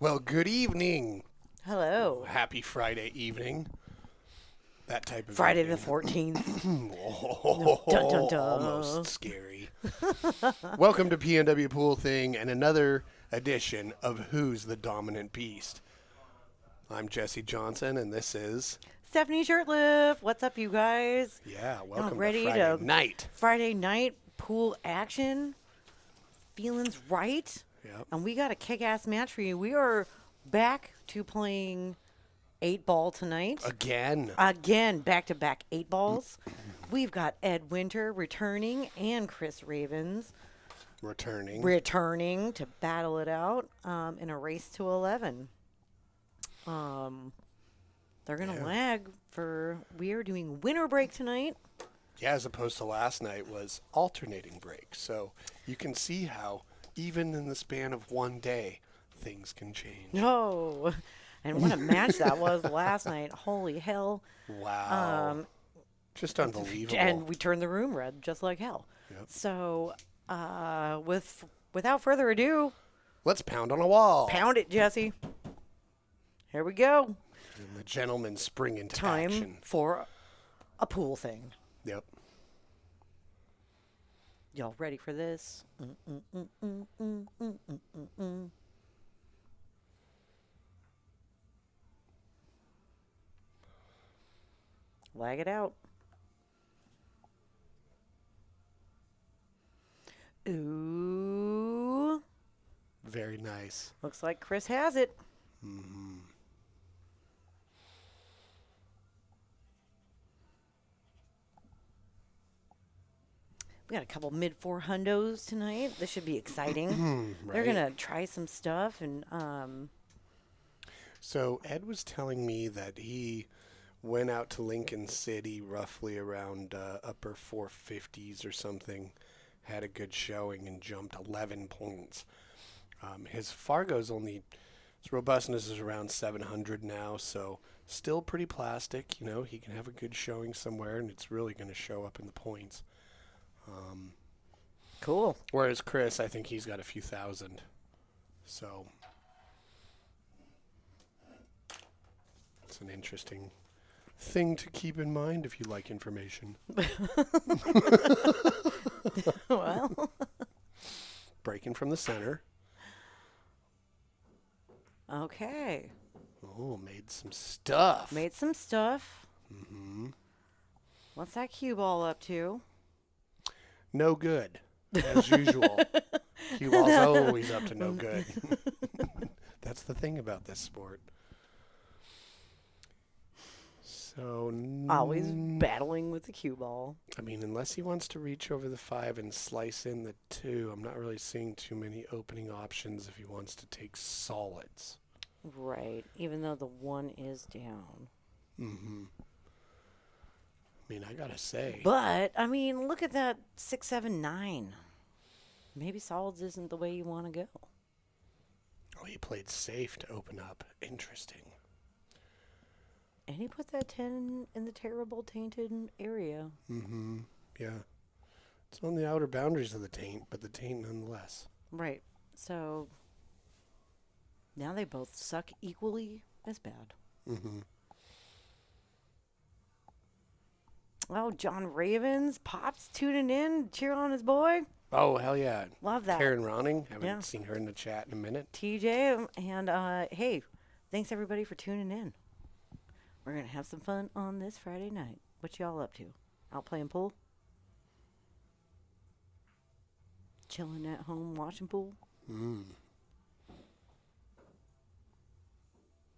Well, good evening. Hello. Happy Friday evening. That type of Friday evening. the 14th. Oh, Dun, dun, dun. almost scary. Welcome to PNW Pool Thing and another edition of Who's the Dominant Beast. I'm Jesse Johnson, and this is... Stephanie Shurtliff. What's up, you guys? Yeah, Y'all welcome ready to Friday night. Friday night pool action. Feelings right. Yep. And we got a kick-ass match for you. We are back to playing 8-ball tonight. Again, back-to-back 8-balls. We've got Ed Winter returning and Chris Ravins returning to battle it out in a race to 11. They're going to lag for, we are doing winter break tonight. Yeah, as opposed to last night was alternating break. So you can see how even in the span of one day, things can change. No. And what a match that was last night. Holy hell. Wow. Just unbelievable. And we turned the room red just like hell. Yep. So without further ado, let's pound on a wall. Pound it, Jesse. Here we go. And the gentlemen spring into Time action. for a pool thing. Yep. Y'all ready for this? Lag it out. Ooh. Very nice. Looks like Chris has it. Mm-hmm. We got a couple mid-4 hundos tonight. This should be exciting. Right. They're going to try some stuff. And So Ed was telling me that he went out to Lincoln City roughly around upper 450s or something, had a good showing and jumped 11 points. His Fargo's only, his robustness is around 700 now, so still pretty plastic. You know, he can have a good showing somewhere, and it's really going to show up in the points. cool. Whereas Chris, I think he's got a few thousand. So it's an interesting thing to keep in mind if you like information. Well. Breaking from the center. Okay. Oh, made some stuff. Made some stuff. Mm-hmm. What's that cue ball up to? No good, as usual. Cue ball's always up to no good. That's the thing about this sport. So Always battling with the cue ball. I mean, unless he wants to reach over the 5 and slice in the 2, I'm not really seeing too many opening options if he wants to take solids. Right. Even though the 1 is down. Mm-hmm. I mean, I gotta say. But, I mean, look at that 6, 7, 9. Maybe solids isn't the way you want to go. Oh, he played safe to open up. Interesting. And he put that 10 in the terrible tainted area. Mm-hmm. Yeah. It's on the outer boundaries of the taint, but the taint nonetheless. Right. So, now they both suck equally as bad. Mm-hmm. Oh, John Ravins, Pops tuning in, cheer on his boy. Oh, hell yeah. Love that. Karen Ronning. Haven't seen her in the chat in a minute. TJ, and hey, thanks everybody for tuning in. We're going to have some fun on this Friday night. What y'all up to? Out playing pool? Chilling at home watching pool? Mm.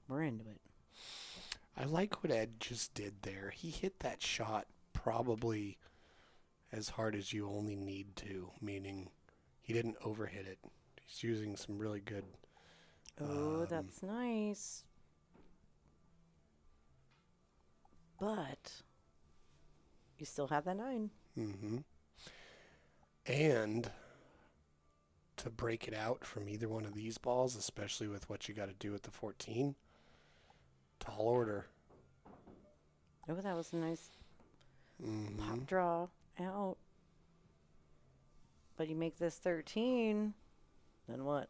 We're into it. I like what Ed just did there. He hit that shot probably as hard as you only need to, meaning he didn't overhit it. He's using some really good... Oh, that's nice. But you still have that 9. Mm-hmm. And to break it out from either one of these balls, especially with what you got to do with the 14, tall order. Oh, that was a nice Mm-hmm. pop draw out. But you make this 13, then what?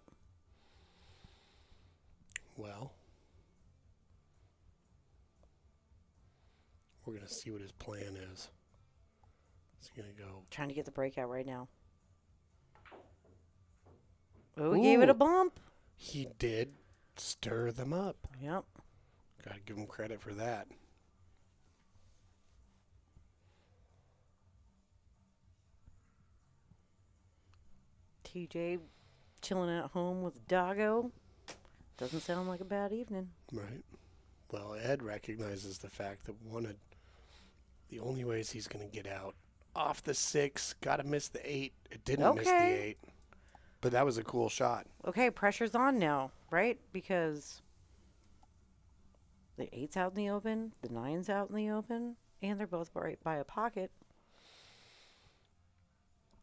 Well, we're going to see what his plan is. He's going to go. Trying to get the breakout right now. Oh, he gave it a bump. He did stir them up. Yep. Got to give him credit for that. TJ chilling at home with Doggo. Doesn't sound like a bad evening. Right. Well, Ed recognizes the fact that one of the only ways he's going to get out off the 6, got to miss the 8. It didn't miss the 8. But that was a cool shot. Okay, pressure's on now, right? Because the 8's out in the open, the 9's out in the open, and they're both right by a pocket.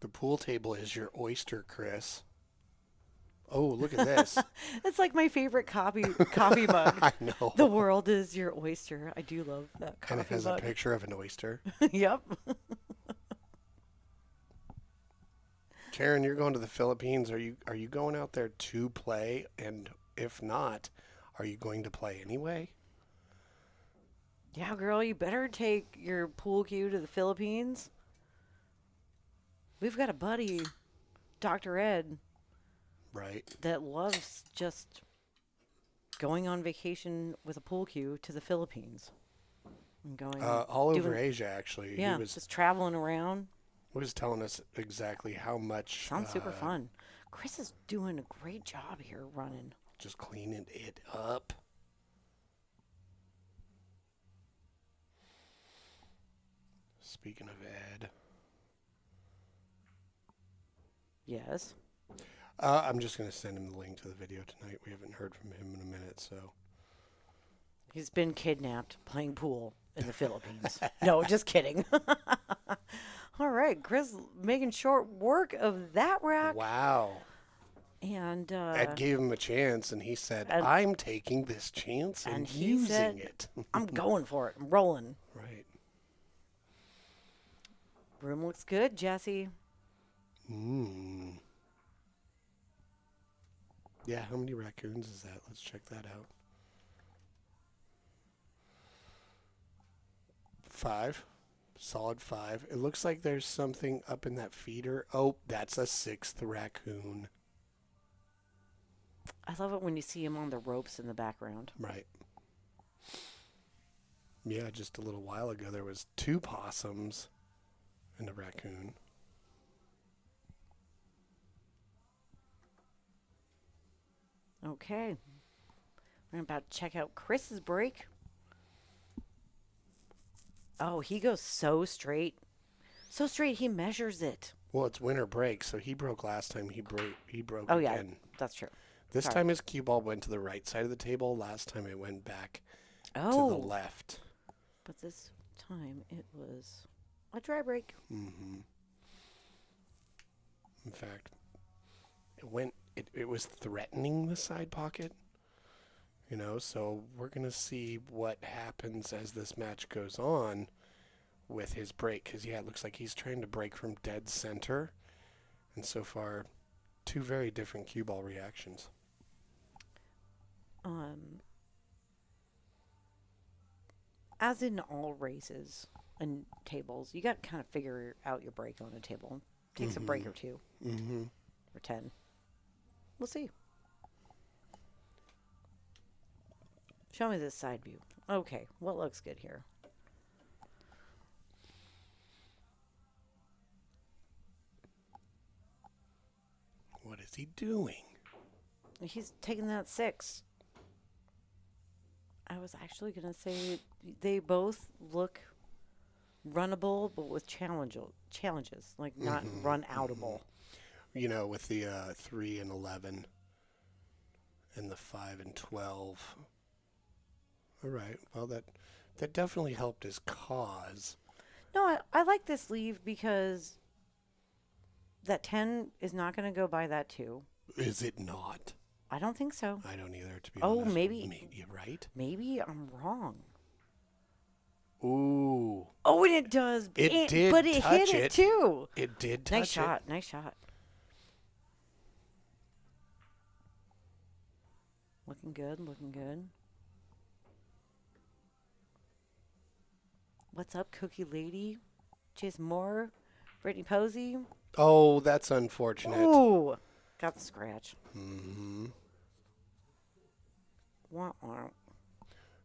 The pool table is your oyster, Chris. Oh, look at this. It's like my favorite coffee mug. I know. The world is your oyster. I do love that coffee mug. And it has a picture of an oyster. Yep. Karen, you're going to the Philippines. Are you going out there to play? And if not, are you going to play anyway? Yeah, girl, you better take your pool cue to the Philippines. We've got a buddy, Dr. Ed. Right. That loves just going on vacation with a pool cue to the Philippines. And going all over Asia, actually. Yeah, He was just traveling around. Was telling us exactly how much. Sounds super fun. Chris is doing a great job here running. Just cleaning it up. Speaking of Ed. Yes. I'm just going to send him the link to the video tonight. We haven't heard from him in a minute, so. He's been kidnapped playing pool in the Philippines. No, just kidding. All right, Chris making short work of that rack. Wow. And Ed gave him a chance, and he said, I'm taking this chance and using it. I'm going for it. I'm rolling. Right. Room looks good, Jesse. Yeah, how many raccoons is that? Let's check that out. 5. Solid 5. It looks like there's something up in that feeder. Oh, that's a 6th raccoon. I love it when you see him on the ropes in the background. Right. Yeah, just a little while ago there was 2 possums and a raccoon. Okay. We're about to check out Chris's break. Oh, he goes so straight. So straight, he measures it. Well, it's winter break, so he broke last time. He broke again. Yeah, that's true. This time his cue ball went to the right side of the table. Last time it went back to the left. But this time it was a dry break. Mm-hmm. In fact, it was threatening the side pocket. You know, so we're going to see what happens as this match goes on with his break. Because, yeah, it looks like he's trying to break from dead center. And so far, 2 very different cue ball reactions. As in all races and tables, you got to kind of figure out your break on a table. It takes a break or 2. Mm-hmm. Or 10. We'll see. Show me this side view. Okay, what looks good here? What is he doing? He's taking that 6. I was actually going to say they both look runnable, but with challenges, like not run-outable. You know, with the 3 and 11 and the 5 and 12. All right. Well, that definitely helped his cause. No, I like this leave because that 10 is not going to go by that 2. Is it not? I don't think so. I don't either, to be honest. Oh, maybe. Maybe, right? Maybe I'm wrong. Ooh. Oh, and it does. It did but it touch hit it too. It did touch Nice shot. Nice shot. Looking good, looking good. What's up, Cookie Lady? Jason Moore? Brittany Posey? Oh, that's unfortunate. Ooh, got the scratch. Mm-hmm. Wah, wah.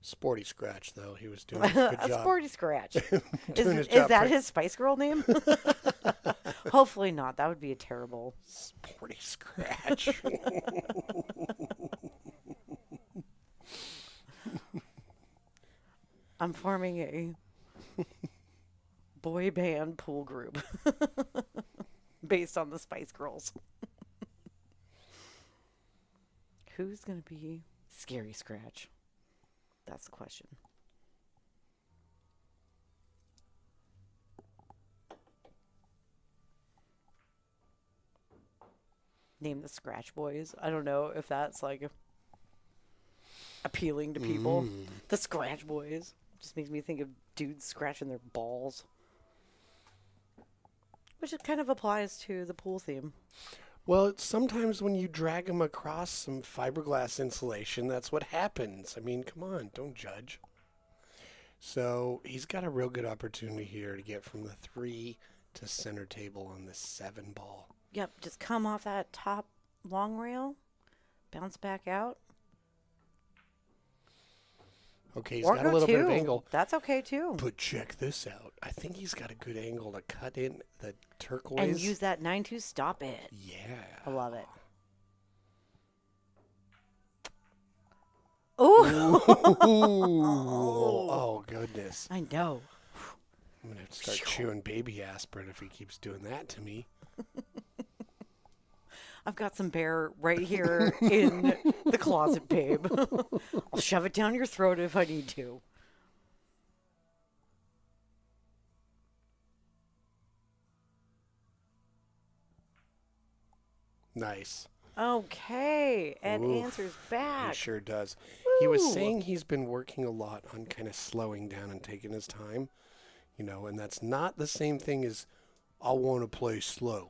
Sporty Scratch, though. He was doing a good job. A sporty scratch. Is that his Spice Girl name? Hopefully not. That would be a terrible. Sporty Scratch. I'm forming a boy band pool group based on the Spice Girls. Who's going to be Scary Scratch? That's the question. Name the Scratch Boys. I don't know if that's like appealing to people. The Scratch Boys just makes me think of dudes scratching their balls, which it kind of applies to the pool theme. Well, sometimes when you drag them across some fiberglass insulation, that's what happens. I mean, come on, don't judge. So he's got a real good opportunity here to get from the 3 to center table on this 7 ball. Yep, just come off that top long rail, bounce back out. Okay, he's got a little bit of angle. That's okay, too. But check this out. I think he's got a good angle to cut in the turquoise. And use that 9-2 stop it. Yeah. I love it. Ooh. Oh, goodness. I know. I'm going to have to start chewing baby aspirin if he keeps doing that to me. I've got some bear right here in the closet, babe. I'll shove it down your throat if I need to. Nice. Okay. Ed answers back. He sure does. Woo. He was saying he's been working a lot on kind of slowing down and taking his time, and that's not the same thing as I want to play slow.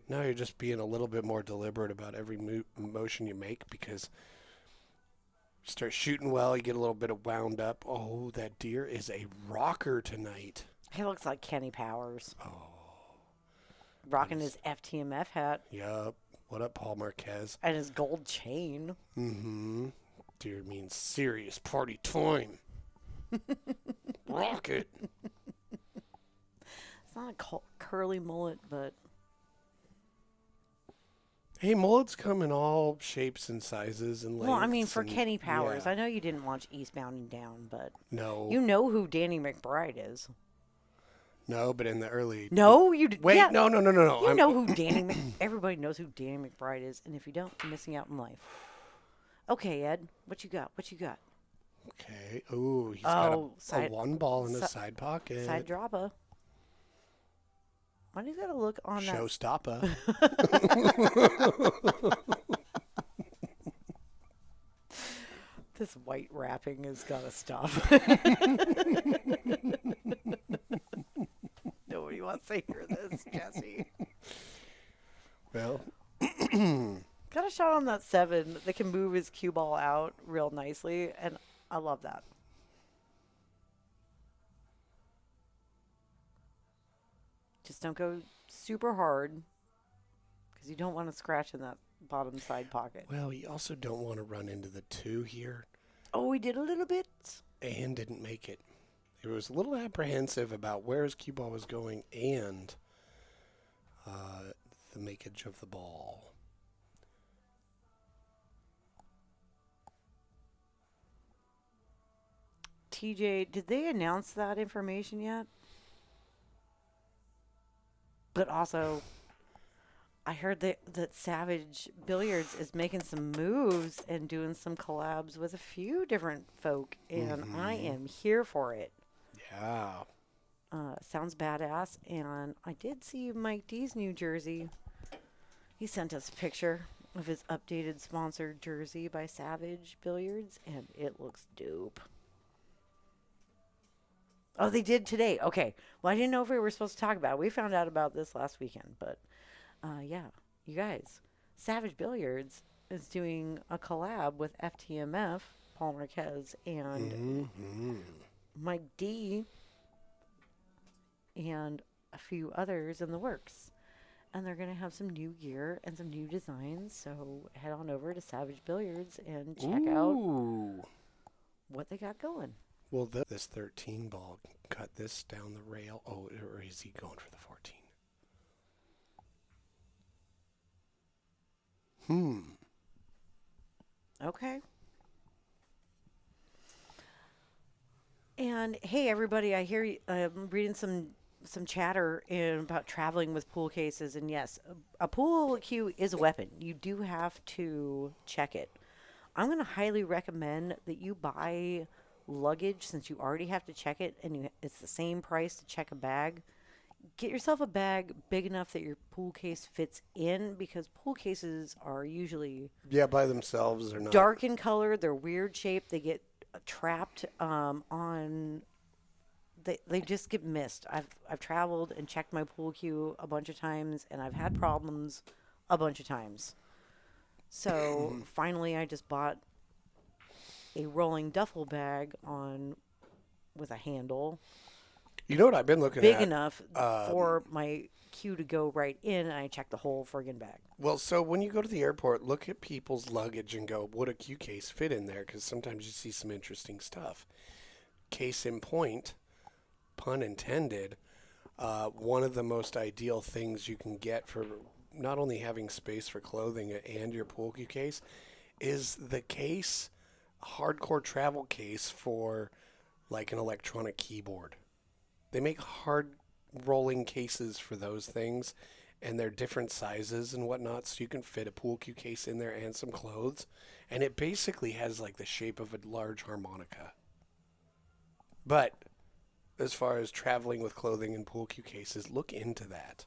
Now you're just being a little bit more deliberate about every motion you make because you start shooting well, you get a little bit of wound up. Oh, that deer is a rocker tonight. He looks like Kenny Powers. Oh. Rocking his FTMF hat. Yup. What up, Paul Marquez? And his gold chain. Mm-hmm. Deer means serious party time. Rock it. It's not a curly mullet, but... Hey, mullets come in all shapes and sizes and lengths. Well, I mean, for Kenny Powers. Yeah. I know you didn't watch Eastbound and Down, but... No. You know who Danny McBride is. No, but in the early... No, you... Wait, yeah. No. You know who Danny... Everybody knows who Danny McBride is, and if you don't, you're missing out in life. Okay, Ed, what you got? Okay. Ooh, he's got a 1 ball in his side pocket. Side dropper. Why do you gotta look on that? Showstopper. This white wrapping has gotta stop. Nobody wants to hear this, Jesse. Well. Got a shot on that 7 that can move his cue ball out real nicely, and I love that. Just don't go super hard because you don't want to scratch in that bottom side pocket. Well, you also don't want to run into the 2 here. Oh, he did a little bit. And didn't make it. He was a little apprehensive about where his cue ball was going and the makeage of the ball. TJ, did they announce that information yet? But also, I heard that Savage Billiards is making some moves and doing some collabs with a few different folk, and I am here for it. Yeah. Sounds badass, and I did see Mike D's new jersey. He sent us a picture of his updated sponsored jersey by Savage Billiards, and it looks dope. Oh, they did today. Okay. Well, I didn't know if we were supposed to talk about it. We found out about this last weekend. But, yeah, you guys, Savage Billiards is doing a collab with FTMF, Paul Marquez, and Mike D, and a few others in the works. And they're going to have some new gear and some new designs. So head on over to Savage Billiards and check out what they got going. Well, this 13 ball cut this down the rail. Oh, or is he going for the 14? Okay. And hey, everybody, I hear I'm reading some chatter about traveling with pool cases, and yes, a pool cue is a weapon. You do have to check it. I'm going to highly recommend that you buy luggage since you already have to check it, and it's the same price to check a bag. Get yourself a bag big enough that your pool case fits in, because pool cases are usually by themselves or not dark in color. They're weird shaped. They get trapped on. They just get missed. I've traveled and checked my pool cue a bunch of times, and I've had problems a bunch of times. So finally, I just bought a rolling duffel bag with a handle. You know what I've been looking big at? Big enough for my cue to go right in, and I check the whole friggin' bag. Well, so when you go to the airport, look at people's luggage and go, would a cue case fit in there? Because sometimes you see some interesting stuff. Case in point, pun intended, one of the most ideal things you can get for not only having space for clothing and your pool cue case is the case, hardcore travel case for like an electronic keyboard. They make hard rolling cases for those things, and they're different sizes and whatnot, so you can fit a pool cue case in there and some clothes, and it basically has like the shape of a large harmonica. But as far as traveling with clothing and pool cue cases, look into that.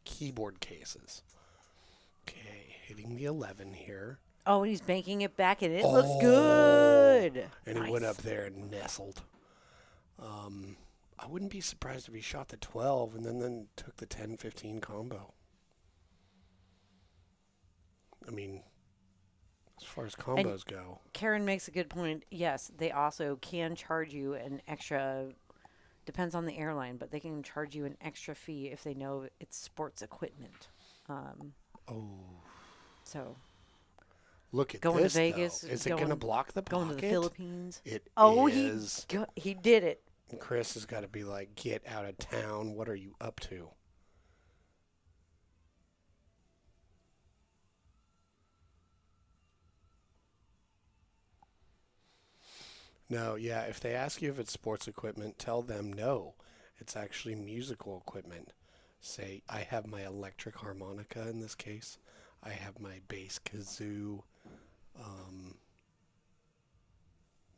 Keyboard cases. Okay, hitting the 11 here. Oh, and he's banking it back, and it looks good. And he went up there and nestled. I wouldn't be surprised if he shot the 12 and then took the 10-15 combo. I mean, as far as combos go. Karen makes a good point. Yes, they also can charge you an extra, depends on the airline, but they can charge you an extra fee if they know it's sports equipment. So. Look at going this, to Vegas. Is it going to block the pocket? Going to the Philippines. It is. He did it. And Chris has got to be like, get out of town. What are you up to? No, yeah, if they ask you if it's sports equipment, tell them no. It's actually musical equipment. Say, I have my electric harmonica in this case. I have my bass kazoo.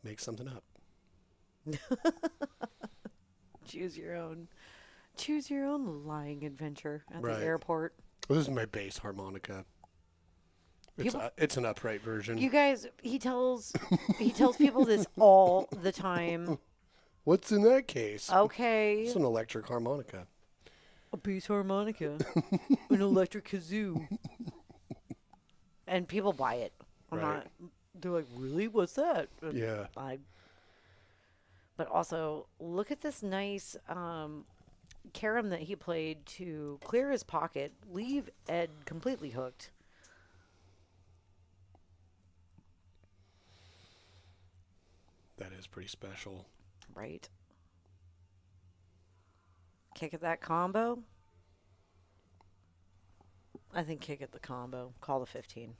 Make something up. Choose your own lying adventure at the airport. Well, this is my bass harmonica. It's an upright version. You guys, he tells people this all the time. What's in that case? Okay. It's an electric harmonica. A bass harmonica. An electric kazoo. And people buy it. They're like, really? What's that? Yeah. But also, look at this nice carom that he played to clear his pocket, leave Ed completely hooked. That is pretty special. Right. Kick at that combo. I think kick at the combo. Call the 15.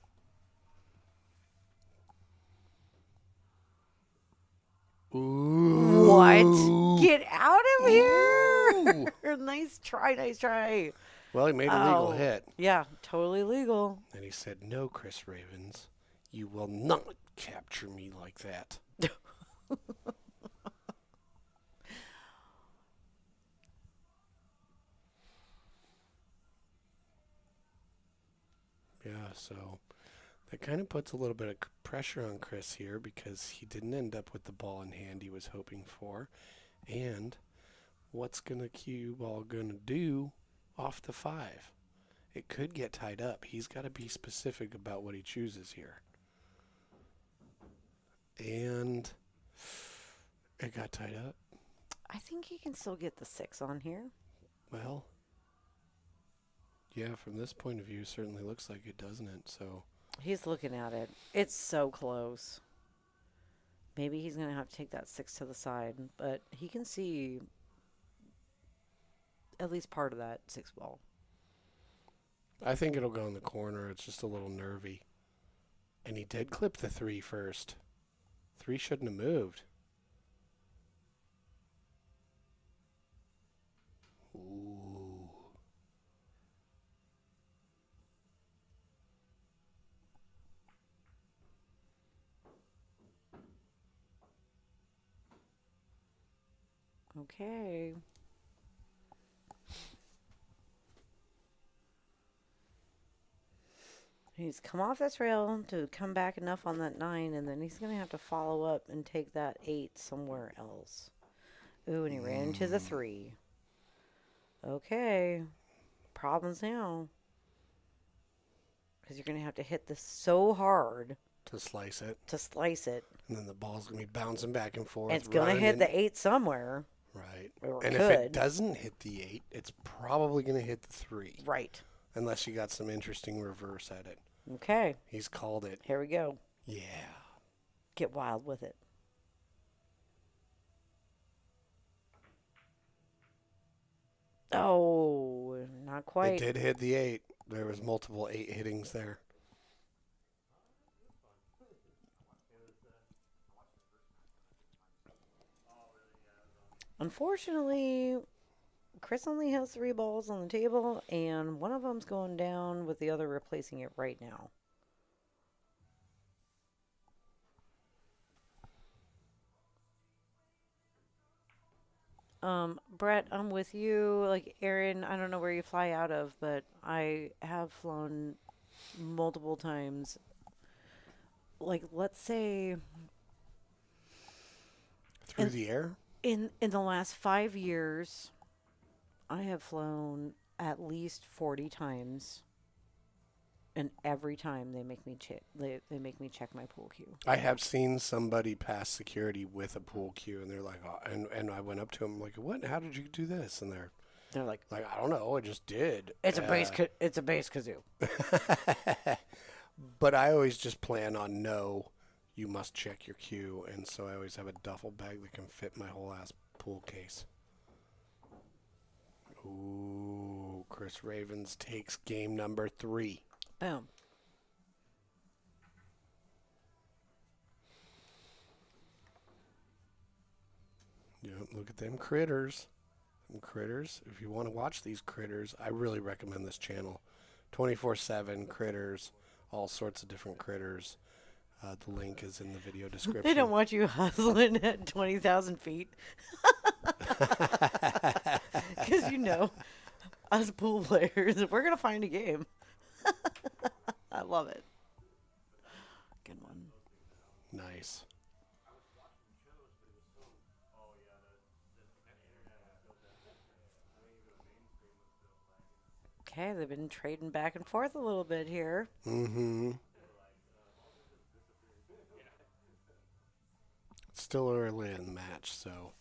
Ooh. What? Get out of here! Nice try. Well, he made a legal hit. Yeah, totally legal. And he said, no, Chris Ravins, you will not capture me like that. Yeah, so that kind of puts a little bit of pressure on Chris here because he didn't end up with the ball in hand he was hoping for. And what's cue ball going to do off the 5? It could get tied up. He's got to be specific about what he chooses here. And it got tied up. I think he can still get the 6 on here. Well, yeah, from this point of view, certainly looks like it, doesn't it? So he's looking at it. It's so close. Maybe he's going to have to take that 6 to the side, but he can see at least part of that 6 ball. I think it'll go in the corner. It's just a little nervy. And he did clip the 3 first. 3 shouldn't have moved. Ooh. Okay. He's come off this rail to come back enough on that 9, and then he's going to have to follow up and take that 8 somewhere else. Ooh, and he ran into the 3. Okay. Problems now. Because you're going to have to hit this so hard. To slice it. And then the ball's going to be bouncing back and forth. And it's going to hit the 8 somewhere. Right. Or and if it doesn't hit the 8, it's probably going to hit the 3. Right. Unless you got some interesting reverse at it. Okay. He's called it. Here we go. Yeah. Get wild with it. Oh, not quite. It did hit the 8. There was multiple 8 hittings there. Unfortunately, Chris only has 3 balls on the table, and one of them's going down with the other replacing it right now. Brett, I'm with you. Like, Aaron, I don't know where you fly out of, but I have flown multiple times. Like, let's say... Through the air? In the last 5 years, I have flown at least 40 times, and every time they make me check. They make me check my pool cue. I have seen somebody pass security with a pool cue, and they're like, oh, and I went up to them like, what? How did you do this? And they're like, I don't know, I just did. It's a bass kazoo. But I always just plan on no. You must check your cue, and so I always have a duffel bag that can fit my whole ass pool case. Ooh, Chris Ravins takes game number 3. Boom. Yep, look at them critters. Them critters. If you want to watch these critters, I really recommend this channel. 24/7 critters, all sorts of different critters. The link is in the video description. They don't want you hustling at 20,000 feet. Because, us pool players, we're going to find a game. I love it. Good one. Nice. Okay, they've been trading back and forth a little bit here. Mm-hmm. Still early in the match, so,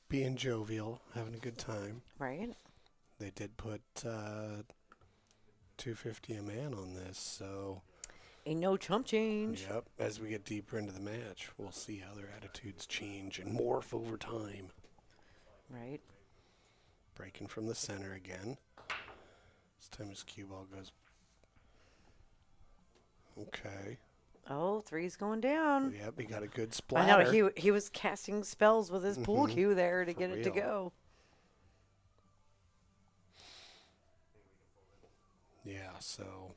being jovial, having a good time. Right. They did put $250 a man on this, so... Ain't no chump change. Yep, as we get deeper into the match, we'll see how their attitudes change and morph over time. Right. Breaking from the center again. This time his cue ball goes... Okay. Oh, 3's going down. Yep, he got a good splatter. I know, he was casting spells with his pool cue there to get it to go. Yeah, so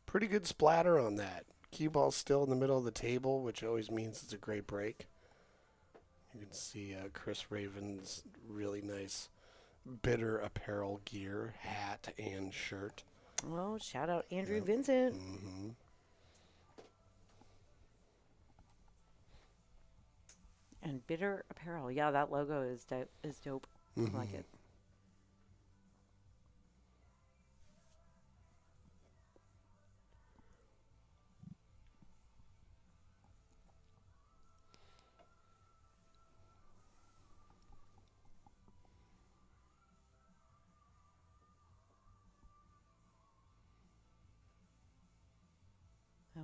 pretty good splatter on that. Cue ball's still in the middle of the table, which always means it's a great break. You can see Chris Ravins' really nice Bitter apparel gear, hat, and shirt. Oh, shout out Andrew Vincent. Mm-hmm. And Bitter apparel. Yeah, that logo is dope. I like it.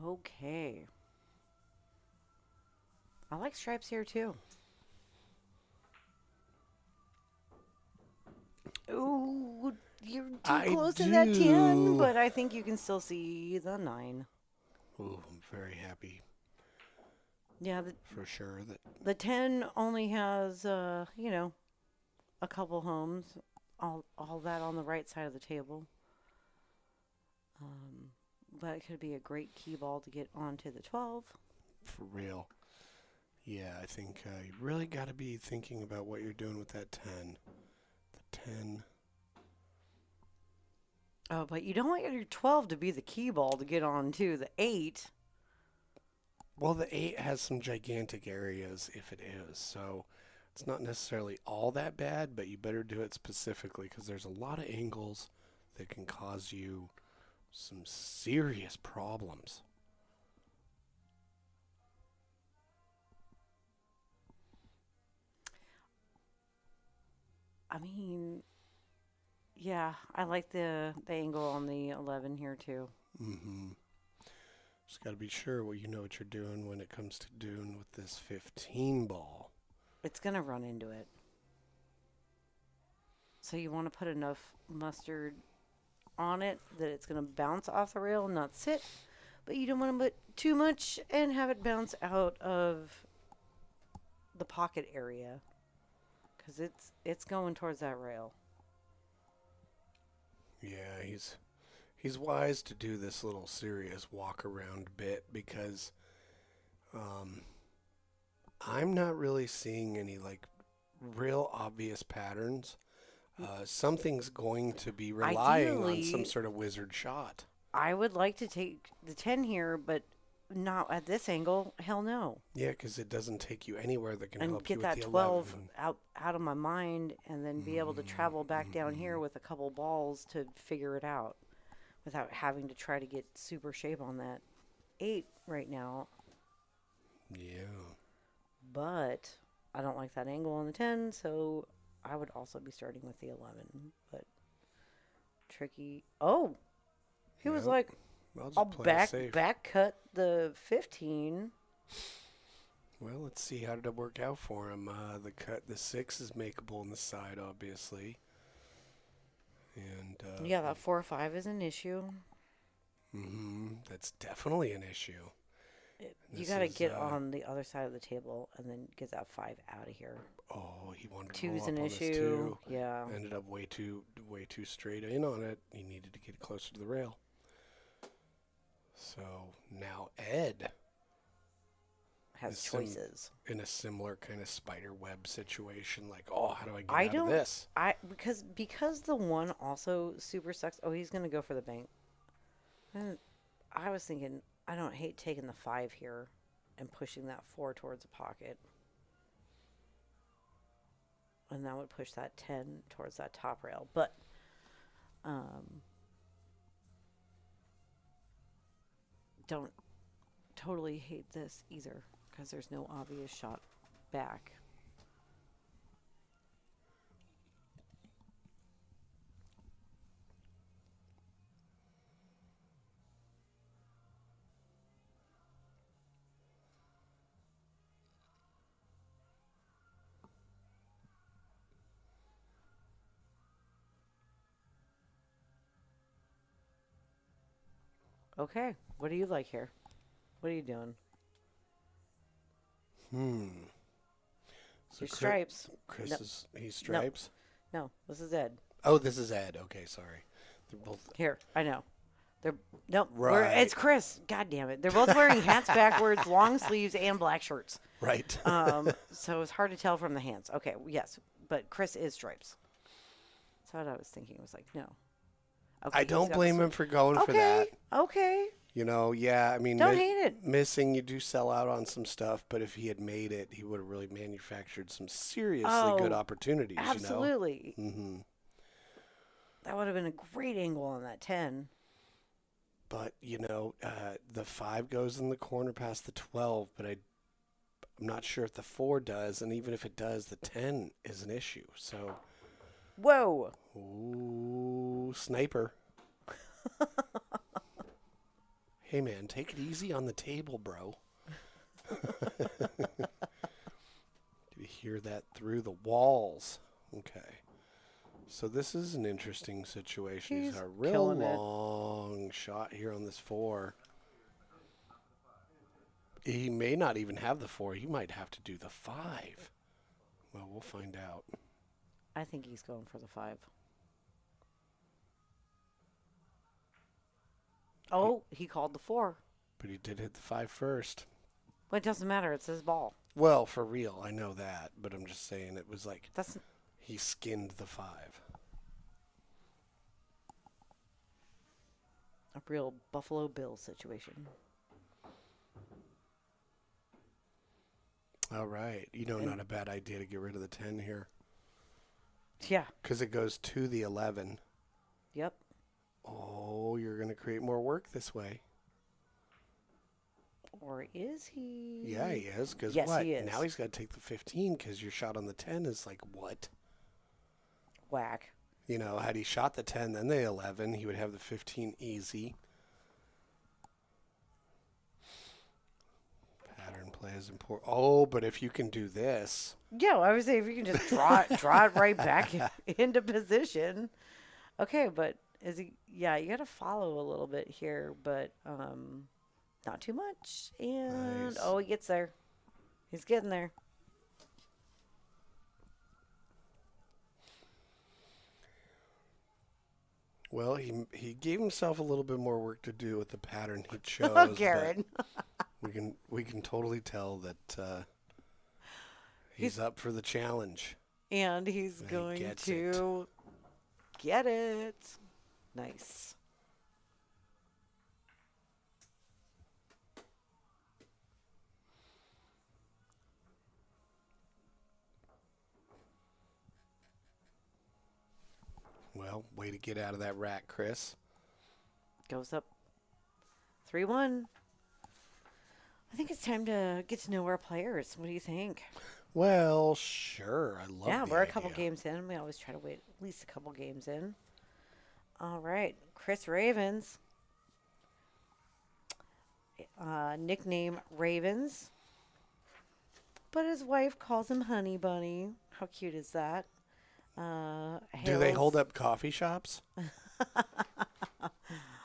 Okay. I like stripes here too. Ooh, you're too close to that 10, but I think you can still see the 9. Ooh, I'm very happy. Yeah, for sure. The 10 only has, a couple homes, all that on the right side of the table. But it could be a great key ball to get onto the 12. For real. Yeah, I think you really got to be thinking about what you're doing with that 10. The 10. Oh, but you don't want your 12 to be the key ball to get onto the 8. Well, the 8 has some gigantic areas if it is, so it's not necessarily all that bad, but you better do it specifically because there's a lot of angles that can cause you some serious problems. I mean, yeah, I like the angle on the 11 here too. Mm-hmm. Just got to be sure you know what you're doing when it comes to doing with this 15 ball. It's going to run into it. So you want to put enough mustard on it that it's going to bounce off the rail and not sit. But you don't want to put too much and have it bounce out of the pocket area. Because it's going towards that rail. Yeah, he's wise to do this little serious walk around bit because I'm not really seeing any like real obvious patterns. Something's going to be relying on some sort of wizard shot. I would like to take the 10 here, but not at this angle. Hell no. Yeah, because it doesn't take you anywhere that can and help get you with that the 12 11. out of my mind and then be able to travel back down here with a couple balls to figure it out without having to try to get super shape on that 8 right now. Yeah. But I don't like that angle on the 10, so I would also be starting with the 11. But tricky. Oh, he was like, I'll back cut the 15. Well, let's see how did it work out for him. The 6 is makeable on the side, obviously, and yeah, that 4 or 5 is an issue. That's definitely an issue. You got to get on the other side of the table and then get that 5 out of here. Oh, he wanted to 2's roll an up on issue. this too. Yeah. Ended up way too straight in on it. He needed to get closer to the rail. So now Ed has choices in a similar kind of spider web situation. Like, oh, how do I get out of this? Because the 1 also super sucks. Oh, he's gonna go for the bank. And I was thinking, I don't hate taking the 5 here and pushing that 4 towards the pocket. And that would push that 10 towards that top rail. But don't totally hate this either because there's no obvious shot back. Okay, what do you like here? What are you doing? So your stripes. He's stripes? No, this is Ed. Oh, this is Ed. Okay, sorry. They're both here. I know. Nope. Right. It's Chris. God damn it. They're both wearing hats backwards, long sleeves, and black shirts. Right. So it's hard to tell from the hands. Okay, yes, but Chris is stripes. That's what I was thinking. It was like, no. Okay, I don't blame him for going for that. Okay. You know, yeah, I mean, don't hate it. Missing, you do sell out on some stuff, but if he had made it, he would have really manufactured some seriously good opportunities. Absolutely. You know? Mm-hmm. That would have been a great angle on that 10. But, you know, the 5 goes in the corner past the 12, but I'm not sure if the 4 does, and even if it does, the 10 is an issue. So, whoa. Ooh, sniper. Hey, man, take it easy on the table, bro. You hear that through the walls. Okay. So this is an interesting situation. He's a real long shot here on this 4. He may not even have the 4. He might have to do the 5. Well, we'll find out. I think he's going for the 5. Oh, he called the 4. But he did hit the 5 first. Well, it doesn't matter. It's his ball. Well, for real, I know that. But I'm just saying it was like he skinned the 5. A real Buffalo Bills situation. All right. Not a bad idea to get rid of the 10 here. Yeah. Because it goes to the 11. Yep. Oh, you're going to create more work this way. Or is he? Yeah, he is. Because yes, what? He is. Now he's got to take the 15 because your shot on the 10 is like what? Whack. Had he shot the 10, then the 11, he would have the 15 easy. Pattern play is important. Oh, but if you can do this. Yeah, I would say if you can just draw it right back into position. Okay, but is he? Yeah, you got to follow a little bit here, but not too much. And nice. Oh, he gets there. He's getting there. Well, he gave himself a little bit more work to do with the pattern he chose. Oh, Karen. we can totally tell that he's up for the challenge. And he's going to get it. Nice. Well, way to get out of that rack, Chris. Goes up 3-1. I think it's time to get to know our players. What do you think? Well, sure. I love Yeah, the we're a idea. couple games in. We always try to wait at least a couple games in. All right. Chris Ravins. Nickname Ravins. But his wife calls him Honey Bunny. How cute is that? Do they hold up coffee shops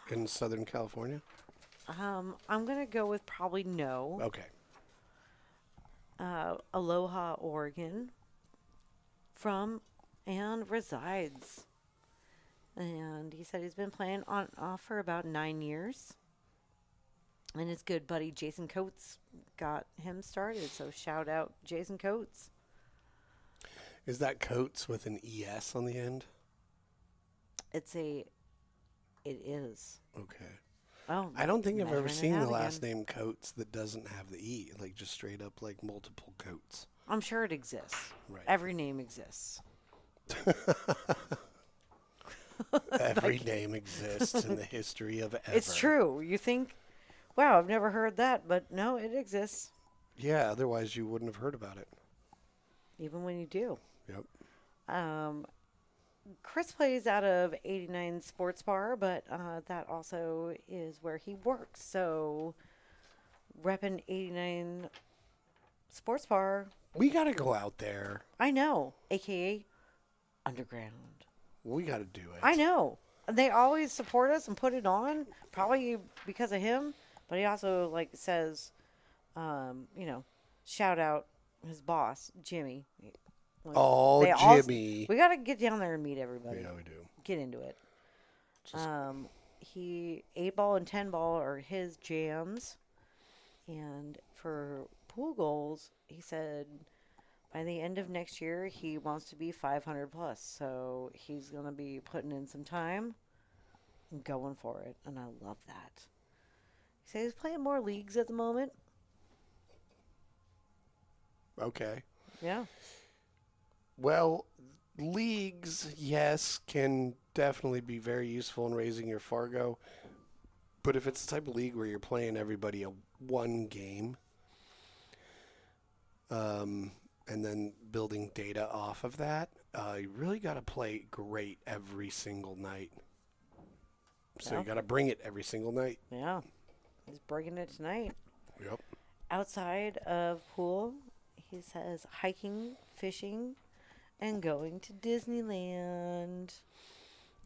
in Southern California? I'm going to go with probably no. Okay. Aloha, Oregon. From and resides. And he said he's been playing on and off for about 9 years. And his good buddy Jason Coates got him started. So shout out Jason Coates. Is that Coates with an ES on the end? It is. Okay. Oh, I don't think I've ever seen the last name Coates that doesn't have the E, like just straight up like multiple Coates. I'm sure it exists. Right. Every name exists. Every name exists in the history of ever. It's true. You think, wow, I've never heard that, but no, it exists. Yeah, otherwise you wouldn't have heard about it. Even when you do. Yep. Chris plays out of 89 Sports Bar, but that also is where he works. So, repping 89 Sports Bar. We got to go out there. I know, a.k.a. Underground. We got to do it. I know. They always support us and put it on, probably because of him. But he also, says, shout out his boss, Jimmy. Jimmy. We got to get down there and meet everybody. Yeah, we do. Get into it. He 8-ball and 10-ball are his jams. And for pool goals, he said by the end of next year, he wants to be 500 plus. So he's going to be putting in some time and going for it. And I love that. He said he's playing more leagues at the moment. Okay. Yeah. Well, leagues, yes, can definitely be very useful in raising your Fargo. But if it's the type of league where you're playing everybody one game, and then building data off of that, you really got to play great every single night. So you got to bring it every single night. Yeah. He's bringing it tonight. Yep. Outside of pool, he says hiking, fishing, and going to Disneyland.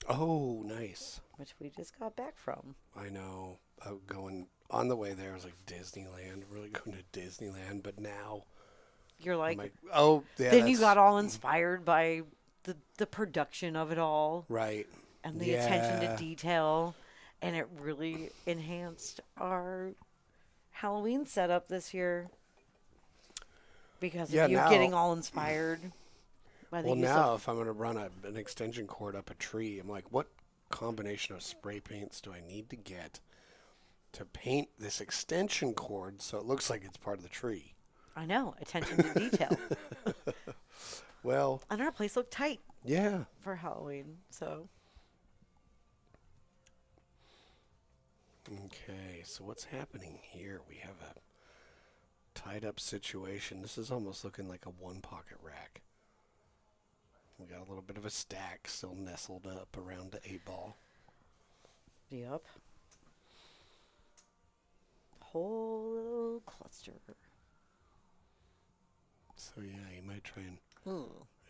Oh, nice. Which we just got back from. I know. Going on the way there, I was like, Disneyland, really going to Disneyland, but now you're like, oh, yeah. Then you got all inspired by the production of it all. Right. And the attention to detail. And it really enhanced our Halloween setup this year. Because of you getting all inspired by the if I'm going to run an extension cord up a tree, I'm like, what combination of spray paints do I need to get to paint this extension cord so it looks like it's part of the tree? I know. Attention to detail. Well. And our place looked tight. Yeah. For Halloween, so. Okay, so what's happening here? We have a tied up situation. This is almost looking like a one pocket rack. We got a little bit of a stack still nestled up around the 8-ball. Yep. Whole little cluster. So yeah, you might try and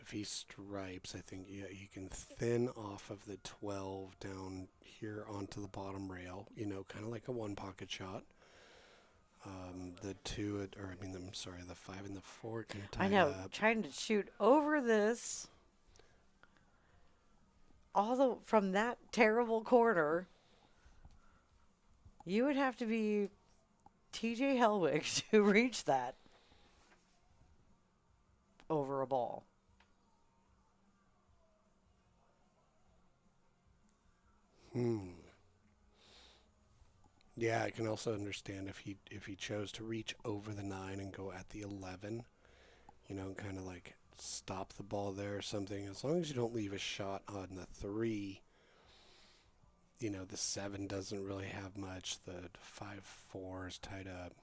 if he stripes, I think you can thin off of the 12 down here onto the bottom rail. You know, kind of like a one pocket shot. The 5 and the 4 can tie I know, up. Trying to shoot over this, from that terrible corner, you would have to be TJ Hellwig to reach that over a ball. Yeah, I can also understand if he chose to reach over the 9 and go at the 11, you know, kind of like stop the ball there or something. As long as you don't leave a shot on the 3, you know, the 7 doesn't really have much. The 5-4 is tied up.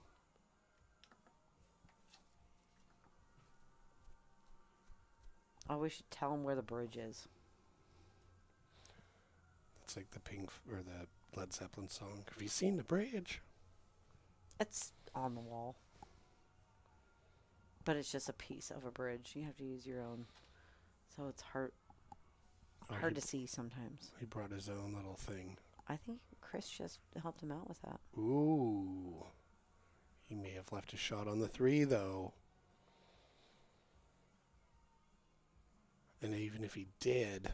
Oh, we should tell him where the bridge is. It's like the Pink or the Led Zeppelin song. Have you seen the bridge? It's on the wall. But it's just a piece of a bridge. You have to use your own. So it's hard to see sometimes. He brought his own little thing. I think Chris just helped him out with that. Ooh. He may have left a shot on the 3, though. And even if he did,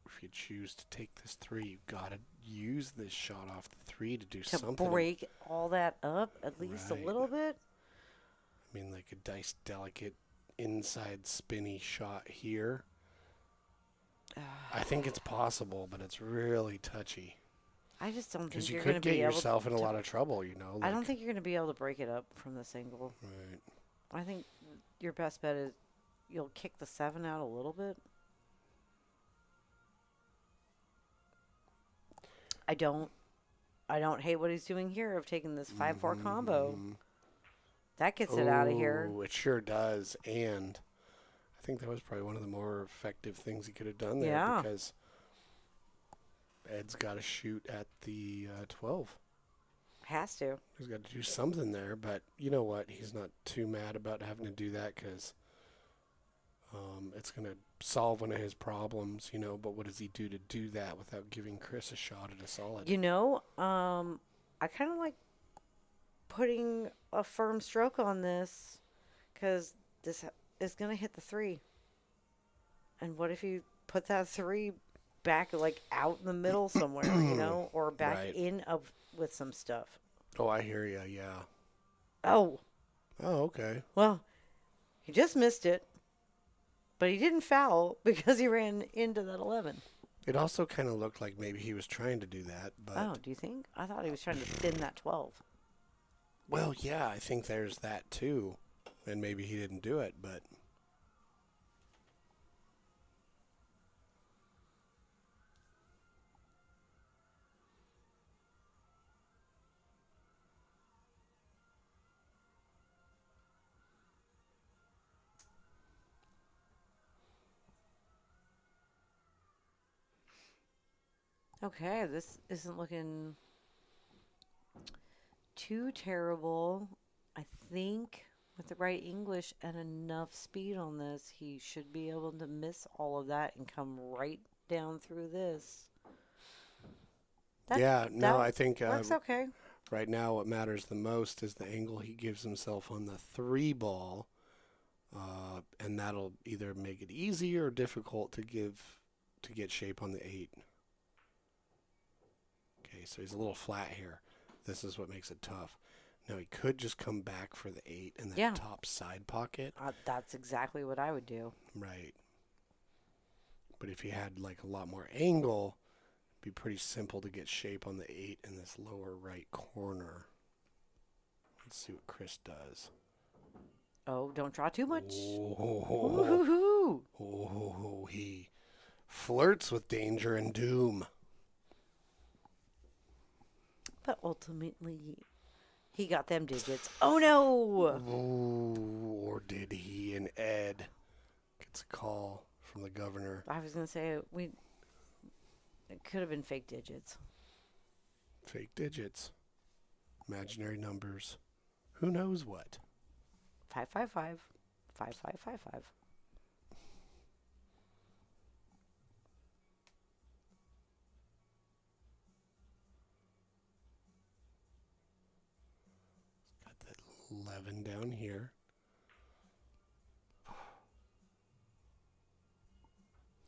if you choose to take this 3, you've got to use this shot off the 3 to do something. To break all that up at least a little bit? I mean, like a dice delicate inside spinny shot here. I think it's possible, but it's really touchy. I just don't think you're going to be able to... Because you could get yourself in a lot of trouble, you know. I don't think you're going to be able to break it up from this angle. Right. I think your best bet is you'll kick the 7 out a little bit. I don't hate what he's doing here of taking this 5-4 combo. That gets it out of here. Oh, it sure does. And I think that was probably one of the more effective things he could have done there. Yeah. Because Ed's got to shoot at the 12. Has to. He's got to do something there. But you know what? He's not too mad about having to do that because it's going to solve one of his problems, you know. But what does he do to do that without giving Chris a shot at a solid? You know, I kind of like putting a firm stroke on this because this is going to hit the 3. And what if you put that 3 back, like, out in the middle somewhere, you know, or back in with some stuff? Oh, I hear you, yeah. Oh, okay. Well, he just missed it, but he didn't foul because he ran into that 11. It also kind of looked like maybe he was trying to do that, but... Oh, do you think? I thought he was trying to thin that 12. Well, yeah, I think there's that too. And maybe he didn't do it, but... Okay, this isn't looking too terrible. I think with the right English and enough speed on this, he should be able to miss all of that and come right down through this. Yeah, no, That I think works okay. right now what matters the most is the angle he gives himself on the 3 ball, and that'll either make it easy or difficult to get shape on the 8. Okay, so he's a little flat here. This is what makes it tough. Now he could just come back for the 8 in that top side pocket. That's exactly what I would do. Right. But if he had like a lot more angle, it'd be pretty simple to get shape on the 8 in this lower right corner. Let's see what Chris does. Oh, don't draw too much. Oh, he flirts with danger and doom. But ultimately, he got them digits. Oh, no! Ooh, or did he? And Ed gets a call from the governor. I was going to say, it could have been fake digits. Fake digits. Imaginary numbers. Who knows what? 555. 5555. Got that 11 down here.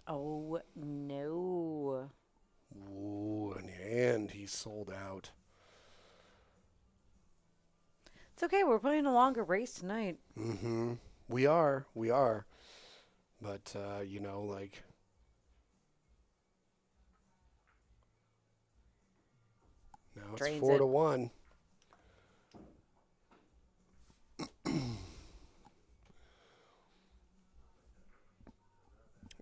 Oh, no. Ooh, and he's sold out. It's okay. We're playing a longer race tonight. Mm-hmm. We are. But, like... Now it's Drains 4-1.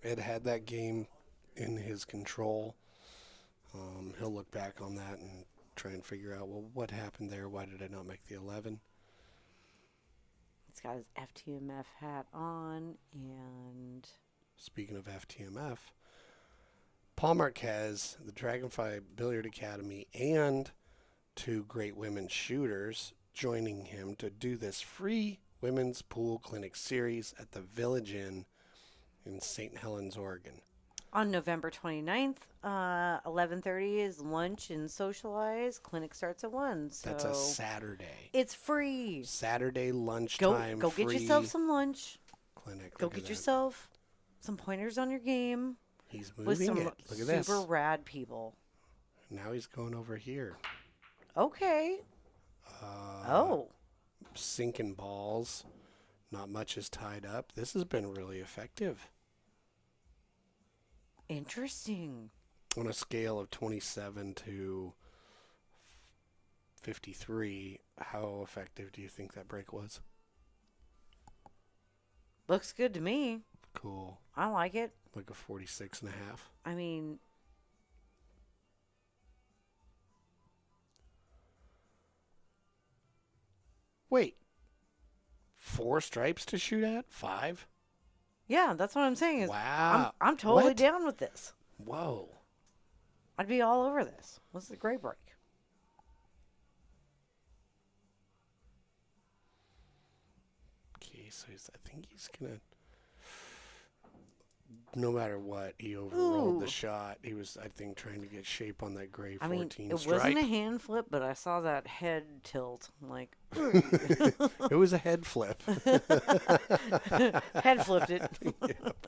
Ed had that game in his control. He'll look back on that and try and figure out, well, what happened there? Why did I not make the 11? He's got his FTMF hat on, and... Speaking of FTMF, Paul Marquez, the Dragonfly Billiard Academy, and 2 great women shooters joining him to do this free women's pool clinic series at the Village Inn in St. Helens, Oregon. On November 29th, 11:30 is lunch and socialize. Clinic starts at 1. So that's a Saturday. It's free. Saturday lunchtime. Go get yourself some lunch. Clinic. Go get yourself some pointers on your game. He's moving with some it. Look at this. Super rad people. Now he's going over here. Okay. Oh. Sinking balls. Not much is tied up. This has been really effective. Interesting. On a scale of 27 to 53, how effective do you think that break was? Looks good to me. Cool. I like it. Like a 46 and a half. I mean, wait. 4 stripes to shoot at? 5? Yeah, that's what I'm saying. Wow. I'm totally down with this. Whoa. I'd be all over this. This is a great break. Okay, so I think he's going to... No matter what, he overrolled the shot. He was, I think, trying to get shape on that gray 14 it stripe. wasn't a hand flip, but I saw that head tilt. I'm like, it was a head flip. Head flipped it. Yep.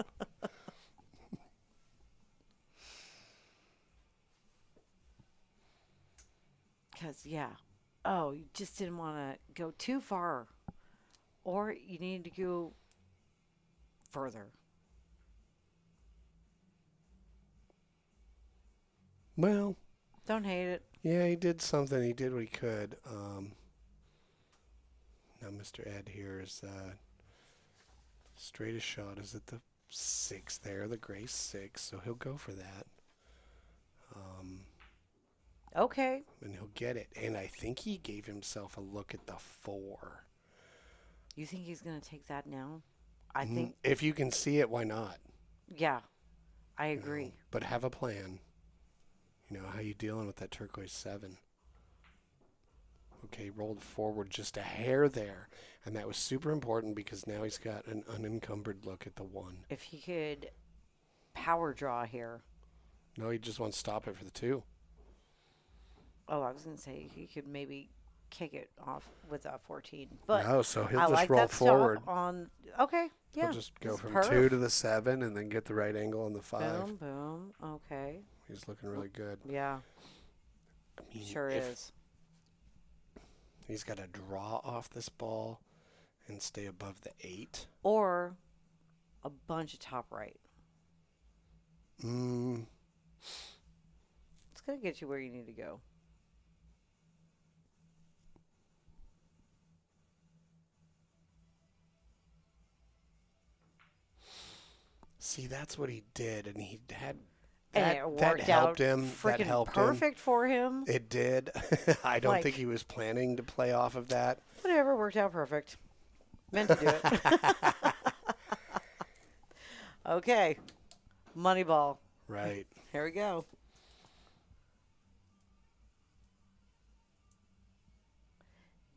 Because, you just didn't want to go too far. Or you needed to go further. Well, don't hate it. Yeah, he did something. He did what he could. Now Mr. Ed here is straightest shot is at the 6 there, the gray 6, so he'll go for that. Okay. And he'll get it. And I think he gave himself a look at the 4. You think he's going to take that now? I think. If you can see it, why not? Yeah, I agree. But have a plan. How you dealing with that turquoise 7? Okay, rolled forward just a hair there. And that was super important because now he's got an unencumbered look at the 1. If he could power draw here. No, he just wants to stop it for the 2. Oh, I was going to say he could maybe kick it off with a 14. But no, so he'll I just like roll that forward. Okay, yeah. He'll just go from perf. 2 to the 7 and then get the right angle on the 5. Boom, boom. Okay. He's looking really good. Yeah. I mean, Sure is. He's got to draw off this ball and stay above the 8. Or a bunch of top right. It's going to get you where you need to go. See, that's what he did, and he had and it worked out that helped perfect for him. It did. I don't think he was planning to play off of that. Whatever, worked out perfect. Meant to do it. Okay. Moneyball. Right. Here we go.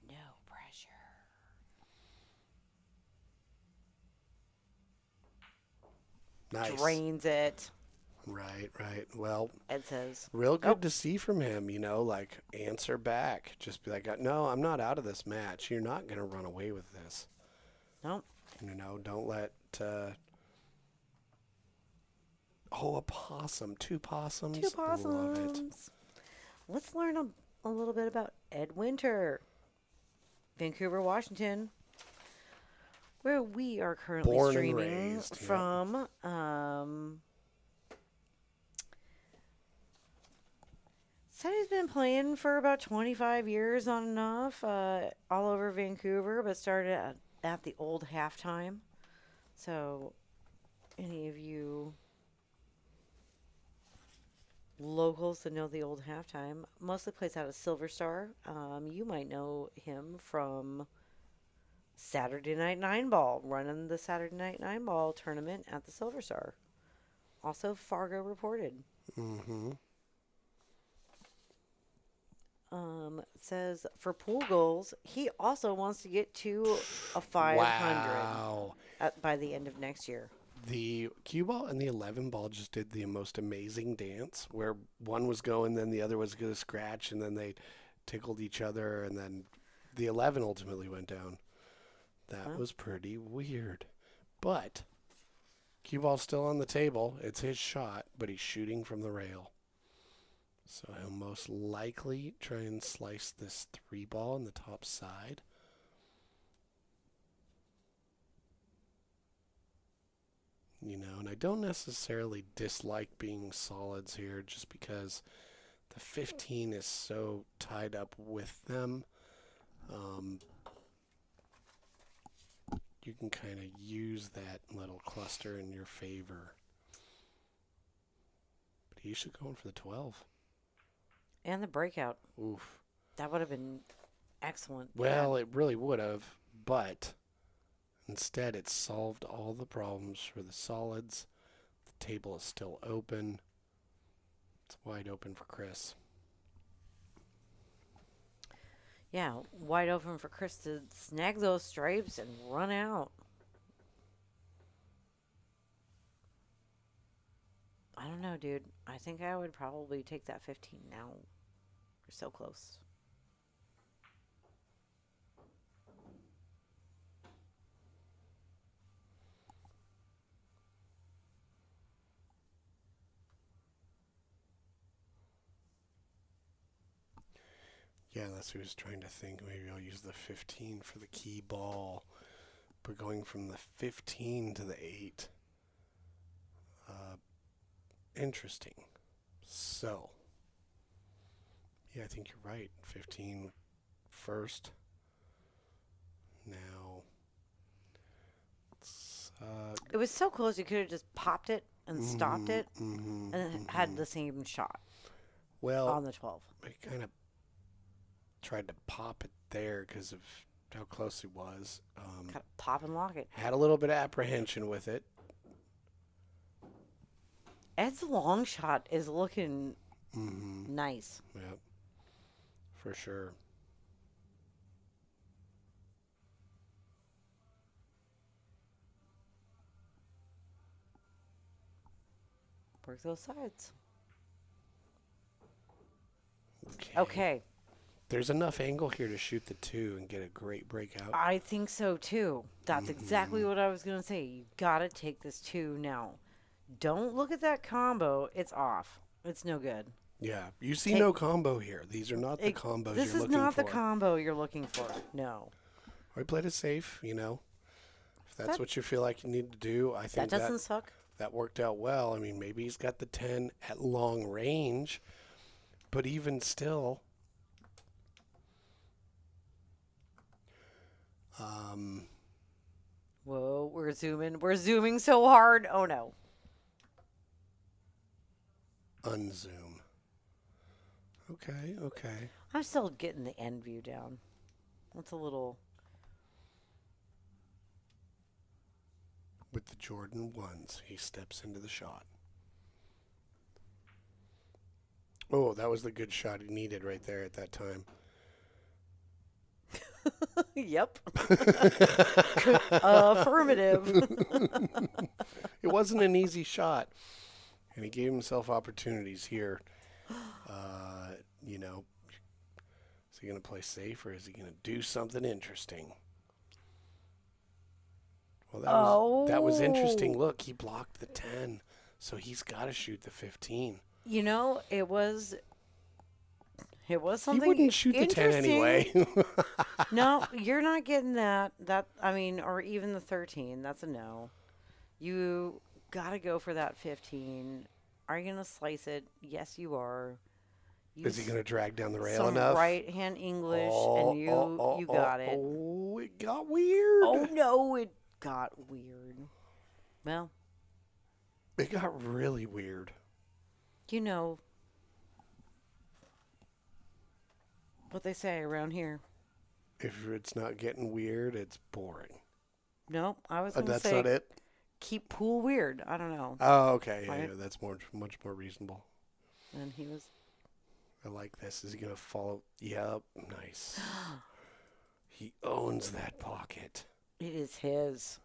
No pressure. Nice. Drains it. Right. Well, It says. Real good to see from him, like answer back. Just be like, no, I'm not out of this match. You're not going to run away with this. Nope. Don't let, a possum. 2 possums. 2 possums. Love it. Let's learn a little bit about Ed Winter. Vancouver, Washington, where we are currently Born streaming and raised, from. Said he's been playing for about 25 years on and off, all over Vancouver, but started at the old halftime. So, any of you locals that know the old halftime, mostly plays out of Silver Star. You might know him from Saturday Night 9 Ball, running the Saturday Night 9 Ball tournament at the Silver Star. Also, Fargo reported. Mm-hmm. Says for pool goals, he also wants to get to a 500 Wow. by the end of next year. The cue ball and the 11 ball just did the most amazing dance where one was going, then the other was going to scratch, and then they tickled each other, and then the 11 ultimately went down. That was pretty weird. But cue ball's still on the table. It's his shot, but he's shooting from the rail. So he'll most likely try and slice this 3 ball on the top side. And I don't necessarily dislike being solids here just because the 15 is so tied up with them. You can kind of use that little cluster in your favor. But he should go in for the 12. And the breakout. Oof. That would have been excellent. Well, it really would have, but instead it solved all the problems for the solids. The table is still open. It's wide open for Chris. Yeah, wide open for Chris to snag those stripes and run out. I don't know, dude. I think I would probably take that 15 now. We're so close. Yeah, that's what I was trying to think. Maybe I'll use the 15 for the key ball. But going from the 15 to the 8. Interesting. So, yeah, I think you're right. 15 first. Now, it was so close. You could have just popped it and stopped it and had the same shot on the 12. I kind of tried to pop it there because of how close he was. Kind of pop and lock it. Had a little bit of apprehension with it. Ed's long shot is looking Mm-hmm. Nice. Yep. For sure. Work those sides. Okay. Okay. There's enough angle here to shoot the 2 and get a great breakout. I think so too. That's exactly what I was going to say. You got to take this 2 now. Don't look at that combo. It's off. It's no good. Yeah. You see no combo here. These are not the combos This you're is looking not for. the combo you're looking for. No. I played it safe, you know. If that's what you feel like you need to do, I think that doesn't suck. That worked out well. I mean, maybe he's got the 10 at long range, but even still, Whoa, we're zooming. We're zooming so hard. Oh no. unzoom. Okay, okay. I'm still getting the end view down. That's a little. With the Jordan 1s, he steps into the shot. Oh, that was the good shot he needed right there at that time. Yep. Affirmative. It wasn't an easy shot, and he gave himself opportunities here. You know, is he going to play safe or is he going to do something interesting? Well, that was interesting. Look, he blocked the 10, so he's got to shoot the 15. You know, it was something. He wouldn't shoot the 10 anyway. No, you're not getting that. Or even the 13. That's a no. You got to go for that 15. Are you going to slice it? Yes, you are. Is he going to drag down the rail some enough? Right-hand English, and you got it. Oh, it got weird. Oh, no, it got weird. Well. It got really weird. You know what they say around here. If it's not getting weird, it's boring. No, I was going to say. That's not it? Keep pool weird. I don't know. Oh, okay. Yeah, that's much more reasonable. And he was. I like this. Is he going to follow? Yep. Nice. He owns that pocket. It is his.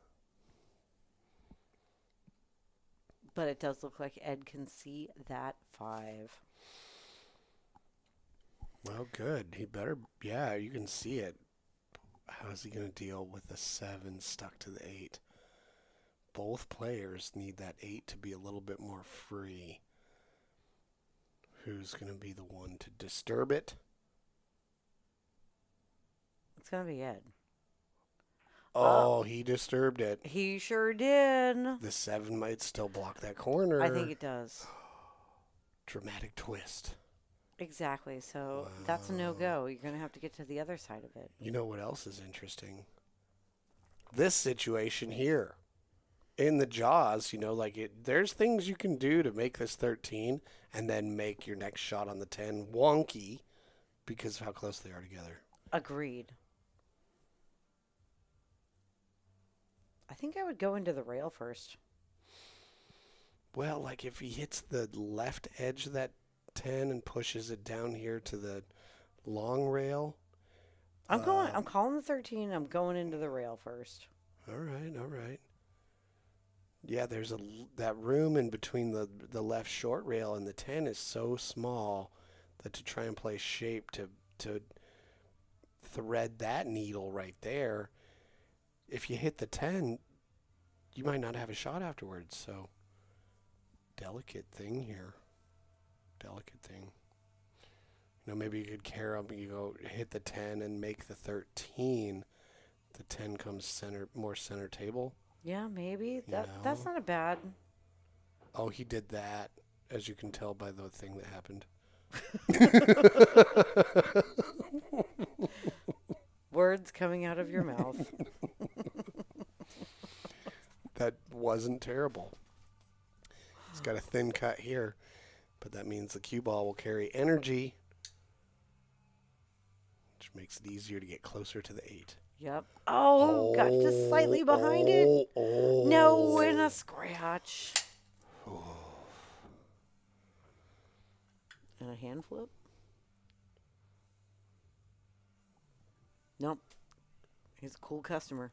But it does look like Ed can see that 5. Well, good. He better. Yeah, you can see it. How is he going to deal with the 7 stuck to the 8? Both players need that 8 to be a little bit more free. Who's going to be the one to disturb it? It's going to be Ed. Oh, he disturbed it. He sure did. The 7 might still block that corner. I think it does. Dramatic twist. Exactly. So that's a no-go. You're going to have to get to the other side of it. You know what else is interesting? This situation here. In the jaws, there's things you can do to make this 13 and then make your next shot on the 10 wonky because of how close they are together. Agreed. I think I would go into the rail first. Well, if he hits the left edge of that 10 and pushes it down here to the long rail. I'm calling the 13. I'm going into the rail first. All right. Yeah, there's that room in between the left short rail and the 10 is so small that to try and play shape to thread that needle right there, if you hit the 10, you might not have a shot afterwards. So delicate thing here. Maybe you could carry up, hit the 10 and make the 13. The 10 comes more center table. Yeah, maybe. That's not a bad. Oh, he did that, as you can tell by the thing that happened. Words coming out of your mouth. That wasn't terrible. He's got a thin cut here, but that means the cue ball will carry energy, which makes it easier to get closer to the 8. Yep. Oh, got just slightly behind it. No, and a scratch. And a hand flip? Nope. He's a cool customer.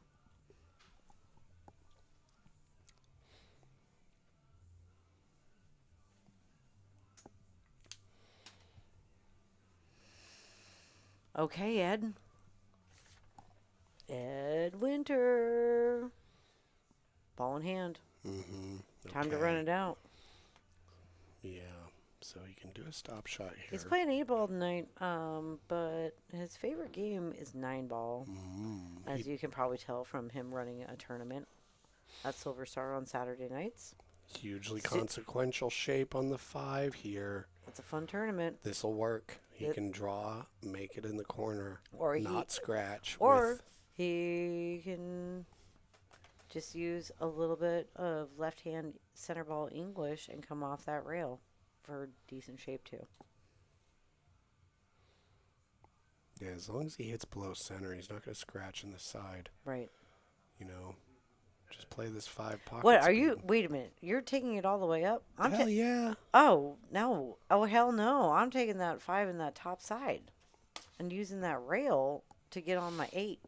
Okay, Ed. Ed Winter. Ball in hand. Mm-hmm. Time to run it out. Yeah. So he can do a stop shot here. He's playing 8-ball tonight, but his favorite game is 9-ball. As you can probably tell from him running a tournament at Silver Star on Saturday nights. Hugely consequential shape on the 5 here. It's a fun tournament. This will work. He can draw, make it in the corner, or not scratch. Or he can just use a little bit of left-hand center ball English and come off that rail for decent shape too. Yeah, as long as he hits below center, he's not going to scratch in the side. Right. You know, just play this 5 pocket. What are speed. you? Wait a minute. You're taking it all the way up? Hell yeah. Oh, no. Oh, hell no. I'm taking that 5 in that top side and using that rail to get on my 8.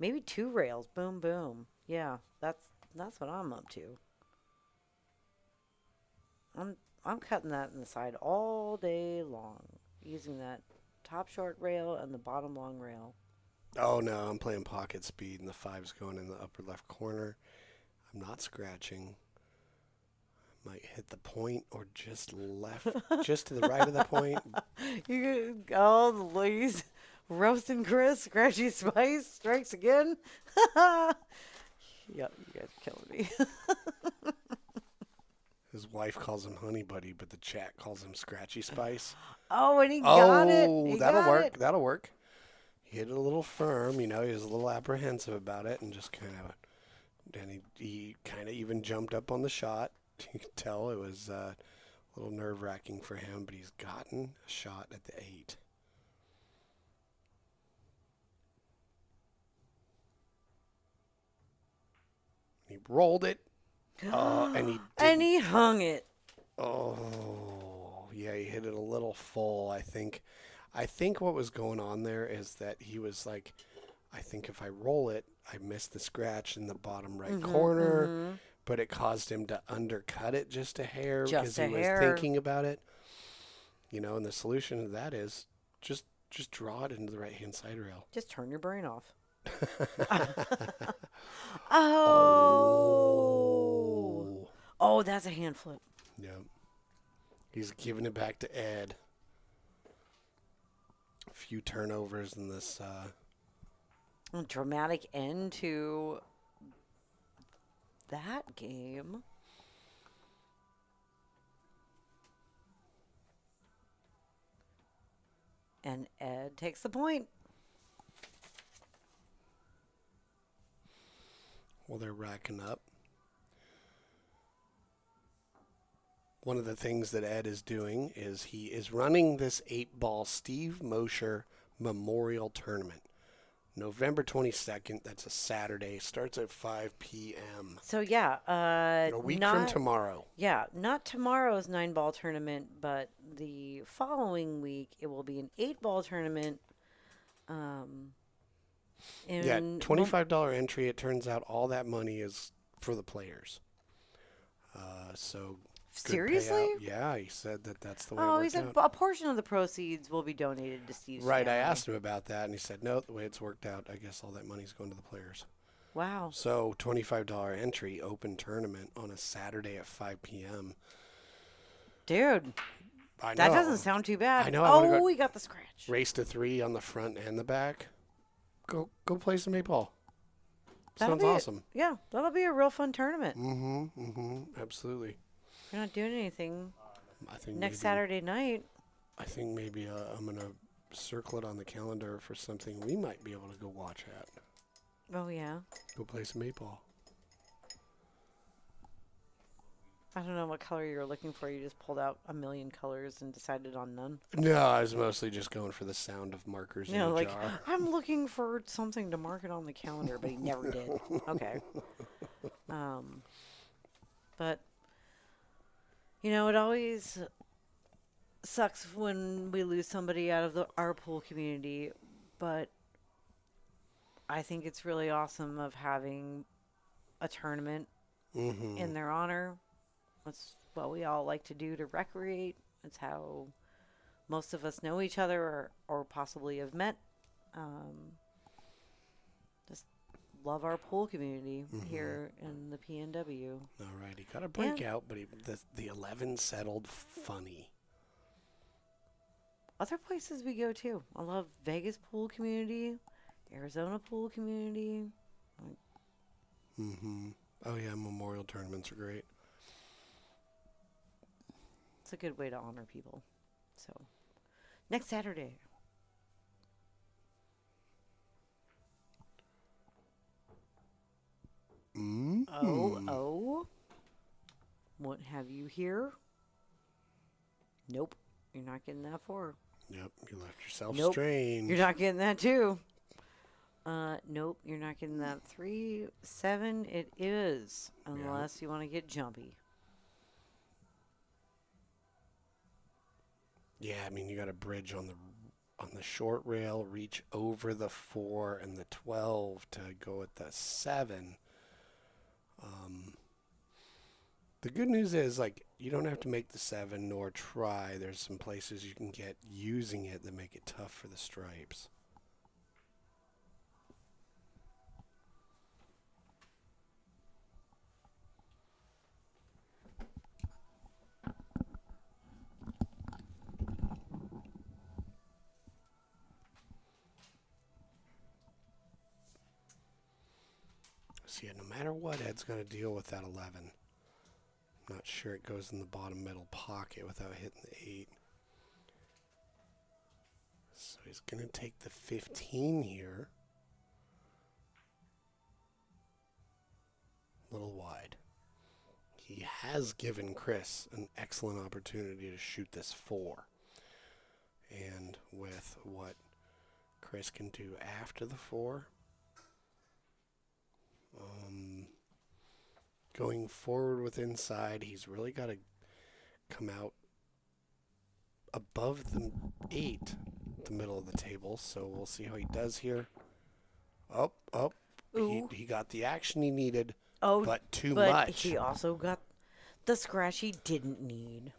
Maybe 2 rails. Boom, boom. Yeah, that's what I'm up to. I'm cutting that in the side all day long, using that top short rail and the bottom long rail. Oh, no, I'm playing pocket speed, and the 5's going in the upper left corner. I'm not scratching. Might hit the point or just left, just to the right of the point. All the ladies, roasting Chris, Scratchy Spice strikes again. Yep, you guys are killing me. His wife calls him Honey Buddy, but the chat calls him Scratchy Spice. Oh, and he got it. That'll work. That'll work. He hit it a little firm. You know, he was a little apprehensive about it, and just kind of. Then he kind of even jumped up on the shot. You could tell it was a little nerve-wracking for him, but he's gotten a shot at the 8. He rolled it. And he hung it. Oh, yeah, he hit it a little full, I think. I think what was going on there is that he was like, I think if I roll it, I miss the scratch in the bottom right corner, but it caused him to undercut it just a hair because he was thinking about it. You know, and the solution to that is just draw it into the right-hand side rail. Just turn your brain off. Oh, that's a hand flip. Yeah. He's giving it back to Ed. A few turnovers in this. A dramatic end to that game. And Ed takes the point. Well, they're racking up. One of the things that Ed is doing is he is running this 8-ball Steve Mosher Memorial Tournament. November 22nd, that's a Saturday, starts at 5 p.m. So, yeah. A week from tomorrow. Yeah, not tomorrow's 9-ball tournament, but the following week it will be an 8-ball tournament. Yeah, $25 entry. It turns out all that money is for the players. So... Seriously? Yeah, he said that's the way he said a portion of the proceeds will be donated to Steve's Right, family. I asked him about that, and he said, no, the way it's worked out, I guess all that money's going to the players. Wow. So, $25 entry, open tournament on a Saturday at 5 p.m. Dude, I know. that doesn't sound too bad. I know. We got the scratch. Race to 3 on the front and the back. Go play some 8-ball. Sounds awesome. Yeah, that'll be a real fun tournament. Absolutely. You're not doing anything I think next Saturday night. I think maybe I'm going to circle it on the calendar for something we might be able to go watch at. Oh, yeah. Go play some 8-ball. I don't know what color you were looking for. You just pulled out a million colors and decided on none. No, I was mostly just going for the sound of markers in the jar. I'm looking for something to mark it on the calendar, but he never did. Okay. But... You know, it always sucks when we lose somebody out of our pool community, but I think it's really awesome of having a tournament in their honor. That's what we all like to do to recreate. It's how most of us know each other or possibly have met. Just love our pool community here in the PNW. All right, he got a breakout, but the 11 settled funny. Other places we go to. I love Vegas pool community, Arizona pool community. Oh yeah, memorial tournaments are great. It's a good way to honor people. So, next Saturday. Oh. What have you here? Nope. You're not getting that far. Yep, you left yourself Nope. strange. You're not getting that too. Nope, you're not getting that 3, 7. It is, unless you want to get jumpy. Yeah, I mean you got a bridge on the short rail, reach over the 4 and the 12 to go at the 7. The good news is, like, you don't have to make the 7 nor try. There's some places you can get using it that make it tough for the stripes. So yeah, no matter what, Ed's going to deal with that 11. I'm not sure it goes in the bottom middle pocket without hitting the 8. So he's going to take the 15 here. A little wide. He has given Chris an excellent opportunity to shoot this 4. And with what Chris can do after the 4, going forward with inside, he's really got to come out above the 8, the middle of the table. So we'll see how he does here. Up. He got the action he needed, but too much. But he also got the scratch he didn't need.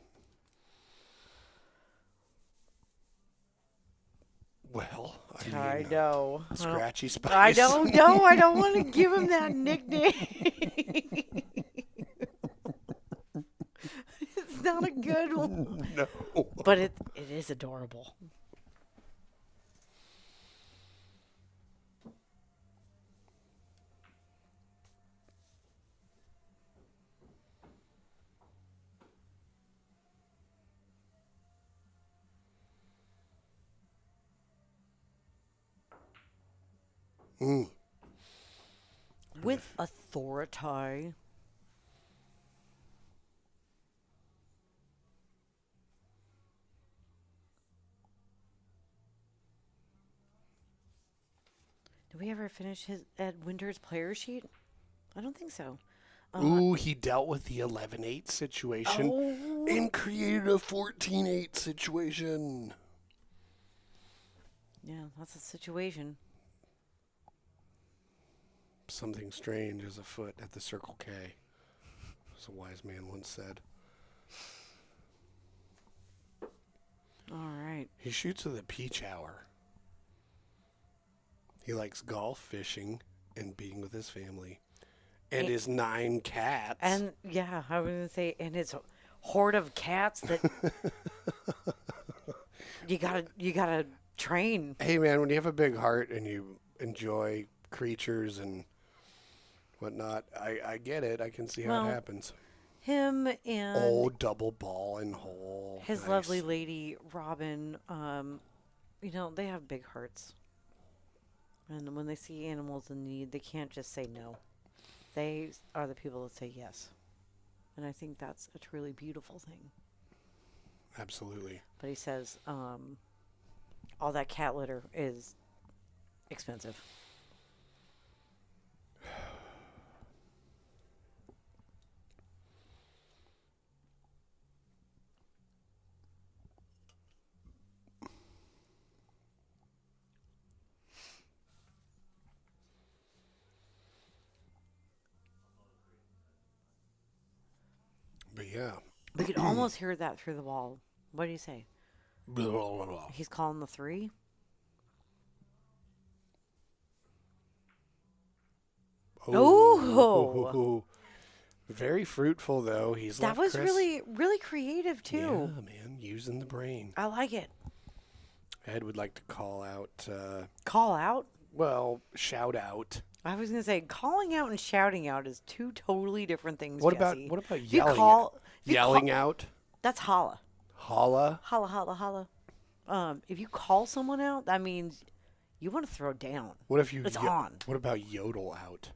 Well, I know. Scratchy Spice. I don't know. I don't want to give him that nickname. It's not a good one. No. But it is adorable. With authority. Did we ever finish Ed Winter's player sheet? I don't think so. He dealt with the 11-8 situation and created a 14-8 situation. Yeah, that's a situation. Something strange is afoot at the Circle K, as a wise man once said. All right. He shoots with a peach hour. He likes golf, fishing, and being with his family. And his 9 cats. And, yeah, I was going to say, and his horde of cats that you gotta train. Hey, man, when you have a big heart and you enjoy creatures and whatnot, I get it. I can see how it happens. Him and double ball and hole. His nice. lovely lady, Robin, they have big hearts. And when they see animals in need, they can't just say no. They are the people that say yes. And I think that's a truly beautiful thing. Absolutely. But he says all that cat litter is expensive. yeah. We could almost hear that through the wall. What do you say? Blah, blah, blah. He's calling the 3. Oh. Very fruitful, though. That was Chris. really, really creative, too. Yeah, man. Using the brain. I like it. Ed would like to call out. Call out? Well, shout out. I was going to say, calling out and shouting out is 2 totally different things, What Jesse. about yelling? Yelling out? That's holla. Holla? Holla, holla, holla. If you call someone out, that means you want to throw down. What if you? It's on. What about yodel out?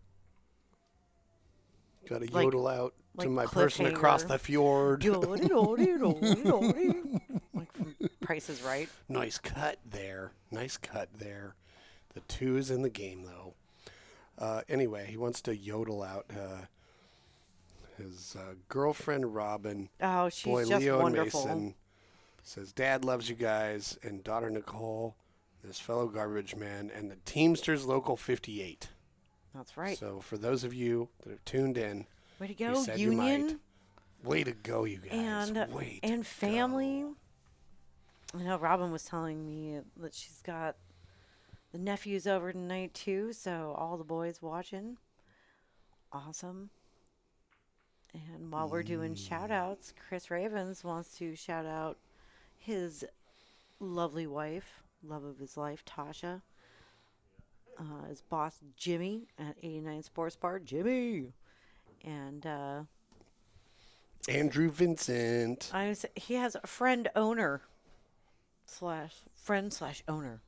Got to Like- yodel out to like my person across cliffhanger. the fjord. Like from Price is Right. Nice cut there. Nice cut there. The 2 is in the game, though. Anyway, he wants to yodel out his girlfriend, Robin. Oh, she's Boy, just Leo wonderful. and Mason. Says, Dad loves you guys. And daughter, Nicole, this fellow garbage man, and the Teamsters Local 58. That's right. So for those of you that have tuned in, Way to you go, said you might. Union Way to go, you guys. and family. I know Robin was telling me that she's got the nephews over tonight too, so all the boys watching. Awesome. And while we're doing shout outs, Chris Ravins wants to shout out his lovely wife, love of his life, Tasha. His boss, Jimmy, at 89 Sports Bar. Jimmy! And Andrew Vincent. he has a friend owner /owner,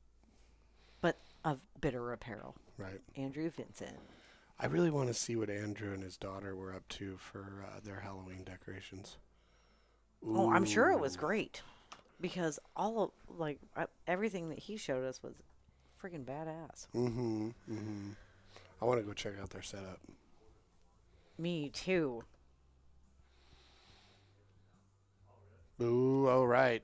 but of Bitter Apparel. Right. Andrew Vincent. I really want to see what Andrew and his daughter were up to for their Halloween decorations. Oh, I'm sure it was great because everything that he showed us was freaking badass. Mm-hmm. Mm-hmm. I want to go check out their setup. Me too. Ooh, all right.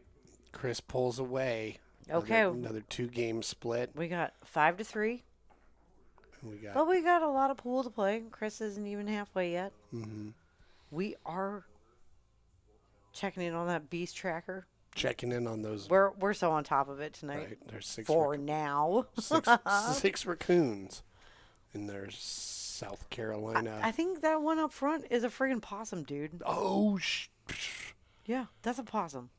Chris pulls away. Okay. Another 2-game split. We got 5-3. We But we got a lot of pool to play. Chris isn't even halfway yet. Mm-hmm. We are checking in on that beast tracker. Checking in on those. We're so on top of it tonight. Right. There's 6 For now. six raccoons in their South Carolina. I think that one up front is a friggin' possum, dude. Oh, Yeah, that's a possum.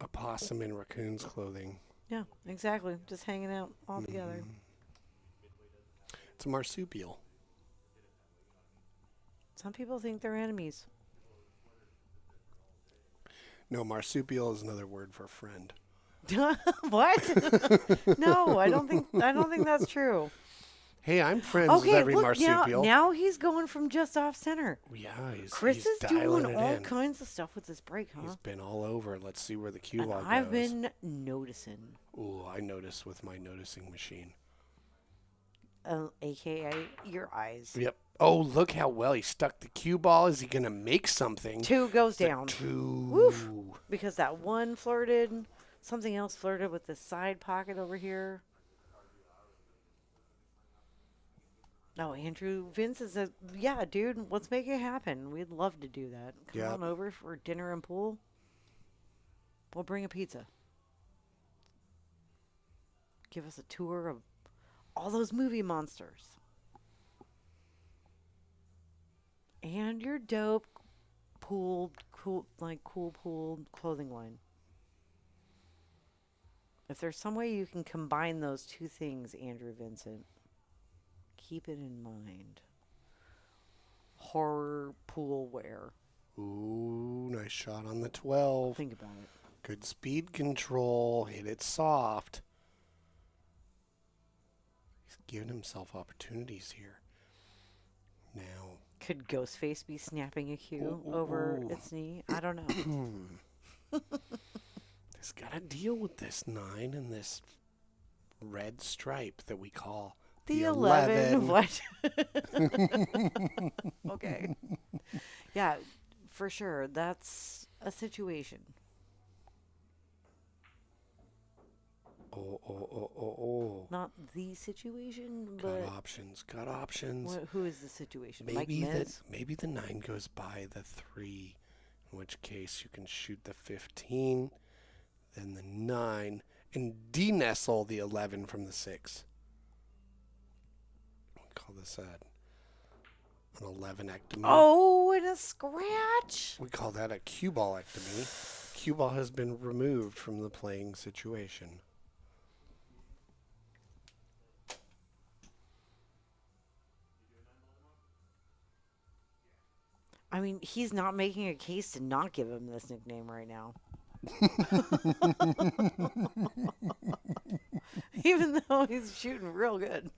a possum in raccoon's clothing. Yeah, exactly. Just hanging out all together. It's a marsupial. Some people think they're enemies. No, marsupial is another word for friend. What? No, I don't think that's true. Hey, I'm friends with every marsupial. Now he's going from just off center. Yeah, Chris he's is dialing doing it all in. kinds of stuff with this break, huh? He's been all over. Let's see where the cue And ball goes. I've been noticing. Ooh, I notice with my noticing machine. AKA your eyes. Yep. Oh, look how well he stuck the cue ball. Is he going to make something? 2 goes down. 2. Woof. Because that one flirted. Something else flirted with the side pocket over here. No, Andrew Vince says, yeah, dude, let's make it happen. We'd love to do that. Come on over for dinner and pool. We'll bring a pizza. Give us a tour of all those movie monsters. And your dope cool pool clothing line. If there's some way you can combine those 2 things, Andrew Vincent, keep it in mind. Horror pool wear. Ooh, nice shot on the 12. Think about it. Good speed control. Hit it soft. He's giving himself opportunities here. Now. Could Ghostface be snapping a cue over its knee? I don't know. He's got to deal with this 9 and this red stripe that we call the 11. What? Okay. Yeah, for sure. That's a situation. Not the situation, Got but options. Got options. who is the situation? Maybe Mike Miz? maybe the 9 goes by the 3, in which case you can shoot the 15, then the 9, and de-nestle the 11 from the 6. Call this an 11ectomy. Oh, and a scratch. We call that a cue ballectomy. Cue ball has been removed from the playing situation. I mean, he's not making a case to not give him this nickname right now. Even though he's shooting real good.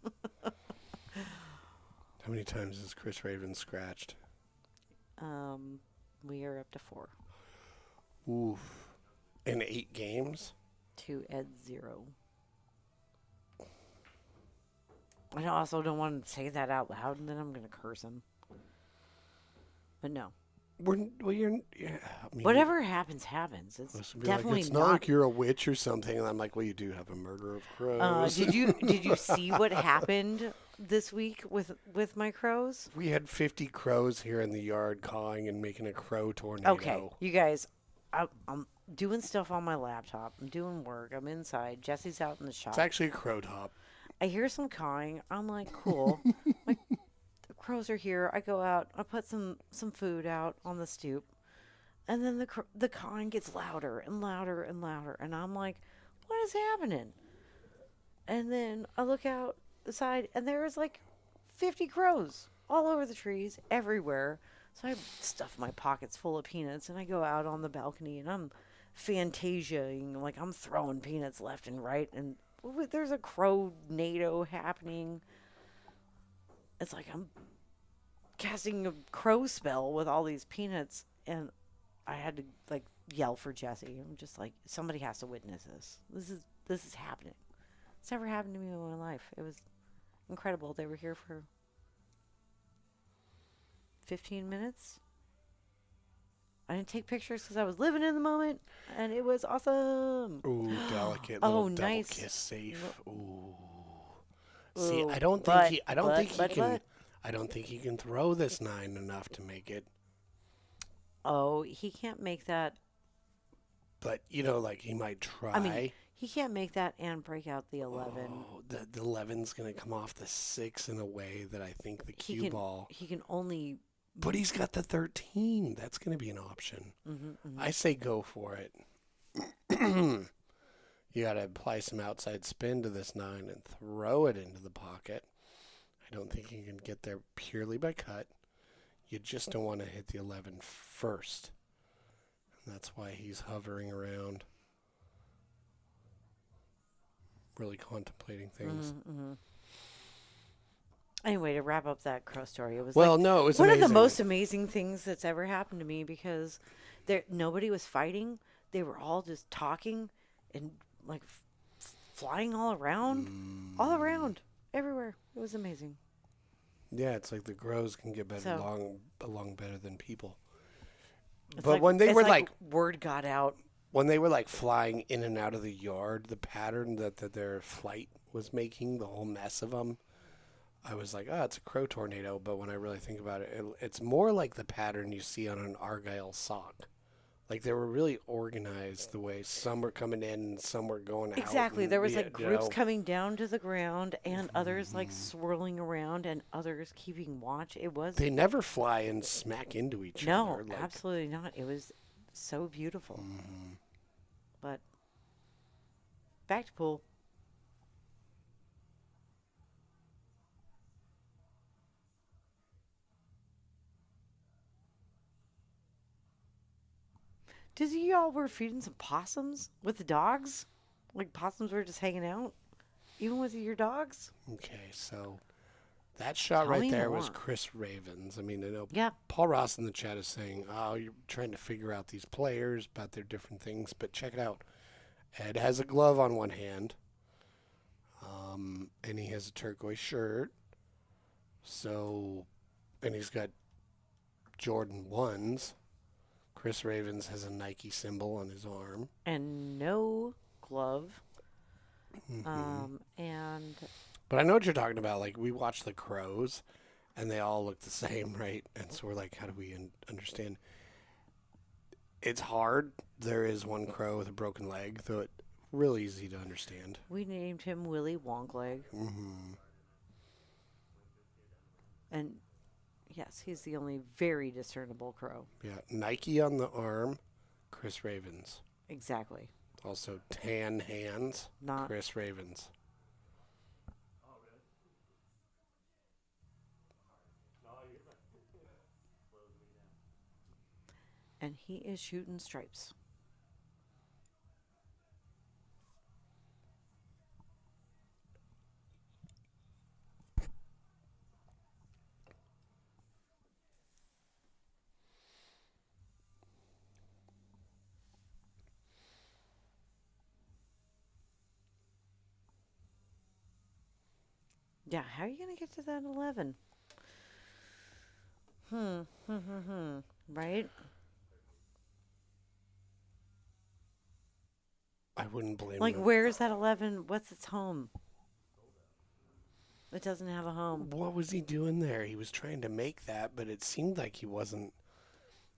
How many times has Chris Ravins scratched? We are up to 4. Oof. In 8 games? To Ed 0. I also don't want to say that out loud, and then I'm going to curse him. But no. Whatever happens, happens. It's definitely it's not like you're a witch or something. And I'm like, well, you do have a murder of crows. Did you see what happened this week with my crows? We had 50 crows here in the yard cawing and making a crow tornado. Okay, you guys, I'm doing stuff on my laptop. I'm doing work. I'm inside. Jesse's out in the shop. It's actually a crow top. I hear some cawing. I'm like, cool. Like, the crows are here. I go out. I put some food out on the stoop. And then the cawing gets louder and louder and louder. And I'm like, what is happening? And then I look out the side, and there's like 50 crows all over the trees, everywhere. So I stuff my pockets full of peanuts, and I go out on the balcony, and I'm fantasiaing, like I'm throwing peanuts left and right. And there's a crow-nado happening. It's like I'm casting a crow spell with all these peanuts, and I had to like yell for Jesse. I'm just like, somebody has to witness this. This is happening. It's never happened to me in my life. It was incredible. They were here for 15 minutes. I didn't take pictures because I was living in the moment, and it was awesome. Ooh, delicate. Oh, Little nice. Double kiss safe. Ooh. Ooh, See, I don't think he can throw this 9 enough to make it. Oh, he can't make that. But like he might try. I mean, he can't make that and break out the 11. Oh, the 11's gonna come off the 6 in a way that I think the cue ball. He can only. But he's got the 13. That's gonna be an option. Mm-hmm. I say go for it. You gotta apply some outside spin to this 9 and throw it into the pocket. I don't think you can get there purely by cut. You just don't want to hit the 11 first. And that's why he's hovering around, really contemplating things. Mm-hmm. Anyway, to wrap up that crow story, it was it was one amazing. of the most amazing things that's ever happened to me, because nobody was fighting. They were all just talking and like flying all around, everywhere. It was amazing. Yeah, it's like the crows can get better along better than people. It's but when they were like word got out. When they were like flying in and out of the yard, the pattern that their flight was making, the whole mess of them, I was like, oh, it's a crow tornado. But when I really think about it, it's more like the pattern you see on an Argyle sock. Like they were really organized the way some were coming in and some were going out. Exactly. There was like groups coming down to the ground and others like swirling around and others keeping watch. It was. They never fly and smack into each other. No, absolutely not. It was so beautiful. Mm-hmm. But back to pool. Did y'all were feeding some possums with the dogs? Like possums were just hanging out? Even with your dogs? Okay, so that shot right there was Chris Ravins. I mean, I know Paul Ross in the chat is saying, oh, you're trying to figure out these players about their different things, but check it out. Ed has a glove on one hand, and he has a turquoise shirt. So, and he's got Jordan 1s. Chris Ravins has a Nike symbol on his arm. And no glove. And But I know what you're talking about. Like, we watch the crows, and they all look the same, right? And so we're like, how do we understand? It's hard. There is one crow with a broken leg, though it's really easy to understand. we named him Willy Wonkleg. Mm-hmm. And yes, he's the only very discernible crow. Yeah, Nike on the arm, Chris Ravins. Exactly. Also, tan hands, Not Chris Ravins. and he is shooting stripes. Yeah, how are you going to get to that 11? Right? I wouldn't blame Like, him. where's that 11? What's its home? It doesn't have a home. What was he doing there? He was trying to make that, but it seemed like he wasn't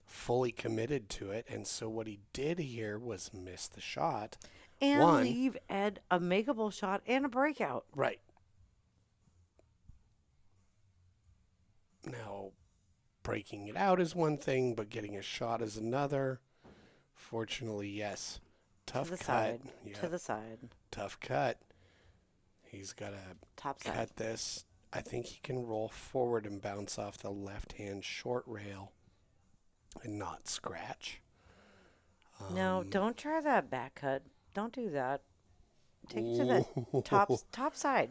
fully committed to it. And so what he did here was miss the shot. And leave Ed a makeable shot and a breakout. Right. Now, breaking it out is one thing, but getting a shot is another. Fortunately, yes. Tough to the cut. Side. Yeah. To the side. Tough cut. He's got to Top side. cut this. I think he can roll forward and bounce off the left-hand short rail and not scratch. No, don't try that back cut. Don't do that. Take it to the top side.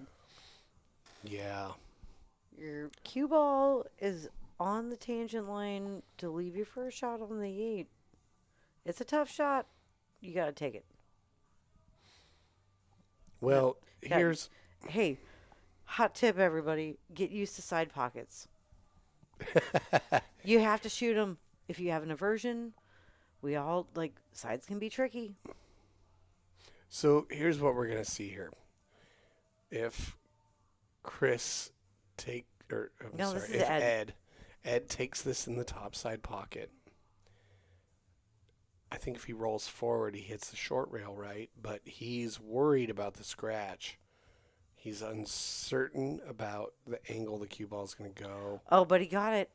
Yeah. Your cue ball is on the tangent line to leave you for a shot on the 8. It's a tough shot. You got to take it. Well, here's... Hey, hot tip, everybody. Get used to side pockets. You have to shoot them. If you have an aversion, we all, sides can be tricky. So here's what we're going to see here. If Chris if Ed takes this in the top side pocket, I think if he rolls forward, he hits the short rail right, but he's worried about the scratch. He's uncertain about the angle the cue ball is going to go. Oh, but he got it.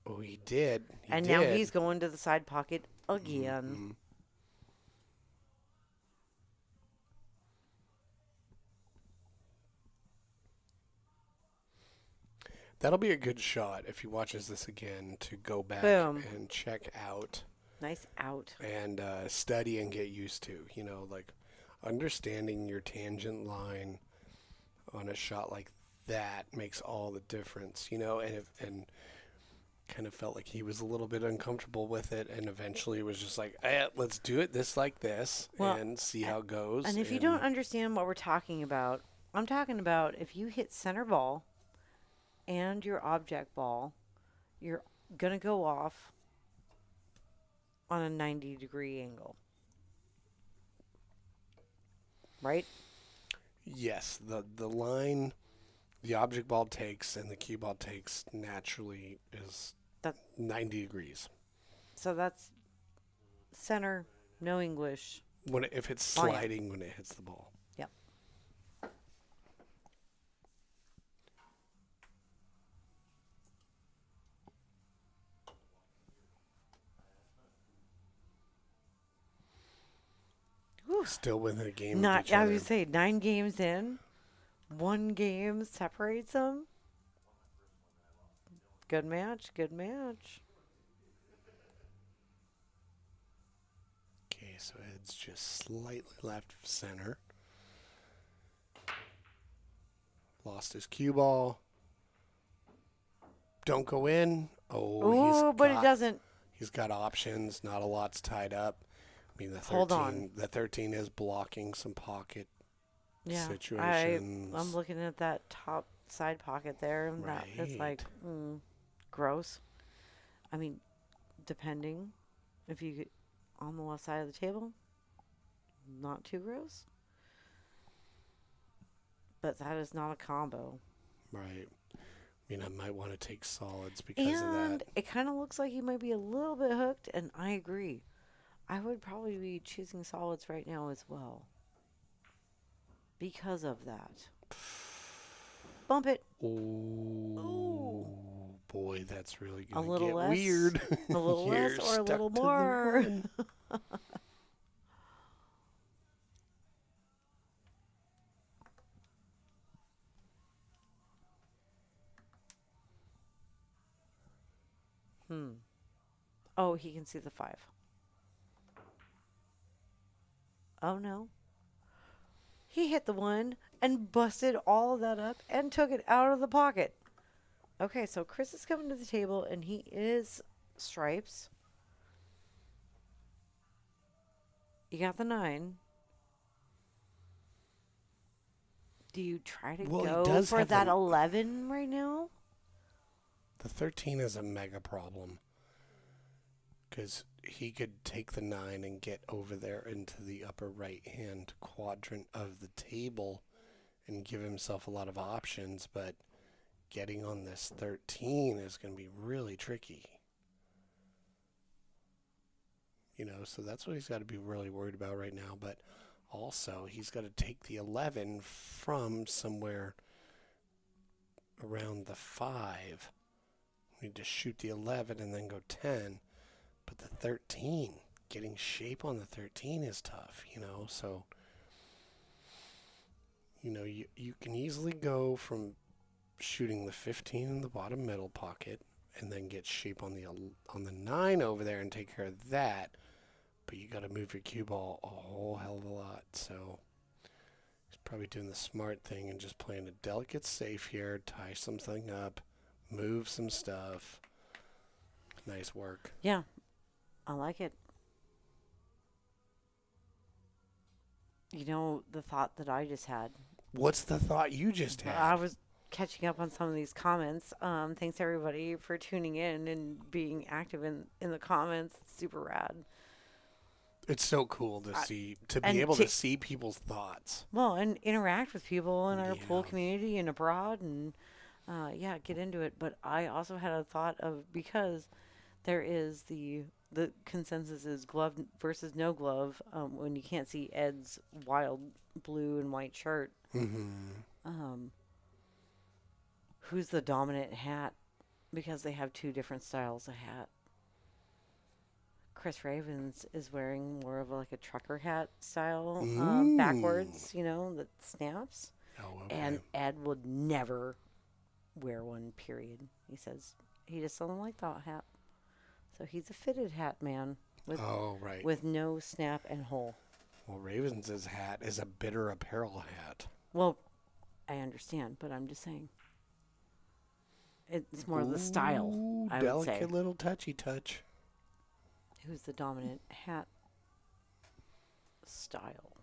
Oh, he did. Now he's going to the side pocket again. Mm-hmm. That'll be a good shot if he watches this again to go back and check out. Nice out. And study and get used to. Understanding your tangent line on a shot like that makes all the difference, and kind of felt like he was a little bit uncomfortable with it, and eventually was just like, let's do it like this and see how it goes. And if you don't understand what we're talking about, I'm talking about if you hit center ball and your object ball, you're going to go off on a 90-degree angle. Right? Yes, the line the object ball takes and the cue ball takes naturally is 90 degrees. So that's center, no English. If it's sliding when it hits the ball. Yep. Still within a game. I would say 9 games in, 1 game separates them. Good match. Good match. Okay, so Ed's just slightly left of center. Lost his cue ball. Don't go in. It doesn't. He's got options. Not a lot's tied up. I mean, the 13 is blocking some pocket situations. I'm looking at that top side pocket there, and it's like gross. I mean, depending if you get on the left side of the table, not too gross. but that is not a combo. Right. I mean, I might want to take solids because of And that. it kind of looks like you might be a little bit hooked, and I agree. I would probably be choosing solids right now as well because of that. Bump it. Oh, Ooh. boy, that's really A going to little get less. weird. A little You're less or a stuck little to the more. one. Oh, he can see the 5. Oh, no. He hit the 1 and busted all of that up and took it out of the pocket. Okay, so Chris is coming to the table, and he is stripes. You got the 9. Do you try to Well, he go does for have that the 11 right now? The 13 is a mega problem because he could take the 9 and get over there into the upper right-hand quadrant of the table and give himself a lot of options, but getting on this 13 is going to be really tricky. So that's what he's got to be really worried about right now, but also he's got to take the 11 from somewhere around the 5. Need to shoot the 11 and then go 10. But the 13, getting shape on the 13 is tough, So, you can easily go from shooting the 15 in the bottom middle pocket and then get shape on the 9 over there and take care of that. But you got to move your cue ball a whole hell of a lot. So he's probably doing the smart thing and just playing a delicate safe here, tie something up, move some stuff. Nice work. Yeah, I like it. The thought that I just had. What's the thought you just had? I was catching up on some of these comments. Thanks everybody for tuning in and being active in the comments. It's super rad. It's so cool to be able to see people's thoughts. Well, and interact with people in our Yeah. pool community and abroad, and get into it. But I also had a thought of, because there is the consensus is glove versus no glove, when you can't see Ed's wild blue and white shirt. Mm-hmm. Who's the dominant hat? Because they have 2 different styles of hat. Chris Ravins is wearing more of like a trucker hat style, backwards, that snaps. Oh, okay. And Ed would never wear one, period. He says he just doesn't like that hat. So he's a fitted hat man with no snap and hole. Well, Ravens' hat is a bitter apparel hat. Well, I understand, but I'm just saying. It's more of the style, I would say. Delicate little touchy touch. Who's the dominant hat style?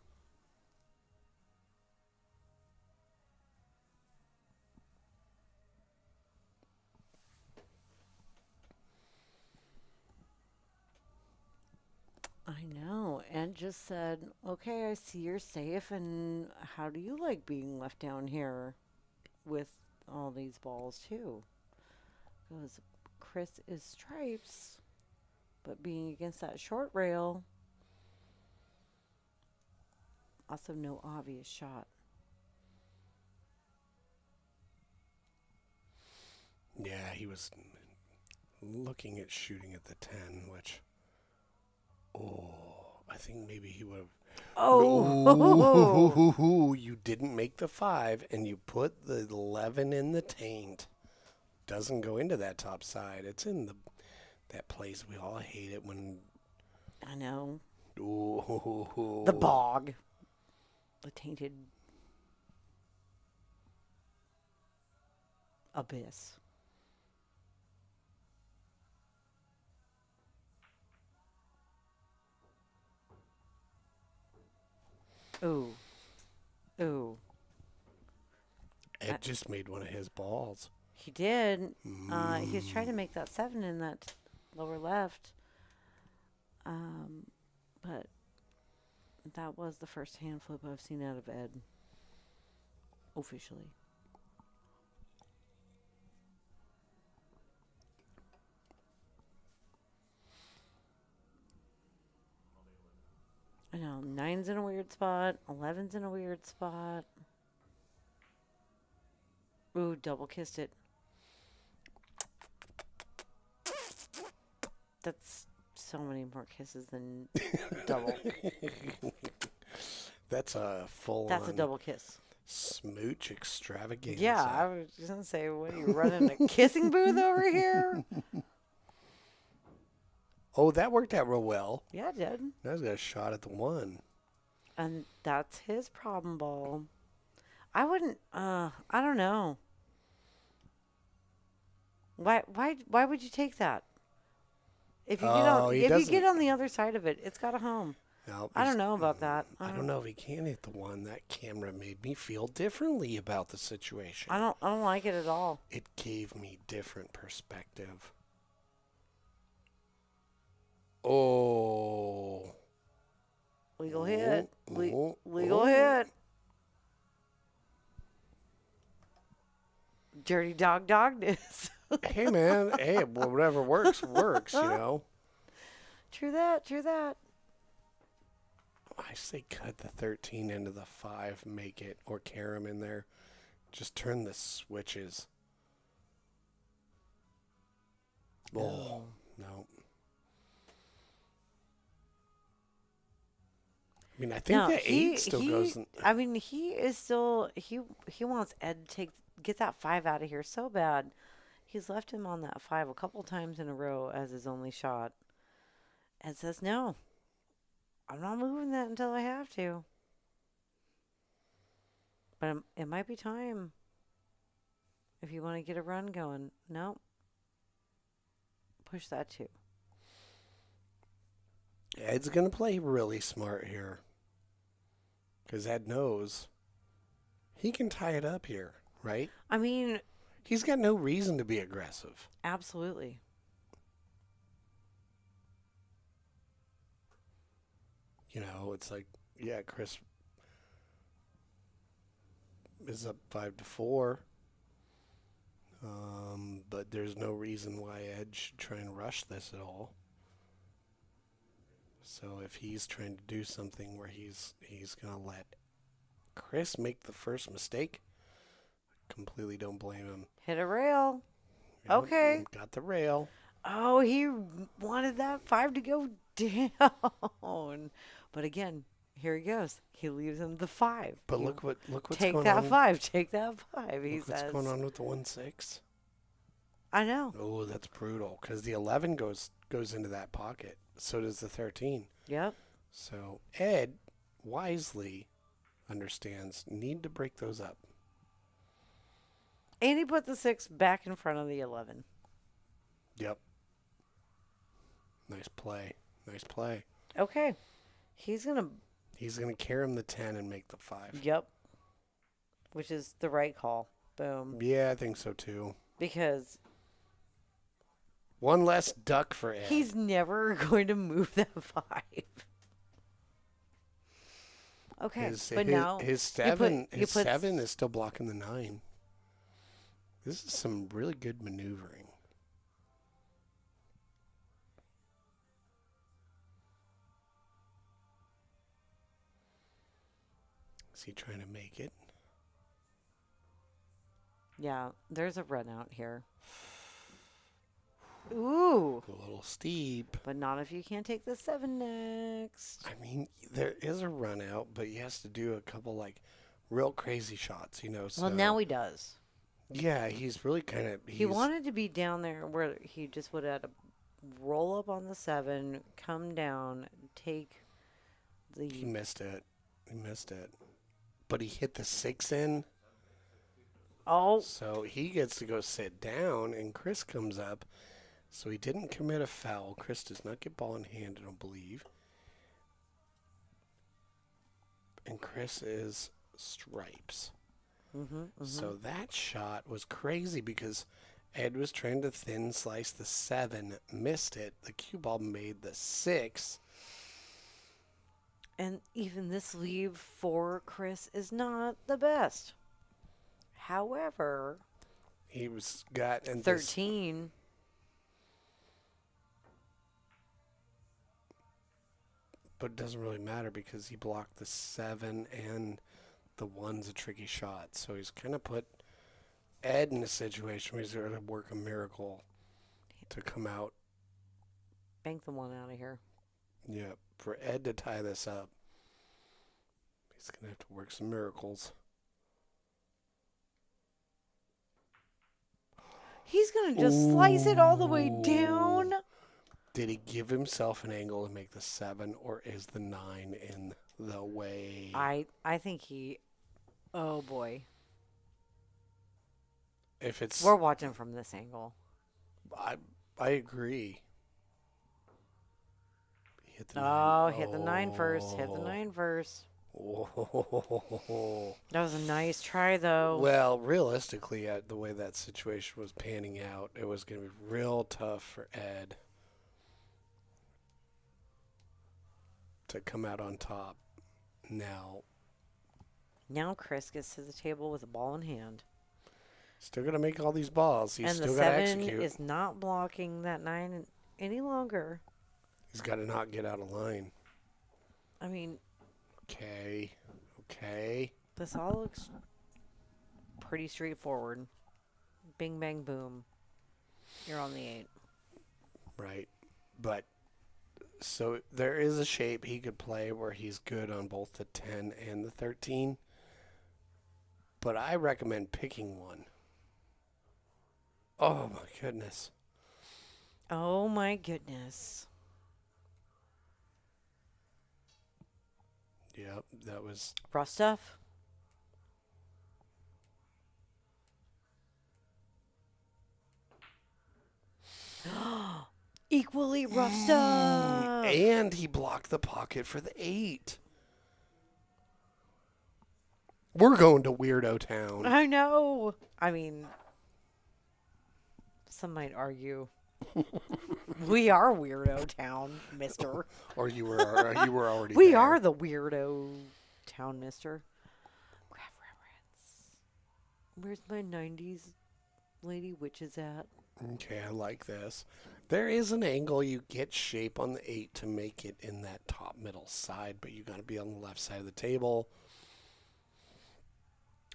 I know. Ed just said, okay, I see you're safe, and how do you like being left down here with all these balls, too? Because Chris is stripes, but being against that short rail, also no obvious shot. Yeah, he was looking at shooting at the 10, which, I think maybe he would have. Oh! You didn't make the 5, and you put the 11 in the taint. Doesn't go into that top side. It's in that place. We all hate it when. I know. Ooh. The bog. The tainted abyss. Ooh. Ooh. Ed just made one of his balls. He did. He was trying to make that 7 in that lower left. But that was the first hand flip I've seen out of Ed. officially. I know, 9's in a weird spot, 11's in a weird spot. Ooh, double kissed it. That's so many more kisses than double. That's a full That's a double kiss. Smooch extravaganza. Yeah, I was just going to say, what are you running a kissing booth over here? Oh, that worked out real well. Yeah, it did. That was a shot at the 1. And that's his problem ball. I wouldn't, I don't know. Why would you take that? If you get on the other side of it, it's got a home. No, I don't know about that. I don't know if he can hit the 1. That camera made me feel differently about the situation. I don't like it at all. It gave me different perspective. Oh. Legal hit. Legal hit. Dirty dogness. Hey, man. Hey, whatever works, you know. True that. I say cut the 13 into the 5, make it, or carry him in there. Just turn the switches. Oh, no. I mean, I think the 8 still goes. I mean, he is still he wants Ed to get that 5 out of here so bad. He's left him on that 5 a couple times in a row as his only shot. Ed says, no, I'm not moving that until I have to. But it might be time if you want to get a run going. No. Push that 2. Ed's going to play really smart here. Because Ed knows he can tie it up here, right? I mean, he's got no reason to be aggressive. Absolutely. You know, it's like, yeah, Chris is up 5-4. But there's no reason why Ed should try and rush this at all. So if he's trying to do something where he's going to let Chris make the first mistake, completely don't blame him. Hit a rail. Okay. Got the rail. Oh, he wanted that 5 to go down. But again, here he goes. He leaves him the 5. But look what's take going that on. 5. Take that 5. He Look says. what's going on with the 1-6. I know. Oh, that's brutal. Because the 11 goes into that pocket. So does the 13. Yep. So Ed wisely understands need to break those up. And he put the 6 back in front of the 11. Yep. Nice play. Nice play. Okay. He's gonna carry him the 10 and make the 5. Yep. Which is the right call. Boom. Yeah, I think so too. Because one less duck for Ed. He's never going to move that 5. Okay, but now his 7 is still blocking the 9. This is some really good maneuvering. Is he trying to make it? Yeah, there's a run out here. Ooh. A little steep. But not if you can't take the 7 next. I mean, there is a run out, but he has to do a couple, like, real crazy shots, you know. So, well, now he does. Yeah, he's really kind of... He wanted to be down there where he just would have to roll up on the 7, come down, take the... He missed it. But he hit the 6 in. Oh. So he gets to go sit down, and Chris comes up. So he didn't commit a foul. Chris does not get ball in hand, I don't believe. And Chris is stripes. So that shot was crazy because Ed was trying to thin slice the 7, missed it. The cue ball made the 6. And even this leave for Chris is not the best. However, he was got in 13. But it doesn't really matter because he blocked the 7 and the 1's a tricky shot. So he's kind of put Ed in a situation where he's going to work a miracle to come out. Bank the 1 out of here. Yeah, for Ed to tie this up, he's going to have to work some miracles. He's going to just slice it all the way down. Did he give himself an angle to make the 7, or is the 9 in the way? I think he... Oh, boy. If it's... We're watching from this angle. I agree. Hit the 9. Hit the 9 first. Hit the 9 first. Oh. That was a nice try, though. Well, realistically, the way that situation was panning out, it was going to be real tough for Ed to come out on top. Now Chris gets to the table with a ball in hand. Still going to make all these balls. He's still got to execute. And the 7 is not blocking that 9 any longer. He's got to not get out of line. I mean... Okay. This all looks pretty straightforward. Bing, bang, boom. You're on the 8. Right. But, so there is a shape he could play where he's good on both the 10 and the 13. But I recommend picking one. Oh, my goodness. Oh, my goodness. Yep, that was... Rough stuff. Equally rough stuff. And he blocked the pocket for the 8. We're going to Weirdo Town. I know. I mean, some might argue we are Weirdo Town, mister. Or you were already We there. are the Weirdo Town, mister. Grab reference. Where's my 90s lady witches at? Okay, I like this. There is an angle you get shape on the 8 to make it in that top middle side, but you got to be on the left side of the table.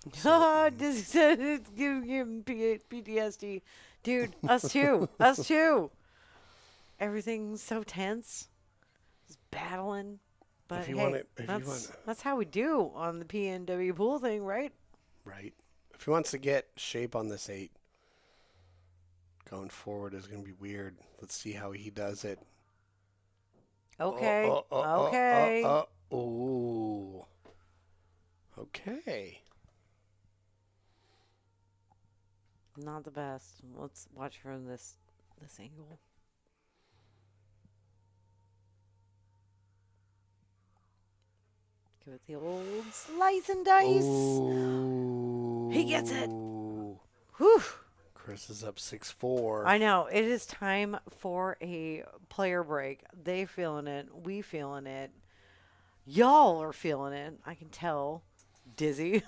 This is giving PTSD. Dude, us too. Us too. Everything's so tense. Just battling. But hey, that's how we do on the PNW pool thing, right? Right. If he wants to get shape on this 8, going forward is going to be weird. Let's see how he does it. Okay. Okay. Oh. Okay. Not the best. Let's watch from this angle. Give it the old slice and dice. Ooh. He gets it. Whew. Chris is up 6-4. I know. It is time for a player break. They feeling it. We feeling it. Y'all are feeling it. I can tell. Dizzy.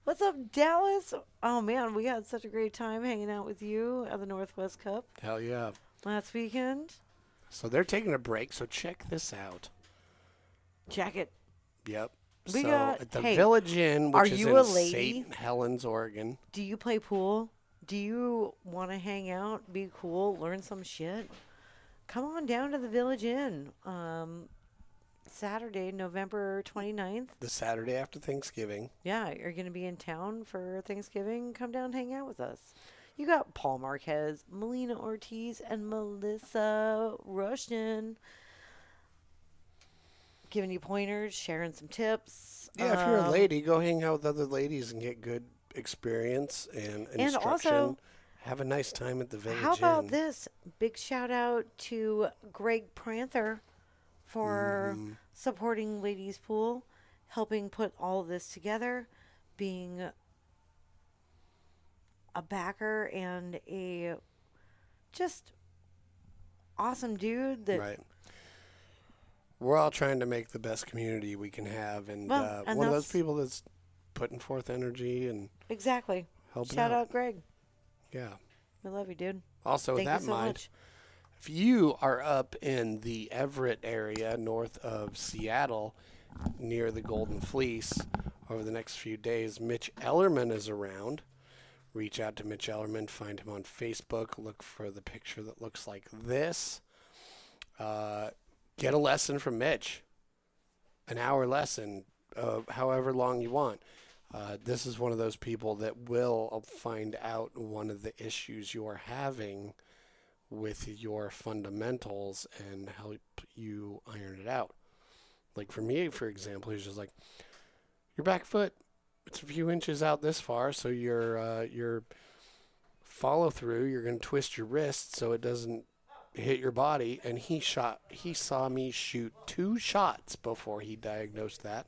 What's up, Dallas? Oh, man, we had such a great time hanging out with you at the Northwest Cup. Hell yeah. Last weekend. So they're taking a break, so check this out. Check it. Yep. We so got, at the hey, Village Inn, which is you a in lady? St. Helens, Oregon. Do you play pool? Do you want to hang out, be cool, learn some shit? Come on down to the Village Inn. Saturday, November 29th. The Saturday after Thanksgiving. Yeah, you're going to be in town for Thanksgiving. Come down, hang out with us. You got Paul Marquez, Melina Ortiz, and Melissa Rushton giving you pointers, sharing some tips. Yeah, if you're a lady, go hang out with other ladies and get good experience and instruction. Also, have a nice time at the Village how about Inn. this? Big shout out to Greg Pranther for supporting Ladies Pool, helping put all of this together, being a backer and a just awesome dude. Right. We're all trying to make the best community we can have, and Well, and one of those people that's putting forth energy and Exactly. helping Shout out. out, Greg. Yeah. We love you, dude. Also, with Thank you that in so mind, much. if you are up in the Everett area north of Seattle near the Golden Fleece over the next few days, Mitch Ellerman is around. Reach out to Mitch Ellerman, find him on Facebook, look for the picture that looks like this. Get a lesson from Mitch, an hour lesson, however long you want. This is one of those people that will find out one of the issues you're having with your fundamentals and help you iron it out. Like for me, for example, he's just like, your back foot, it's a few inches out this far, so your follow through, you're going to twist your wrist so it doesn't hit your body. And he saw me shoot 2 shots before he diagnosed that.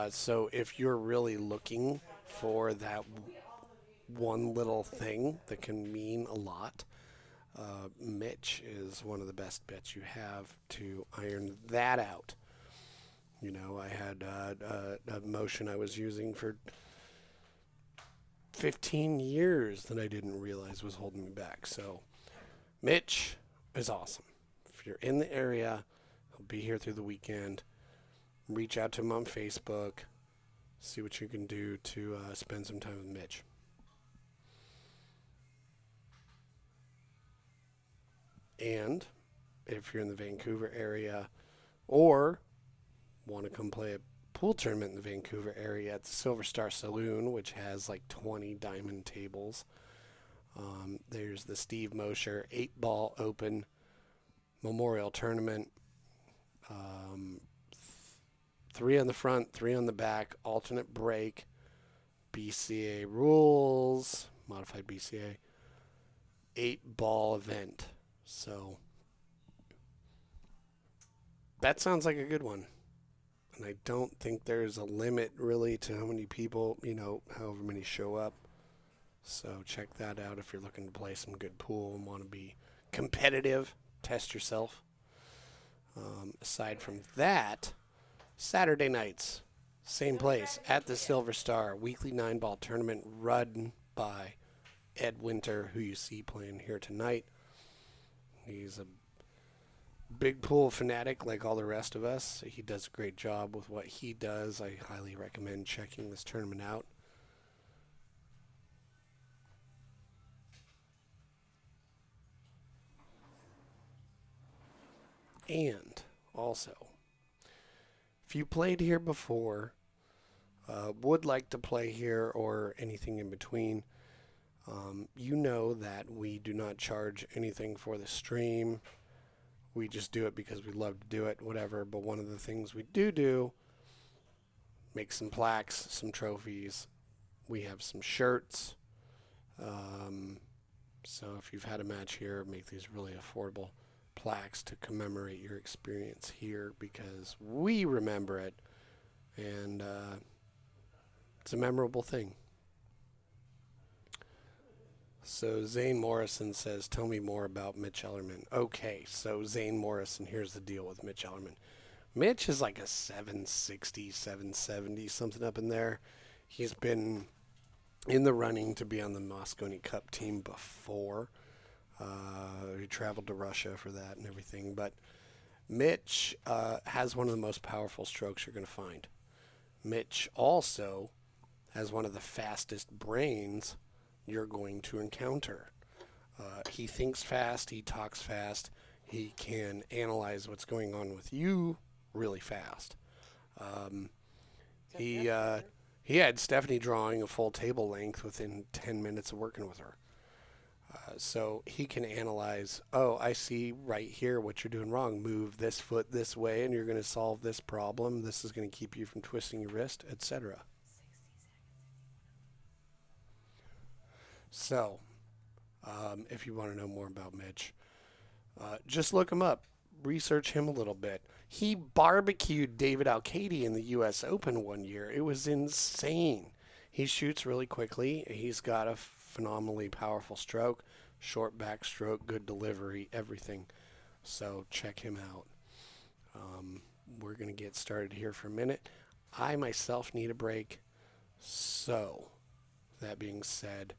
So if you're really looking for that one little thing that can mean a lot, Mitch is one of the best bets you have to iron that out. You know, I had a motion I was using for 15 years that I didn't realize was holding me back. So Mitch is awesome. If you're in the area, he'll be here through the weekend. Reach out to him on Facebook. See what you can do to spend some time with Mitch. And if you're in the Vancouver area or want to come play a pool tournament in the Vancouver area at the Silver Star Saloon, which has like 20 diamond tables, there's the Steve Mosher 8-ball open memorial tournament. 3 on the front, 3 on the back, alternate break, BCA rules, modified BCA, 8-ball event. So that sounds like a good one. And I don't think there's a limit really to how many people, however many show up. So check that out if you're looking to play some good pool and want to be competitive, test yourself. Aside from that, Saturday nights, same place at the Silver Star, weekly 9-ball tournament run by Ed Winter, who you see playing here tonight. He's a big pool fanatic like all the rest of us. He does a great job with what he does. I highly recommend checking this tournament out. And also, if you played here before, would like to play here or anything in between, you know that we do not charge anything for the stream. We just do it because we love to do it, whatever. But one of the things we do, make some plaques, some trophies. We have some shirts. So if you've had a match here, make these really affordable plaques to commemorate your experience here because we remember it. And it's a memorable thing. So Zane Morrison says, tell me more about Mitch Ellerman. Okay, so Zane Morrison, here's the deal with Mitch Ellerman. Mitch is like a 760, 770, something up in there. He's been in the running to be on the Moscone Cup team before. He traveled to Russia for that and everything. But Mitch has one of the most powerful strokes you're going to find. Mitch also has one of the fastest brains you're going to encounter. He thinks fast, he talks fast, he can analyze what's going on with you really fast. He had Stephanie drawing a full table length within 10 minutes of working with her. So he can analyze, I see right here what you're doing wrong. Move this foot this way and you're going to solve this problem. This is going to keep you from twisting your wrist, etc. So, if you want to know more about Mitch, just look him up. Research him a little bit. He barbecued David Alcady in the U.S. Open one year. It was insane. He shoots really quickly. He's got a phenomenally powerful stroke, short backstroke, good delivery, everything. So check him out. We're going to get started here for a minute. I myself need a break. So, that being said,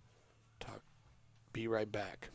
be right back.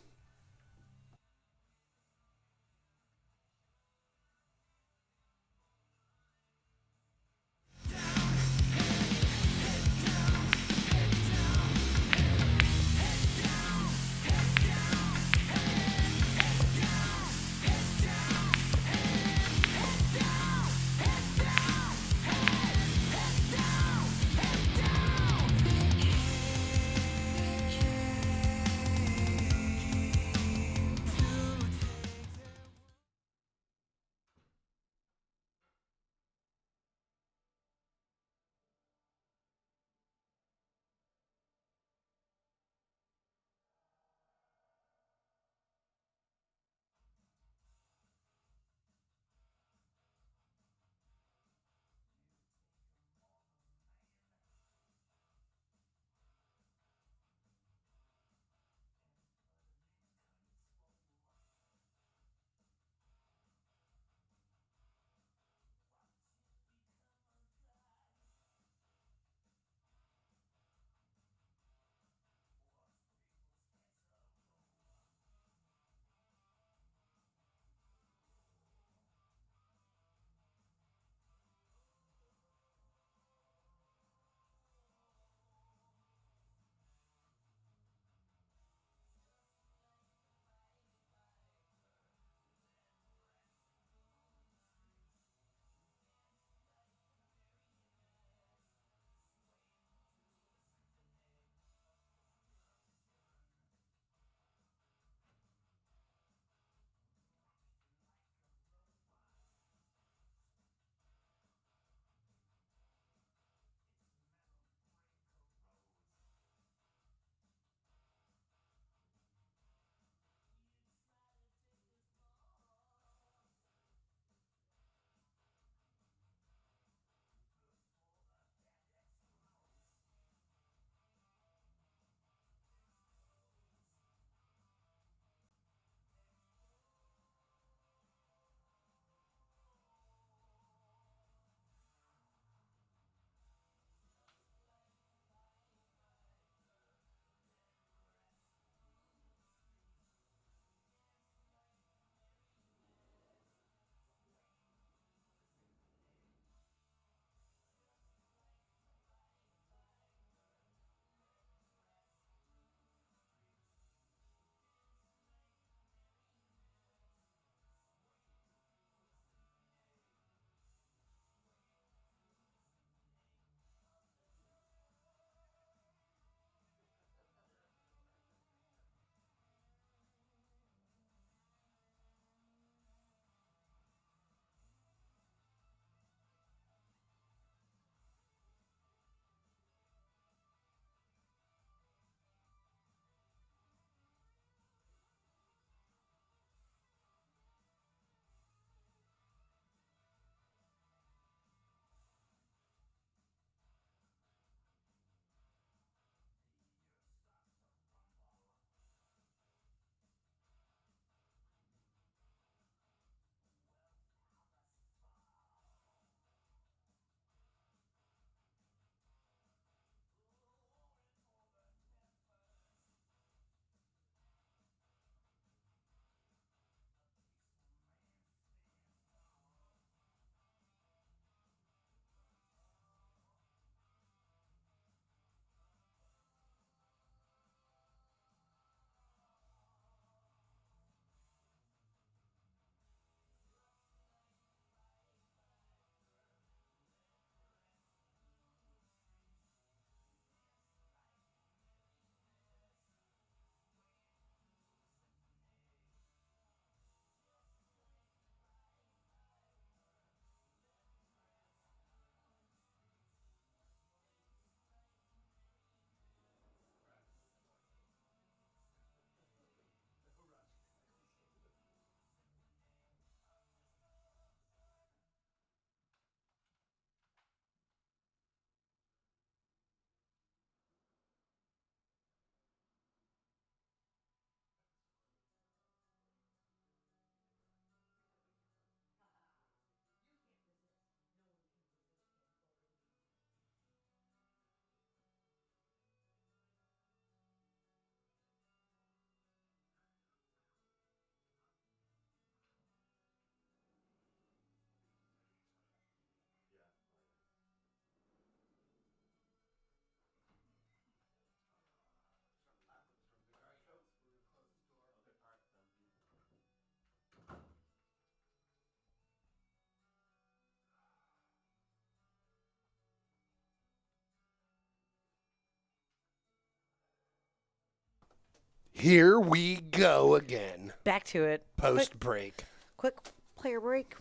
Here we go again. Back to it. Post break. Quick player break.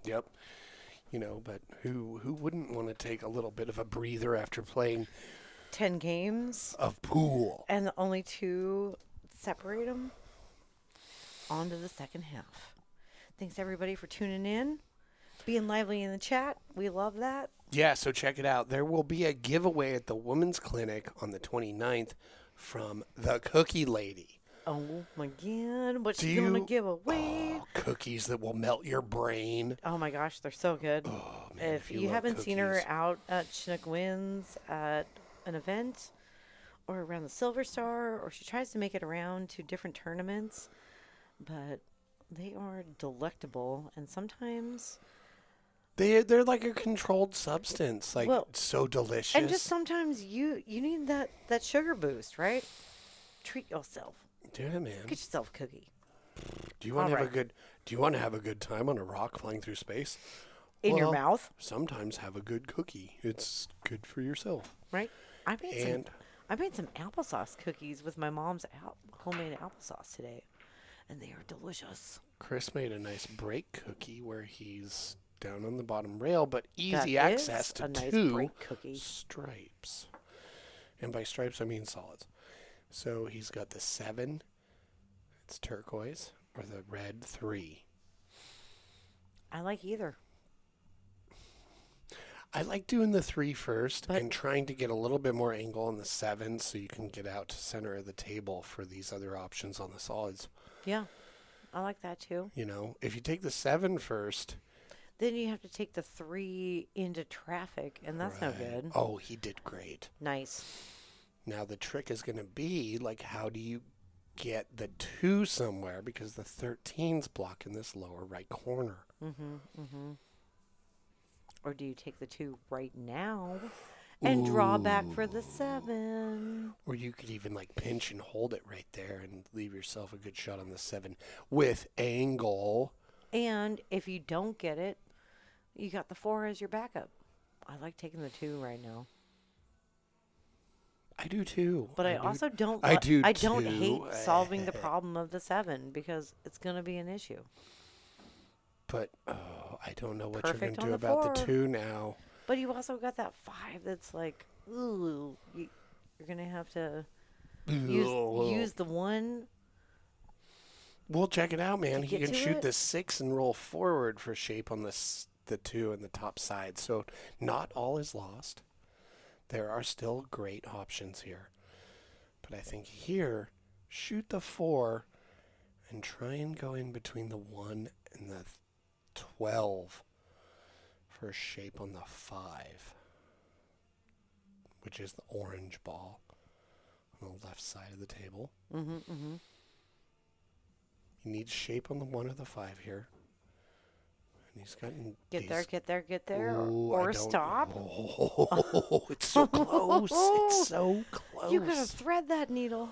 Yep. You know, but who wouldn't want to take a little bit of a breather after playing 10 games of pool? And only 2 separate them. On to the second half. Thanks everybody for tuning in. Being lively in the chat. We love that. Yeah, so check it out. There will be a giveaway at the Women's Clinic on the 29th from the Cookie Lady. Oh my God. What's she going to give away? Oh, cookies that will melt your brain. Oh my gosh, they're so good. Oh, man, if you haven't seen her out at Chinook Wins at an event or around the Silver Star, or she tries to make it around to different tournaments, but they are delectable, and sometimes they're like a controlled substance, like so delicious. And just sometimes you need that sugar boost, right? Treat yourself. Yeah, man. Get yourself a cookie. Do you want to have a good time on a rock flying through space? In your mouth? Sometimes have a good cookie. It's good for yourself. Right? I made some applesauce cookies with my mom's homemade applesauce today, and they are delicious. Chris made a nice break cookie where he's down on the bottom rail, but easy access to nice 2 stripes. And by stripes, I mean solids. So he's got the 7, it's turquoise, or the red 3. I like either. I like doing the 3 first and trying to get a little bit more angle on the 7 so you can get out to center of the table for these other options on the solids. Yeah, I like that too. You know, if you take the 7 first, then you have to take the 3 into traffic, and that's no good. Oh, he did great. Nice. Now the trick is going to be, like, how do you get the 2 somewhere? Because the 13's blocking this lower right corner. Or do you take the 2 right now and draw back for the 7? Or you could even, like, pinch and hold it right there and leave yourself a good shot on the 7 with angle. And if you don't get it, you got the 4 as your backup. I like taking the 2 right now. I do too. But I also don't. I don't hate solving the problem of the 7 because it's going to be an issue. But I don't know what Perfect you're going to do about the 2 now. But you also got that 5 that's like, ooh, you're going to have to use the 1. We'll check it out, man. He can shoot the 6 and roll forward for shape on the 2 and the top side. So not all is lost. There are still great options here. But I think here, shoot the 4 and try and go in between the 1 and the 12 for shape on the 5, which is the orange ball on the left side of the table. You need shape on the 1 or the 5 here. And he's gotten Get there, or stop. Oh, it's so close. It's so close. You gotta thread that needle.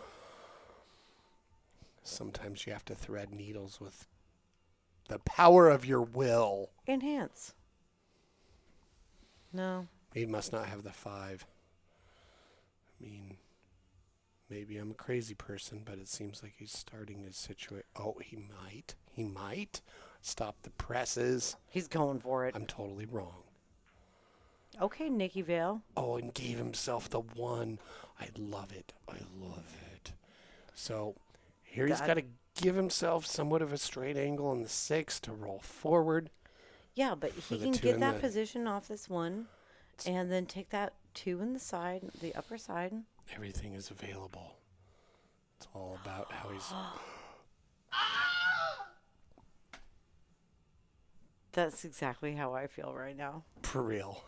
Sometimes you have to thread needles with the power of your will. Enhance. No. He must not have the 5. I mean, maybe I'm a crazy person, but it seems like he's starting his situation. Oh, he might. He might. Stop the presses. He's going for it. I'm totally wrong. Okay, Nikki Vale. Oh, and gave himself the 1. I love it. I love it. So here he's got to give himself somewhat of a straight angle on the 6 to roll forward. Yeah, but he can get that position off this 1 and then take that 2 in the side, the upper side. Everything is available. It's all about how he's... That's exactly how I feel right now. For real.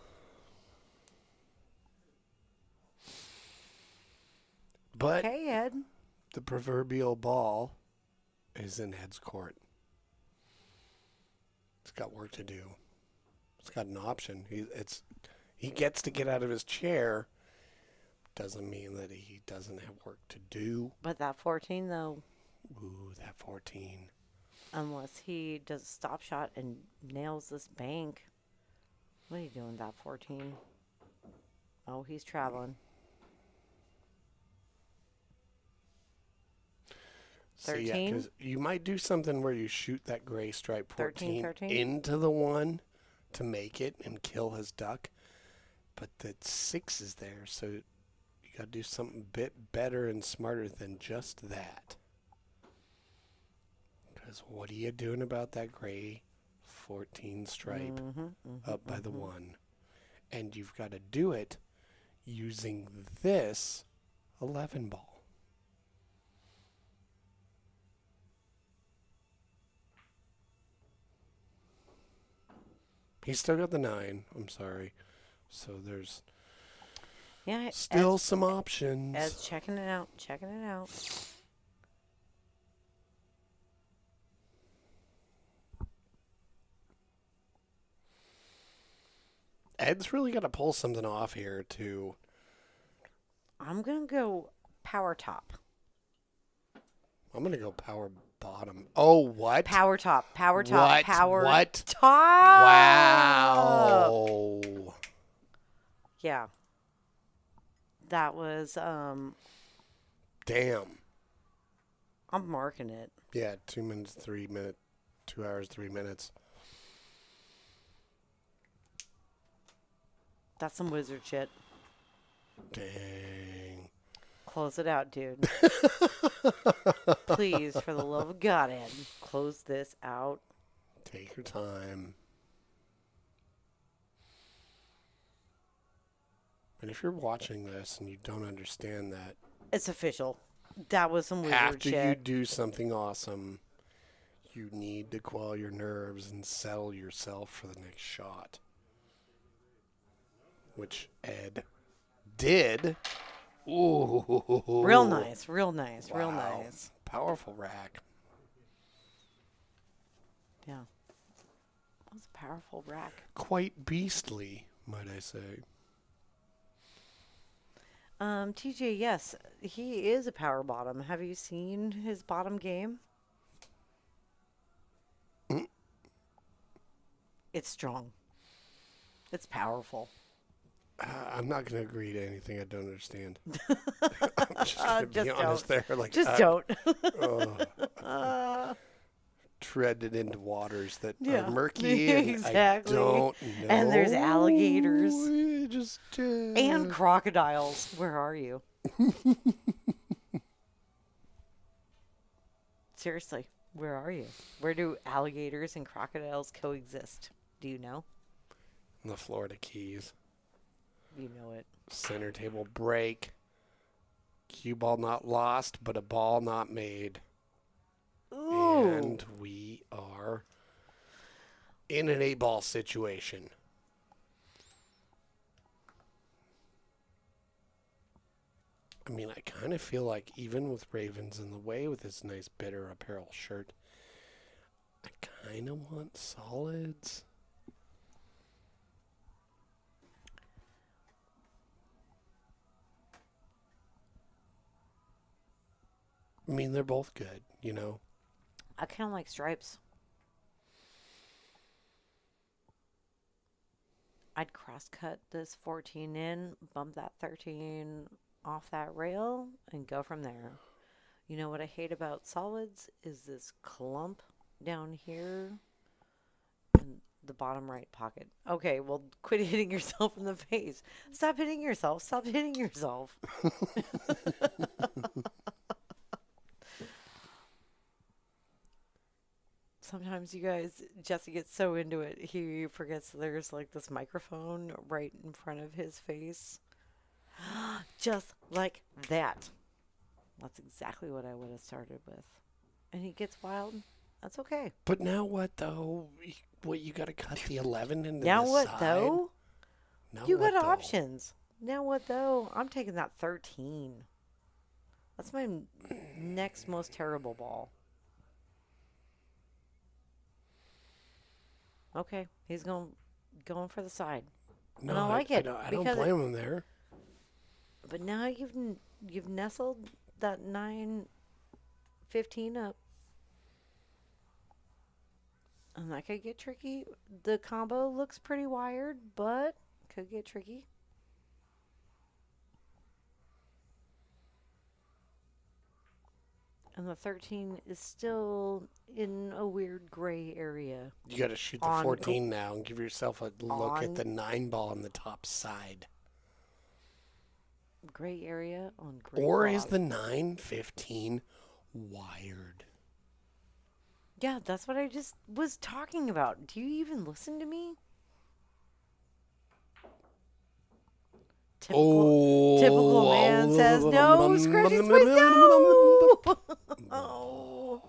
But hey, Ed. The proverbial ball is in Ed's court. It's got work to do. It's got an option. He gets to get out of his chair. Doesn't mean that he doesn't have work to do. But that 14, though. Ooh, that 14. Unless he does a stop shot and nails this bank. What are you doing, that 14? Oh, he's traveling. So yeah, 13? because you might do something where you shoot that gray stripe 14 13? into the 1 to make it and kill his duck. But the 6 is there, so you got to do something a bit better and smarter than just that. Because what are you doing about that gray 14 stripe up by the 1? And you've got to do it using this 11 ball. He's still got the 9. I'm sorry. So there's still some options. Ed's checking it out. Ed's really got to pull something off here to... I'm going to go power top. I'm going to go power bottom. Oh, what? Power top. What? Power What? top. Wow. Yeah. That was, Damn. I'm marking it. Yeah, 2 minutes, 3 minutes, 2 hours, 3 minutes. That's some wizard shit. Dang. Close it out, dude. Please, for the love of God, Ed, close this out. Take your time. And if you're watching this and you don't understand that, it's official. That was some wizard after shit. you do something awesome, you need to quell your nerves and settle yourself for the next shot. Which Ed did. Ooh. Real nice. Wow. Powerful rack. Yeah. That was a powerful rack. Quite beastly, might I say. TJ, yes, he is a power bottom. Have you seen his bottom game? It's strong. It's powerful. I'm not going to agree to anything I don't understand. I'm just going to be honest there. Like, just don't. Treaded into waters that Yeah. are murky. And Exactly. I don't know. And there's alligators. Just, And crocodiles. Where are you? Seriously, where are you? Where do alligators and crocodiles coexist? Do you know? the Florida Keys. You know it. Center table break. Cue ball not lost, but a ball not made. Ooh. And we are in an 8-ball situation. I mean, I kind of feel like even with Ravins in the way with this nice bitter apparel shirt, I kind of want solids. I mean, they're both good, you know. I kind of like stripes. I'd cross-cut this 14 in, bump that 13 off that rail, and go from there. You know what I hate about solids is this clump down here in the bottom right pocket. Okay, well, quit hitting yourself in the face. Stop hitting yourself. Stop hitting yourself. Sometimes you guys, Jesse gets so into it, he forgets there's like this microphone right in front of his face. Just like that. That's exactly what I would have started with. And he gets wild. That's okay. But now what, though? What, you got to cut the 11 into now the what, side? though? Now you what, got though? options. Now what, though? I'm taking that 13. That's my next most terrible ball. Okay, he's going for the side. No, and I like it. I don't blame him there. But now you've nestled that 9-15 up. And that could get tricky. The combo looks pretty wired, but could get tricky. And the 13 is still in a weird gray area. You got to shoot the 14 now and give yourself a look at the 9 ball on the top side. Gray area on gray Or cloth. is the 9-15 wired? Yeah, that's what I just was talking about. Do you even listen to me? Typical man says no. Scratchy Squish, no! Oh.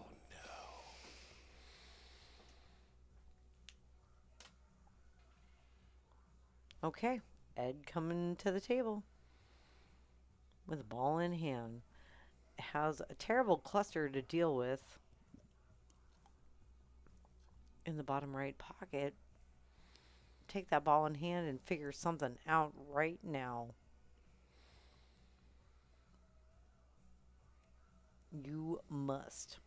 Okay, Ed coming to the table with a ball in hand. Has a terrible cluster to deal with in the bottom right pocket. Take that ball in hand and figure something out right now. You must.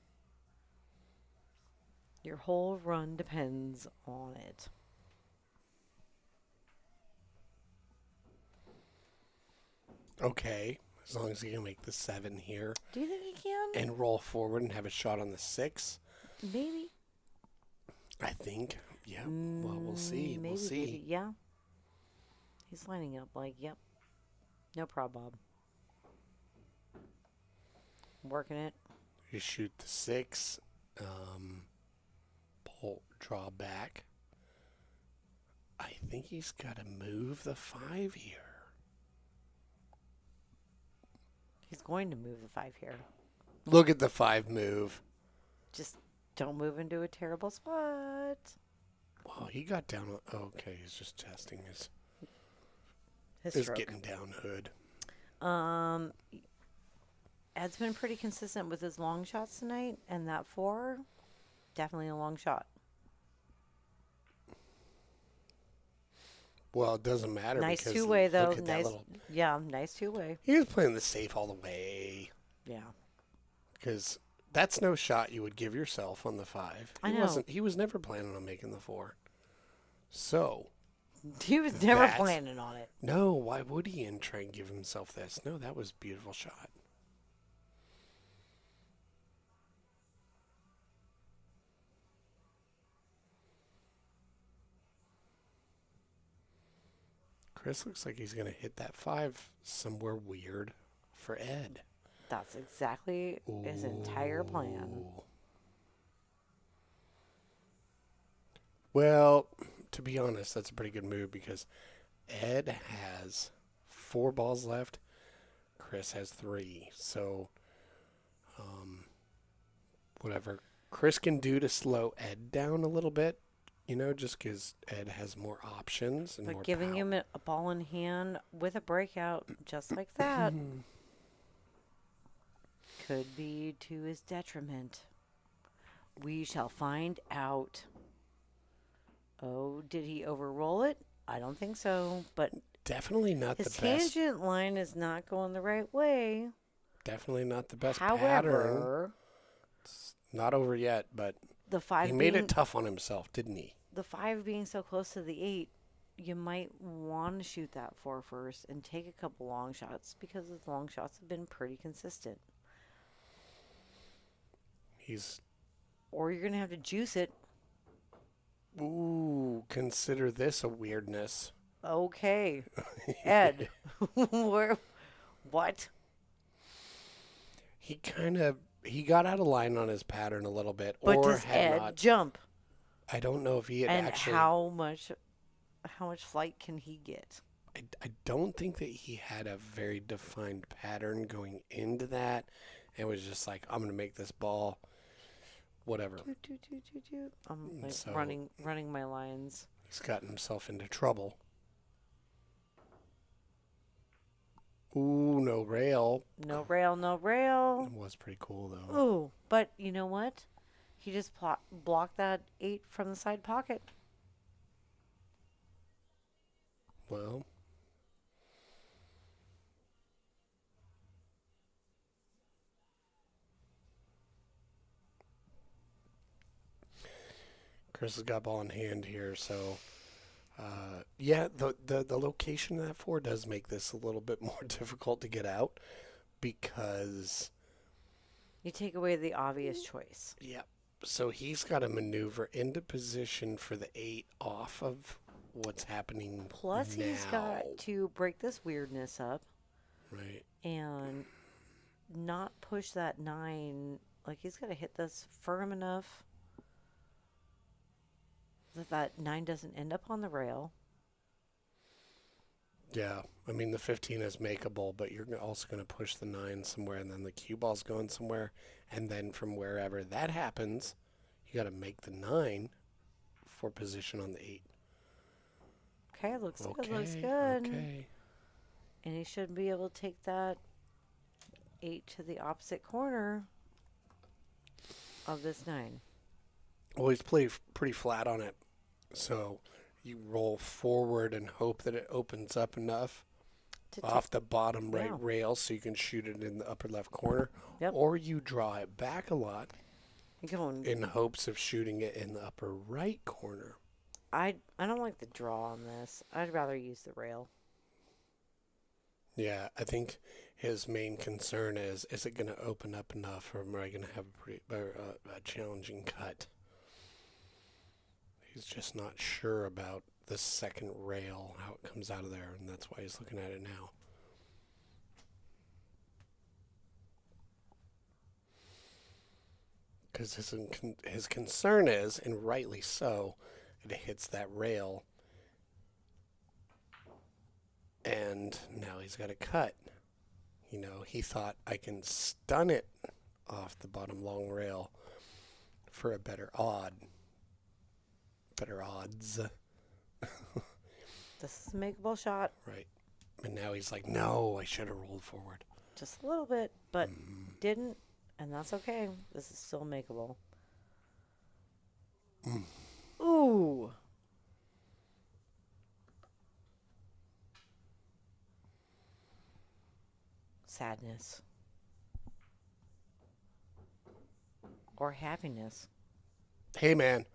Your whole run depends on it. Okay, as long as he can make the 7 here. Do you think he can? And roll forward and have a shot on the 6. Maybe. I think. Yeah. Well, we'll see. Maybe, we'll see. Maybe. Yeah. He's lining up like, yep. No problem, Bob. Working it. You shoot the 6. Draw back. I think he's got to move the 5 here. He's going to move the 5 here. Look at the 5 move. Just don't move into a terrible spot. Well, he got down. Okay, he's just testing his stroke. Getting down hood. Ed's been pretty consistent with his long shots tonight, and that 4, definitely a long shot. Well, it doesn't matter. Nice because two-way, though. Nice, nice two-way. He was playing the safe all the way. Yeah. Because that's no shot you would give yourself on the 5. I know. He was never planning on making the 4. So. He was never planning on it. No, why would he and try and give himself this? No, that was a beautiful shot. Chris looks like he's going to hit that 5 somewhere weird for Ed. That's exactly his entire plan. Well, to be honest, that's a pretty good move because Ed has 4 balls left. Chris has 3. So, whatever Chris can do to slow Ed down a little bit, just because Ed has more options and more giving power. him a ball in hand with a breakout just like that could be to his detriment. We shall find out. Oh, did he overroll it? I don't think so, but definitely not the best. His tangent line is not going the right way. Definitely not the best However, pattern. It's not over yet, but the 5 he made it tough on himself, didn't he? The 5 being so close to the 8, you might want to shoot that 4 first and take a couple long shots because his long shots have been pretty consistent. Or you're going to have to juice it. Ooh, consider this a weirdness. Okay. Ed. What? He got out of line on his pattern a little bit. But or does had Ed not. jump? I don't know if he had actually. And how much flight can he get? I don't think that he had a very defined pattern going into that. It was just like, I'm going to make this ball, whatever. I'm running my lines. He's gotten himself into trouble. Ooh, no rail. No rail, no rail. It was pretty cool, though. Ooh, but you know what? He just blocked that 8 from the side pocket. Well. Chris has got ball in hand here, so yeah, the location of that 4 does make this a little bit more difficult to get out because You take away the obvious choice. Yep. So he's got to maneuver into position for the 8 off of what's happening Plus, now. he's got to break this weirdness up. Right. And not push that 9. Like, he's got to hit this firm enough that 9 doesn't end up on the rail. Yeah. I mean, the 15 is makeable, but you're also going to push the 9 somewhere, and then the cue ball's going somewhere. And then from wherever that happens, you got to make the 9 for position on the 8. Okay, looks good. Okay. And he should be able to take that 8 to the opposite corner of this 9. Well, he's pretty flat on it. So you roll forward and hope that it opens up enough off the bottom right rail so you can shoot it in the upper left corner. Yep. Or you draw it back a lot in hopes of shooting it in the upper right corner. I don't like the draw on this. I'd rather use the rail. Yeah, I think his main concern is it going to open up enough, or am I going to have a challenging cut? He's just not sure about the second rail, how it comes out of there, and that's why he's looking at it now. Because his concern is, and rightly so, it hits that rail, and now he's got to cut. You know, he thought, I can stun it off the bottom long rail for a better odds. This is a makeable shot. Right. And now he's like, no, I should have rolled forward. Just a little bit, but didn't, and that's okay. This is still makeable. Ooh. Sadness. Or happiness. Hey, man.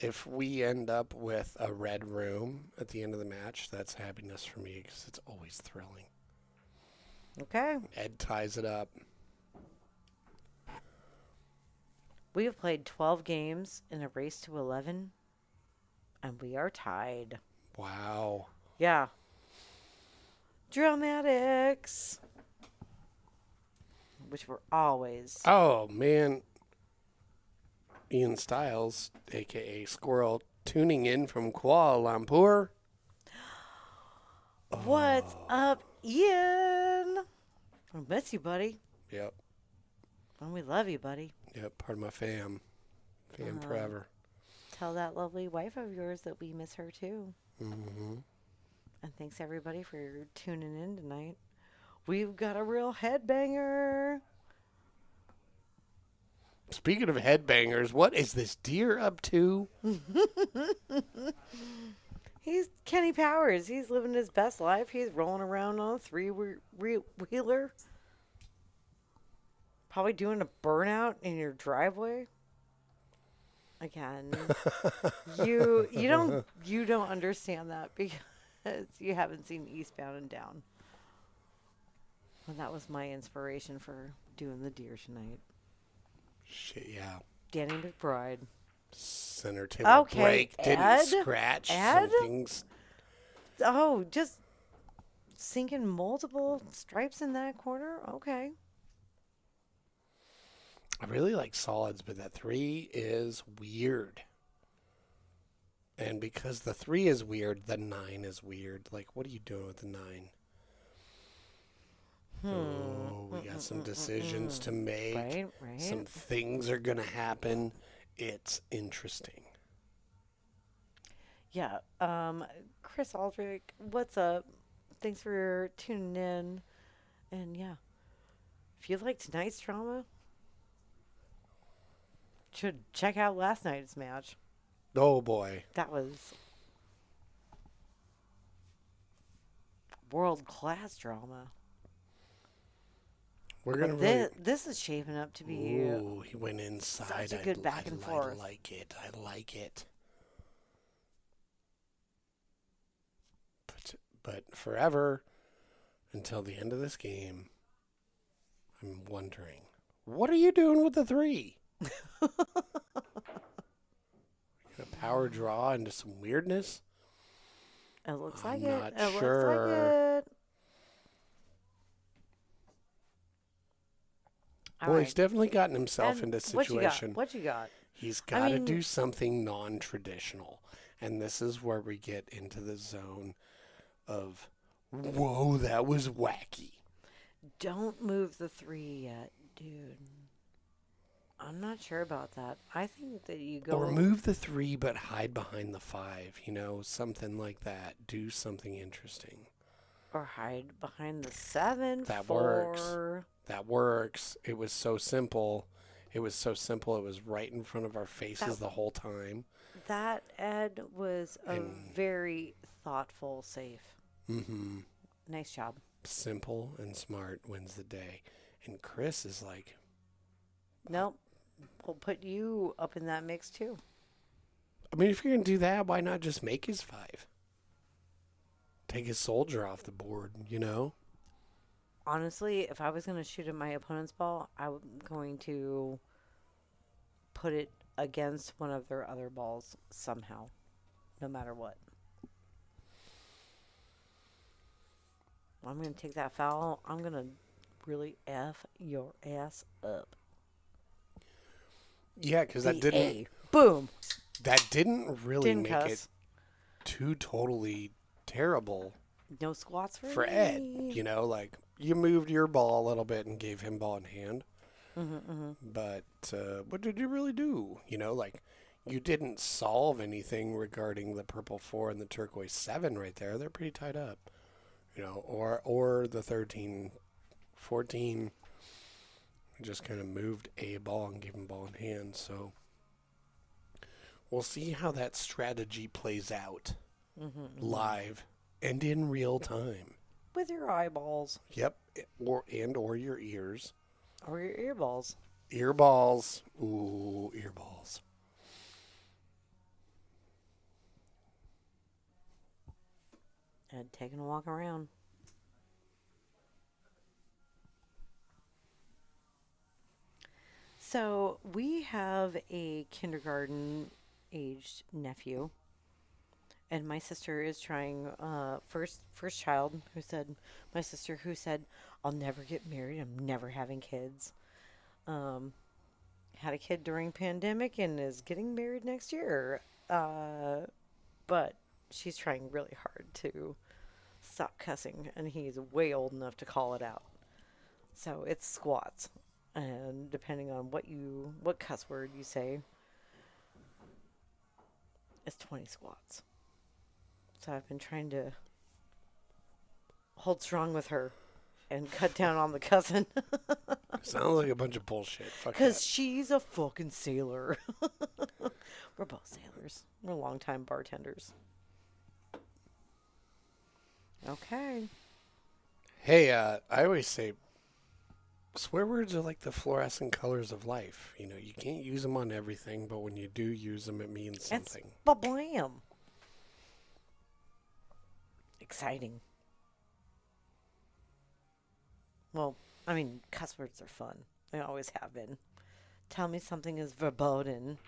If we end up with a red room at the end of the match, that's happiness for me because it's always thrilling. Okay. Ed ties it up. We have played 12 games in a race to 11, and we are tied. Wow. Yeah. Dramatics. Which were always. Oh, man. Ian Stiles, a.k.a. Squirrel, tuning in from Kuala Lumpur. What's up, Ian? I miss you, buddy. Yep. And we love you, buddy. Yep, part of my fam. Fam forever. Tell that lovely wife of yours that we miss her, too. Mm-hmm. And thanks, everybody, for tuning in tonight. We've got a real headbanger. Speaking of headbangers, what is this deer up to? He's Kenny Powers. He's living his best life. He's rolling around on a three-wheeler. Probably doing a burnout in your driveway. Again, you don't understand that because you haven't seen Eastbound and Down. And that was my inspiration for doing the deer tonight. Shit, yeah. Danny McBride. Center table break. Didn't scratch. Ed? Some things. Oh, just sinking multiple stripes in that corner? Okay. I really like solids, but that 3 is weird. And because the 3 is weird, the 9 is weird. Like, what are you doing with the 9? Oh, we got some decisions to make. Right. Some things are going to happen. It's interesting. Yeah. Chris Aldrich, what's up? Thanks for tuning in. And yeah, if you like tonight's drama, should check out last night's match. Oh, boy. That was world-class drama. We're gonna this is shaping up to be. Ooh, he went inside. Such a good back and forth. I like it. But forever, until the end of this game, I'm wondering What are you doing with the 3? Gonna power draw into some weirdness? It looks I'm like it. not It looks sure. like it. All Well, right. he's definitely gotten himself And into a what you got? situation. What you got? He's I got to mean, do something non-traditional. And this is where we get into the zone of, whoa, that was wacky. don't move the 3 yet, dude. I'm not sure about that. I think that you go. Or move the 3 but hide behind the 5, something like that. Do something interesting. Or hide behind the 7. That 4. works. That works. It was so simple. It was right in front of our faces the whole time. That, Ed, was a very thoughtful save. Mm-hmm. Nice job. Simple and smart wins the day. And Chris is like, nope. We'll put you up in that mix, too. I mean, if you're going to do that, why not just make his 5? Take his soldier off the board, Honestly, if I was going to shoot at my opponent's ball, I'm going to put it against one of their other balls somehow, no matter what. I'm going to take that foul. I'm going to really F your ass up. Yeah, because that didn't... Boom. That didn't really make cuss. it too totally terrible. No squats for Ed. Like, you moved your ball a little bit and gave him ball in hand. But what did you really do? Like, you didn't solve anything regarding the purple 4 and the turquoise 7 right there. They're pretty tied up. Or the 13, 14 just kind of moved a ball and gave him ball in hand. So we'll see how that strategy plays out live and in real time. With your eyeballs. Yep. Or your ears. Or your earballs. Earballs. Ooh, earballs. And taking a walk around. So we have a kindergarten-aged nephew, and my sister is trying. First child who said, my sister who said, "I'll never get married. I'm never having kids." Had a kid during pandemic and is getting married next year. But she's trying really hard to stop cussing, and he's way old enough to call it out. So it's squats. And depending on what cuss word you say, it's 20 squats. So I've been trying to hold strong with her and cut down on the cussing. Sounds like a bunch of bullshit. Because she's a fucking sailor. We're both sailors. We're longtime bartenders. Okay. Hey, I always say swear words are like the fluorescent colors of life. You can't use them on everything, but when you do use them, it means something. It's ba-blam. Exciting. Well, I mean, cuss words are fun. They always have been. Tell me something is verboten,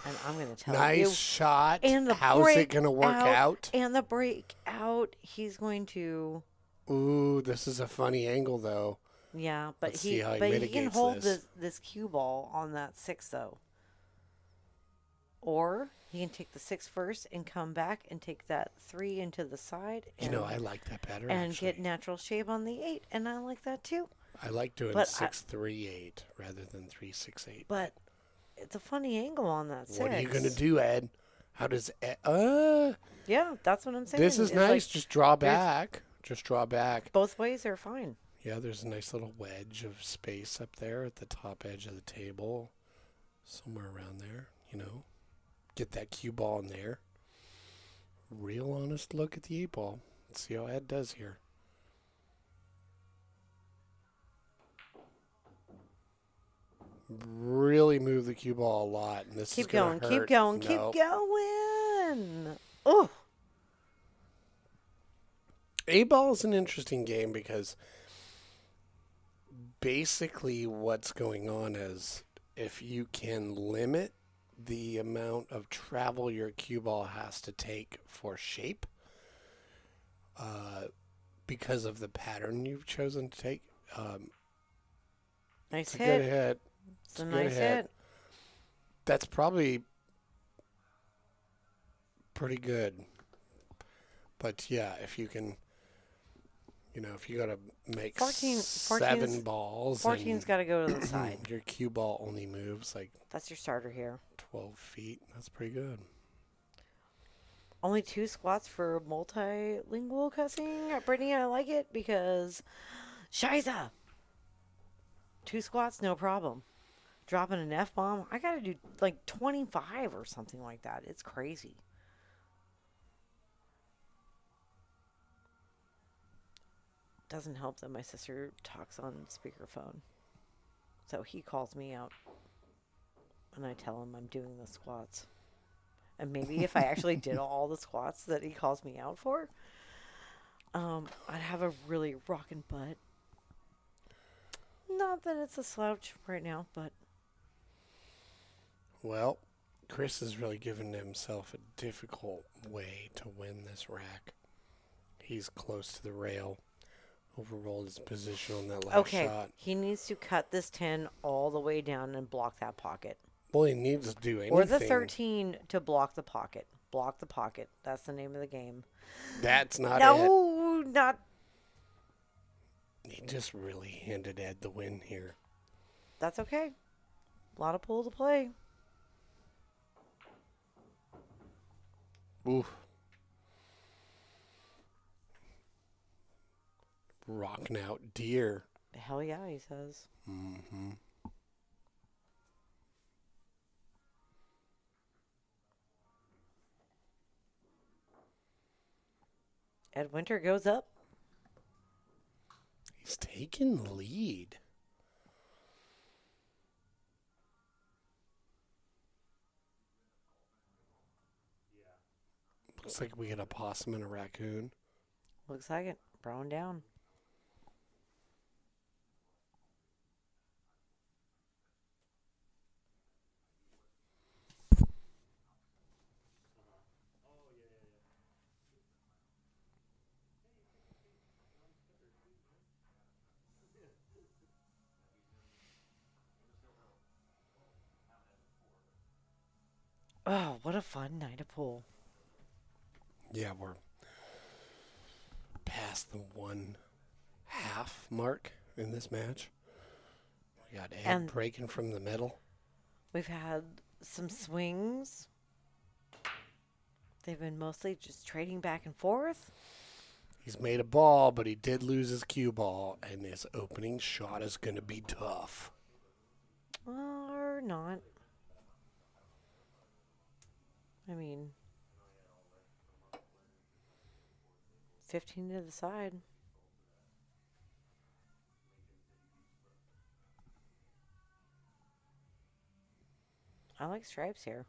and I'm going to tell you. Nice shot. And how's it going to work out? And the breakout, he's going to... Ooh, this is a funny angle, though. Yeah, but Let's he see how he but he mitigates can hold this. this cue ball on that 6, though. Or he can take the 6 first and come back and take that 3 into the side. And, I like that better, and actually. get natural shape on the 8, and I like that too. I like doing 6-3-8 rather than 3-6-8. But it's a funny angle on that 6. What are you going to do, Ed? How does Ed... Yeah, that's what I'm saying. This is nice. Like, just draw back. Just draw back. Both ways are fine. Yeah, there's a nice little wedge of space up there at the top edge of the table. Somewhere around there, Get that cue ball in there. Real honest look at the 8 ball. Let's see how Ed does here. Really move the cue ball a lot. And this keep is going going, to keep hurt. going, Nope. keep going. Oh. 8 ball is an interesting game because basically what's going on is if you can limit the amount of travel your cue ball has to take for shape, because of the pattern you've chosen to take. Nice it's a hit. good hit. It's a nice hit. That's probably pretty good. But yeah, if you can, if you got to make 7 balls. 14's got to go to the side. Your cue ball only moves like. That's your starter here. 12 feet. That's pretty good. Only 2 squats for multilingual cussing. Brittany, I like it because Shiza. 2 squats, no problem. Dropping an F-bomb, I got to do like 25 or something like that. It's crazy. Doesn't help that my sister talks on speakerphone. So he calls me out and I tell him I'm doing the squats. And maybe if I actually did all the squats that he calls me out for, I'd have a really rockin' butt. Not that it's a slouch right now, but. Well, Chris has really given himself a difficult way to win this rack. He's close to the rail. Overrolled his position on that last shot. He needs to cut this 10 all the way down and block that pocket. Well, he needs to do anything. Or the 13 to block the pocket. Block the pocket. That's the name of the game. That's not it. No, not. He just really handed Ed the win here. That's okay. A lot of pool to play. Oof. Rocking out deer. Hell yeah, he says. Mm-hmm. Ed Winter goes up. He's taking the lead. Looks like we get a possum and a raccoon. Looks like it. Brown down. Oh, what a fun night of pool. Yeah, we're past the 1/2 mark in this match. We got Ed breaking from the middle. We've had some swings. They've been mostly just trading back and forth. He's made a ball, but he did lose his cue ball, and his opening shot is going to be tough. Or not. I mean, 15 to the side. I like stripes here.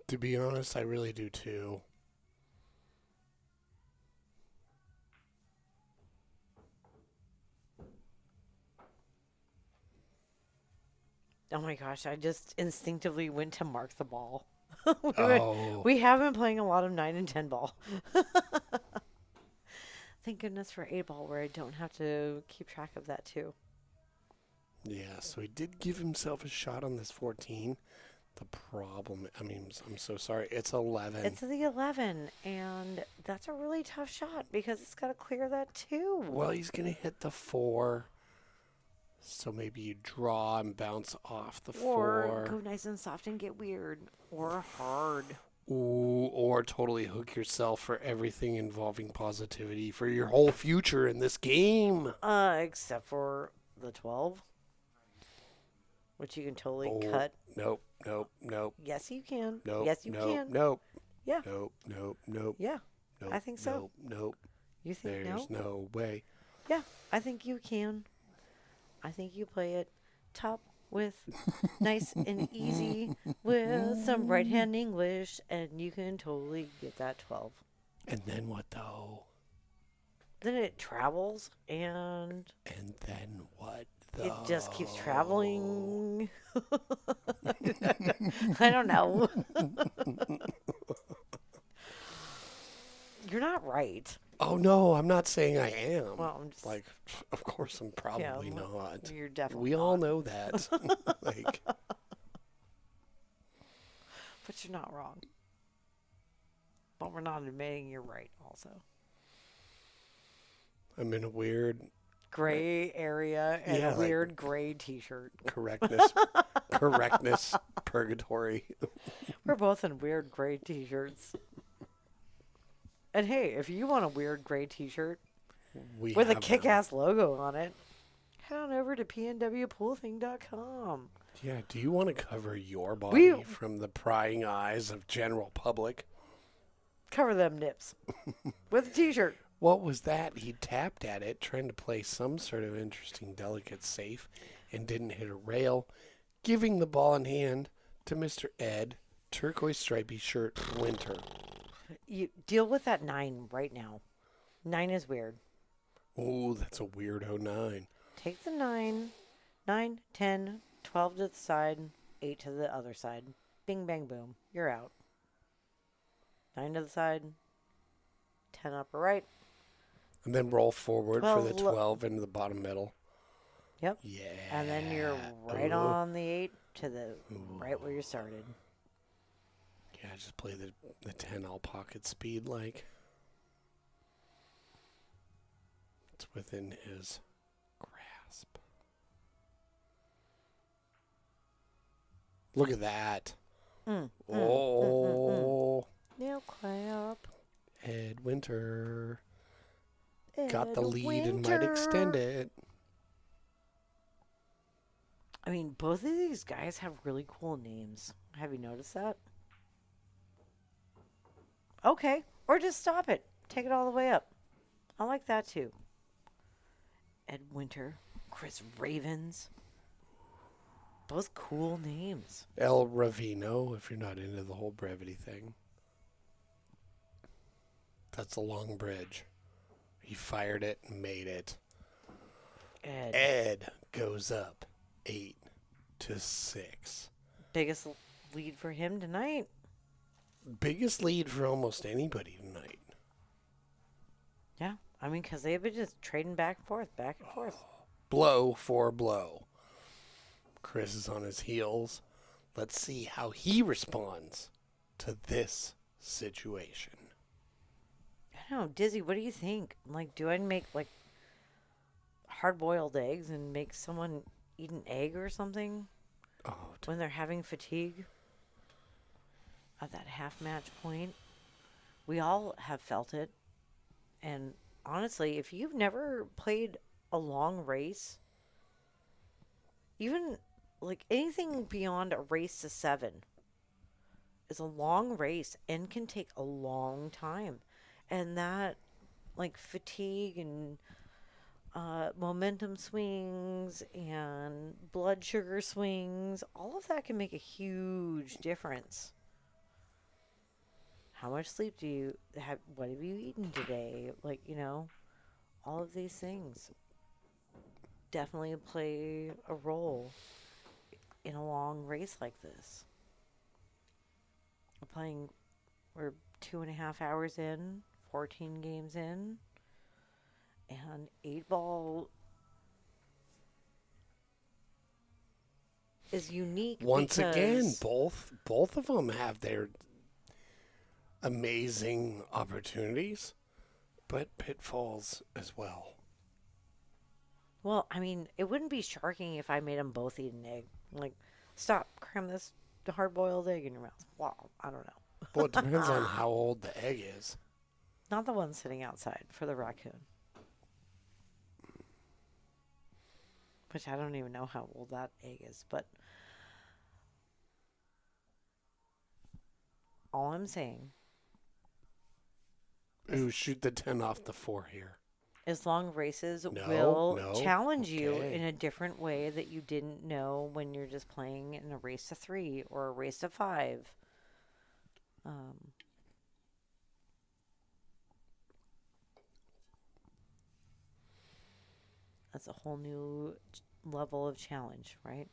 To be honest, I really do too. Oh my gosh, I just instinctively went to mark the ball. Oh. We have been playing a lot of 9 and 10 ball. Thank goodness for 8 ball where I don't have to keep track of that too. Yeah, so he did give himself a shot on this 14. The problem, I mean, I'm so sorry. It's 11. It's the 11, and that's a really tough shot because it's got to clear that too. Well, he's going to hit the 4. So maybe you draw and bounce off the 4. Or go nice and soft and get weird. Or hard. Ooh, or totally hook yourself for everything involving positivity for your whole future in this game. Except for the 12. Which you can totally cut. Nope. Yes, you can. Nope. Yes, you can. Nope. Yeah. Nope. Yeah. I think so. Nope. You think There's no way. Yeah, I think you can. I think you play it top with nice and easy with some right hand English, and you can totally get that 12. And then what though? Then it travels and then what though? it just keeps traveling. I don't know. You're not right. Oh no, I'm not saying I am. Well, I'm just, like, of course I'm probably not. You're definitely We all not. know that. Like, but you're not wrong. But we're not admitting you're right also. I'm in a weird gray area and a weird gray t-shirt. Correctness purgatory. We're both in weird gray t-shirts. And hey, if you want a weird gray t-shirt with a kick-ass logo on it, head on over to pnwpoolthing.com. Yeah, do you want to cover your body from the prying eyes of general public? Cover them nips with a t-shirt. What was that? He tapped at it, trying to play some sort of interesting, delicate safe, and didn't hit a rail, giving the ball in hand to Mr. Ed, turquoise stripy shirt, Winter. You deal with that 9 right now. 9 is weird. Oh, that's a weirdo 9. Take the 9, 9, 10, 12 to the side, 8 to the other side. Bing, bang, boom. You're out. 9 to the side, 10 upper right. And then roll forward for the 12 into the bottom middle. Yep. Yeah. And then you're right on the 8 to the right where you started. Yeah, just play the 10 all pocket speed like. It's within his grasp. Look at that. Nail clap. Ed Winter. Got the lead and might extend it. I mean, both of these guys have really cool names. Have you noticed that? Okay. Or just stop it. Take it all the way up. I like that too. Ed Winter, Chris Ravins. Both cool names. El Ravino, if you're not into the whole brevity thing. That's a long bridge. He fired it and made it. Ed goes up 8-6. Biggest lead for him tonight. Biggest lead for almost anybody tonight. Yeah, I mean, because they've been just trading back and forth. Blow for blow. Chris is on his heels. Let's see how he responds to this situation. I don't know, Dizzy, what do you think? Like, do I make, like, hard-boiled eggs and make someone eat an egg or something when they're having fatigue at that half-match point? We all have felt it. And honestly, if you've never played a long race, even, like, anything beyond a race to 7 is a long race and can take a long time. And that, like, fatigue and momentum swings and blood sugar swings, all of that can make a huge difference. How much sleep do you have? What have you eaten today? Like, you know, all of these things definitely play a role in a long race like this. We're 2.5 hours in, 14 games in, and 8-ball is unique. Once again, both of them have their amazing opportunities, but pitfalls as well. Well, I mean, it wouldn't be sharking if I made them both eat an egg. Like, stop, cram this hard-boiled egg in your mouth. Wow, I don't know. Well, it depends on how old the egg is. Not the one sitting outside for the raccoon. Which I don't even know how old that egg is, but all I'm saying Ooh, shoot the 10 off the 4 here. As long races No, will no. challenge you in Okay. a different way that you didn't know when you're just playing in a race to 3 or a race to 5. Um, that's a whole new level of challenge, right?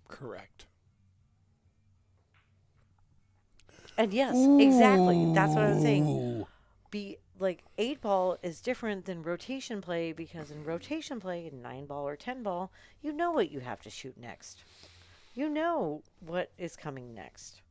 Correct. And yes, exactly. That's what I'm saying. Ooh. Be like 8 ball is different than rotation play because in rotation play, in 9 ball or 10 ball, you know what you have to shoot next. You know what is coming next.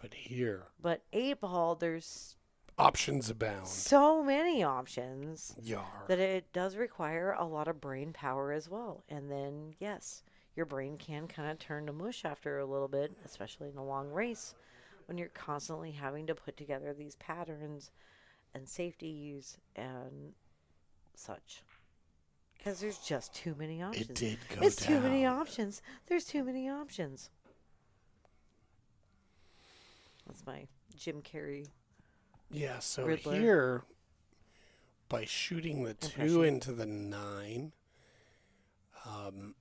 But here, But 8 ball, there's options abound. so many options Yar. that it does require a lot of brain power as well. And then, yes, your brain can kind of turn to mush after a little bit, especially in a long race when you're constantly having to put together these patterns and safeties and such. Because there's just too many It options. did go It's too many down. options. There's too many options. That's my Jim Carrey Yeah, so Riddler here, by shooting the 2 impression. into the 9, um,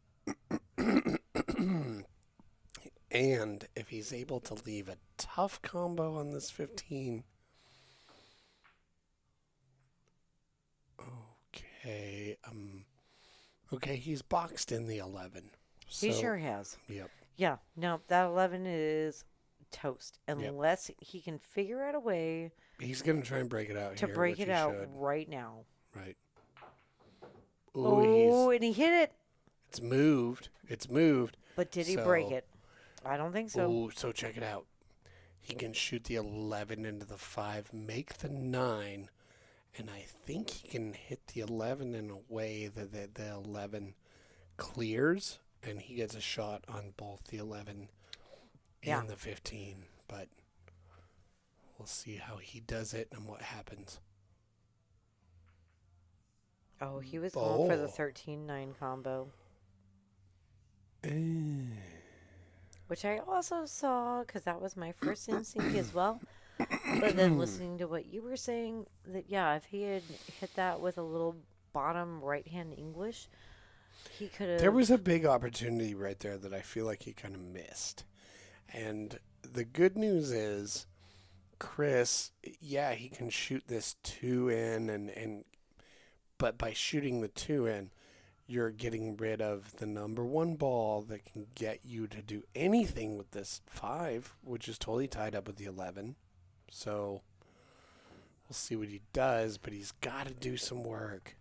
and if he's able to leave a tough combo on this 15, okay, okay, he's boxed in the 11. He So, sure has. yep, Yeah, no, that 11 is toast yep. unless he can figure out a way He's going to try and break it out to here, break which it he out should. right now. Right. Ooh, Oh, and he hit it. it's moved. It's moved. But did he break So, it? I don't think so. ooh, so check it out. He can shoot the 11 into the 5, make the 9, and I think he can hit the 11 in a way that the 11 clears, and he gets a shot on both the 11 Yeah. and the 15. But we'll see how he does it and what happens. Oh, he was going for the Oh. 13-9 combo, Eh. which I also saw because that was my first instinct as well. But then listening to what you were saying, that yeah, if he had hit that with a little bottom right hand English, he could There have. was a big opportunity right there that I feel like he kind of missed. And the good news is Chris, yeah, he can shoot this 2 in and but by shooting the 2 in, you're getting rid of the number 1 ball that can get you to do anything with this 5, which is totally tied up with the 11. So we'll see what he does, but he's got to do some work.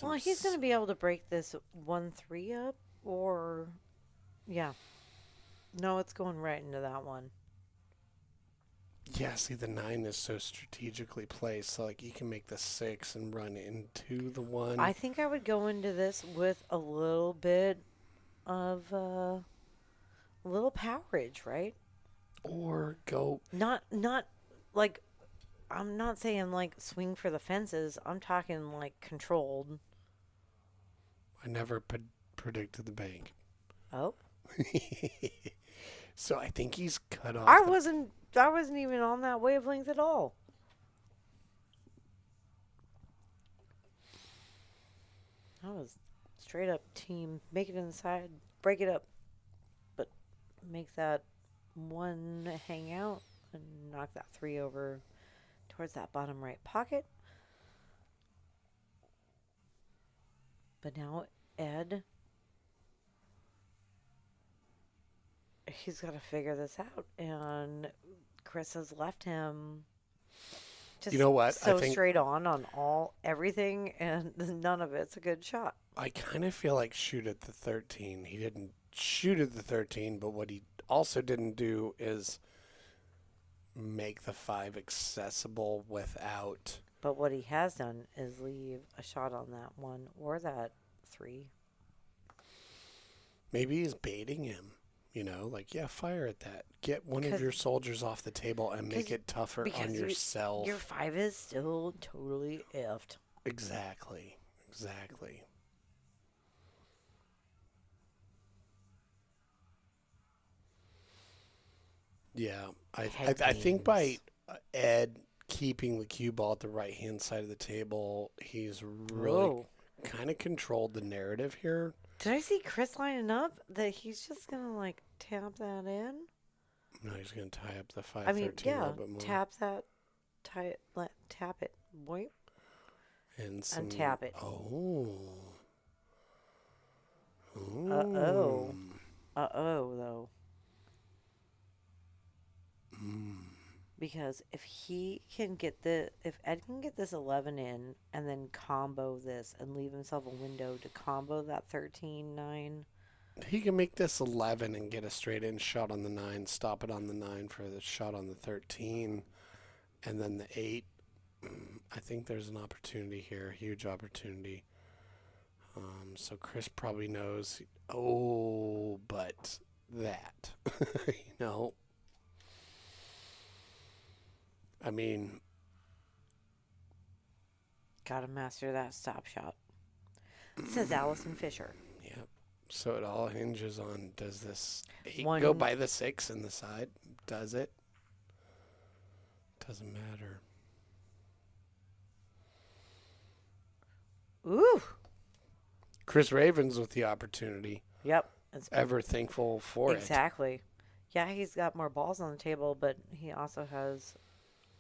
Well, he's going to be able to break this 1-3 up, or yeah, no, it's going right into that one. Yeah, see, the 9 is so strategically placed. So, like, you can make the 6 and run into the 1. I think I would go into this with a little bit of a little powerage, right? Or go. Not like I'm not saying like swing for the fences. I'm talking like controlled. I never predicted the bank. Oh, So, I think he's cut off. I wasn't even on that wavelength at all. I was straight up team. Make it inside, break it up, but make that 1 hang out and knock that 3 over towards that bottom right pocket. But now Ed, he's got to figure this out, and Chris has left him just You know what? so I think straight on everything, and none of it's a good shot. I kind of feel like shoot at the 13. He didn't shoot at the 13, but what he also didn't do is make the 5 accessible without. But what he has done is leave a shot on that 1 or that 3. Maybe he's baiting him. You know, like, yeah, fire at that. Get one of 'Cause- your soldiers off the table and make it tougher on because yourself. Your 5 is still totally effed. Exactly. Exactly. Yeah. I think by Ed keeping the cue ball at the right-hand side of the table. He's really kind of controlled the narrative here. Did I see Chris lining up that he's just going to, like, tap that in? No, he's going to tie up the 5-13 I mean, a little bit more. tap that, tap it, boy. And tap it. Oh. Uh-oh. Uh-oh, though. Because if Ed can get this 11 in and then combo this and leave himself a window to combo that 13-9. He can make this 11 and get a straight in shot on the 9, stop it on the 9 for the shot on the 13, and then the 8. I think there's an opportunity here, a huge opportunity. So Chris probably knows, but that, I mean, gotta master that stop shot. Says Allison Fisher. Yep. So it all hinges on, does this 8 go by the 6 in the side? Does it? Doesn't matter. Ooh. Chris Ravins with the opportunity. Yep. Ever thankful for it. Exactly. Yeah, he's got more balls on the table, but he also has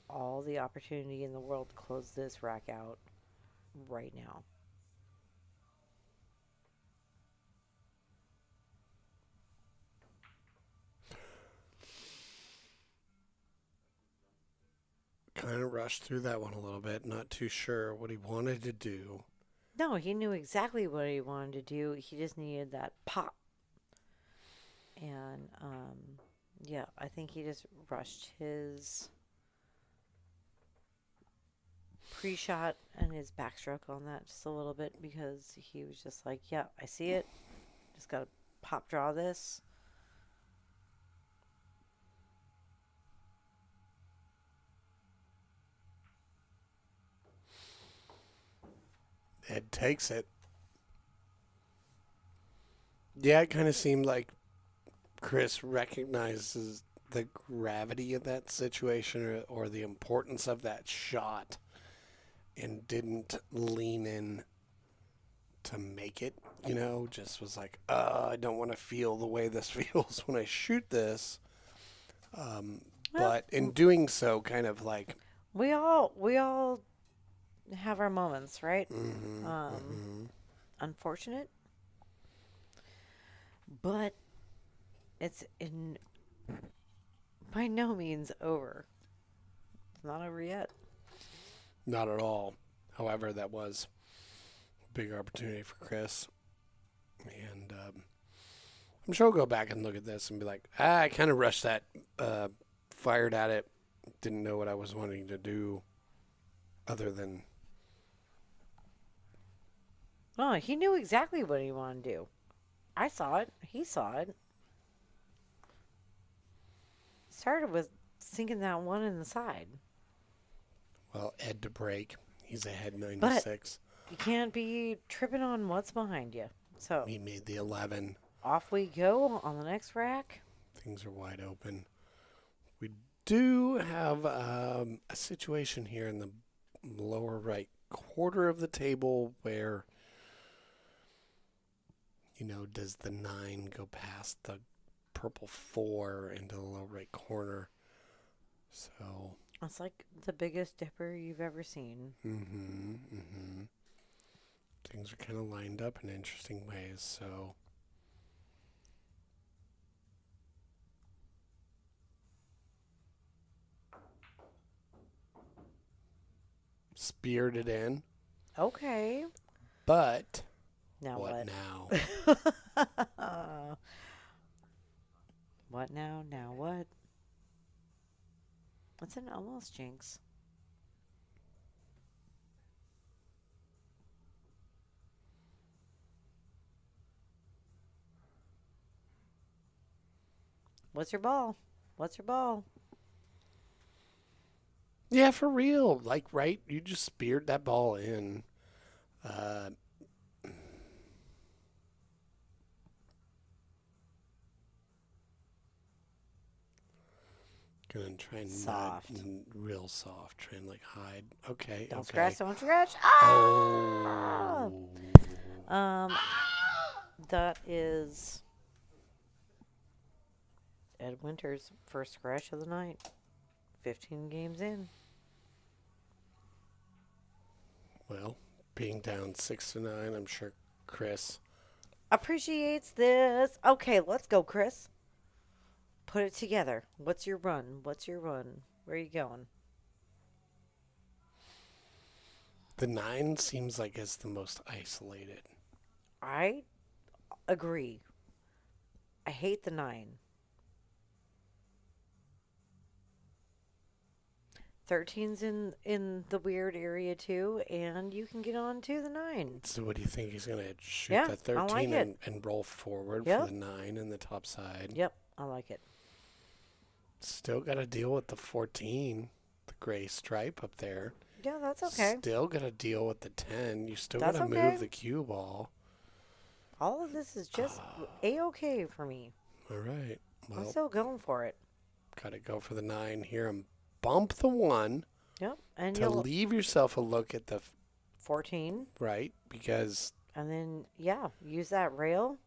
all the opportunity in the world to close this rack out right now. Kind of rushed through that one a little bit. Not too sure what he wanted to do. No, he knew exactly what he wanted to do. He just needed that pop. And, yeah, I think he just rushed his pre-shot and his backstroke on that just a little bit because he was just like, yeah, I see it. Just got to pop draw this. Ed takes it. Yeah, it kind of seemed like Chris recognizes the gravity of that situation or the importance of that shot and didn't lean in to make it, just was like, I don't want to feel the way this feels when I shoot this. But in doing so, kind of like... We all have our moments, right? Unfortunate. But it's by no means over. It's not over yet. Not at all. However, that was a big opportunity for Chris. And I'm sure I'll go back and look at this and be like, I kind of rushed that, fired at it, didn't know what I was wanting to do other than... Oh, he knew exactly what he wanted to do. I saw it. He saw it. Started with sinking that one in the side. Well, Ed to break. He's ahead 96. But you can't be tripping on what's behind you. So he made the 11. Off we go on the next rack. Things are wide open. We do have a situation here in the lower right quarter of the table where, does the 9 go past the purple 4 into the lower right corner? So it's like the biggest dipper you've ever seen. Things are kind of lined up in interesting ways, so speared it in. Okay. But now what now? What now? Now what? What's an almost jinx? What's your ball? What's your ball? Yeah, for real. Like, right? You just speared that ball in. Gonna try and Soft. real soft. Try and like hide. Okay. Don't okay. scratch. Don't scratch. Oh. That is Ed Winter's first scratch of the night. 15 games in. Well, being down 6-9, I'm sure Chris appreciates this. Okay, let's go, Chris. Put it together. What's your run? Where are you going? The 9 seems like it's the most isolated. I agree. I hate the 9. 13's in the weird area too, and you can get on to the 9. So what do you think? He's going to shoot Yeah, that 13 I like it. and roll forward Yep. for the 9 in the top side? Yep, I like it. Still got to deal with the 14, the gray stripe up there. Yeah, that's okay. Still got to deal with the 10. You still That's got to okay. move the cue ball. All of this is just A-okay for me. All right. Well, I'm still going for it. got to go for the 9 here and bump the 1. Yep, and to you'll leave yourself a look at the 14. Right, because and then use that rail,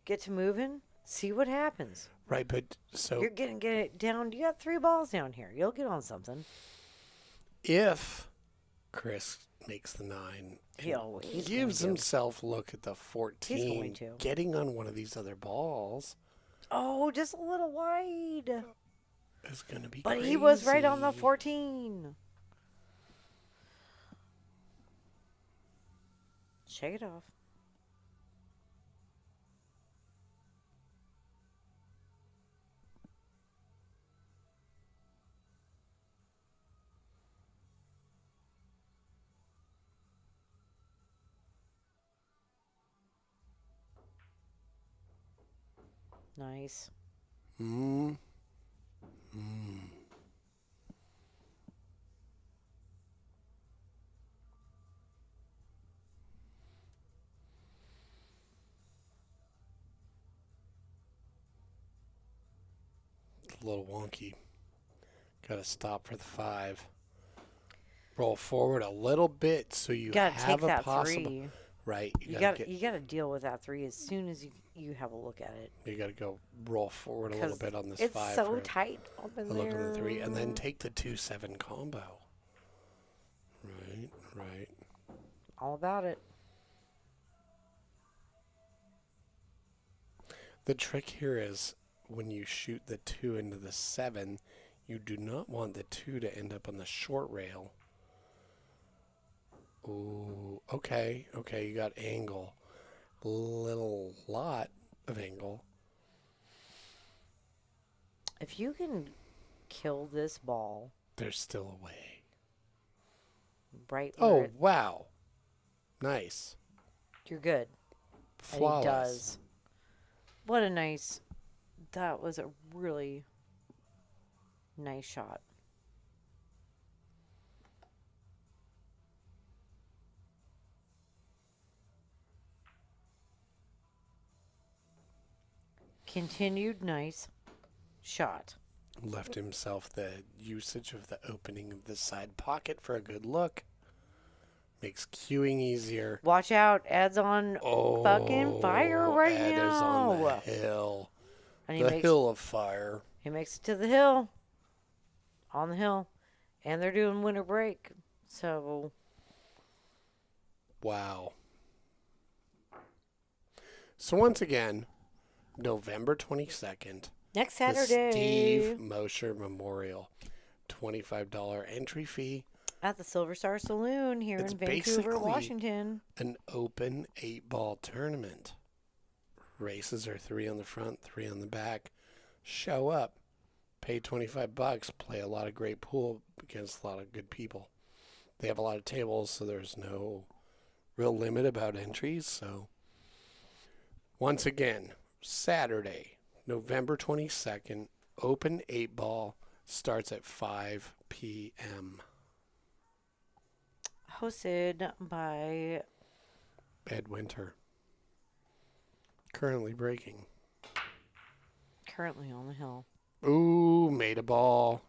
get to moving, see what happens. Right, but so you're gonna get it down. You got 3 balls down here. You'll get on something. If Chris makes the 9, He's gives himself a look at the 14, he's going to. getting on one of these other balls. Oh, just a little wide. It's gonna be. But crazy. he was right on the 14. Shake it off. Nice. Mm. A little wonky. Got to stop for the 5. Roll forward a little bit so you gotta have take a that possible. 3. Right. You gotta deal with that 3 as soon as you have a look at it. You got to go roll forward a little bit on this 5. It's so tight up in there. Look at the 3, and then take the 2-7 combo. Right. All about it. The trick here is when you shoot the 2 into the 7, you do not want the 2 to end up on the short rail. Ooh, okay, you got angle. Little lot of angle. If you can kill this ball, there's still a way. Right. Oh, wow. Nice. You're good. Flawless. And he does. What a nice. That was a really nice shot. Continued nice shot. Left himself the usage of the opening of the side pocket for a good look. Makes cueing easier. Watch out. Ed's on fucking fire right Ed now. Ed is on the hill. And the hill of fire. He makes it to the hill. On the hill. And they're doing winter break. So. Wow. So once again, November 22nd. Next Saturday. The Steve Mosher Memorial. $25 entry fee. At the Silver Star Saloon here in Vancouver, Washington. An open 8-ball tournament. Races are 3 on the front, 3 on the back. Show up. Pay $25. Play a lot of great pool against a lot of good people. They have a lot of tables, so there's no real limit about entries. So once again, Saturday, November 22nd, open 8-ball starts at 5 p.m. Hosted by Ed Winter. Currently breaking. Currently on the hill. Ooh, made a ball.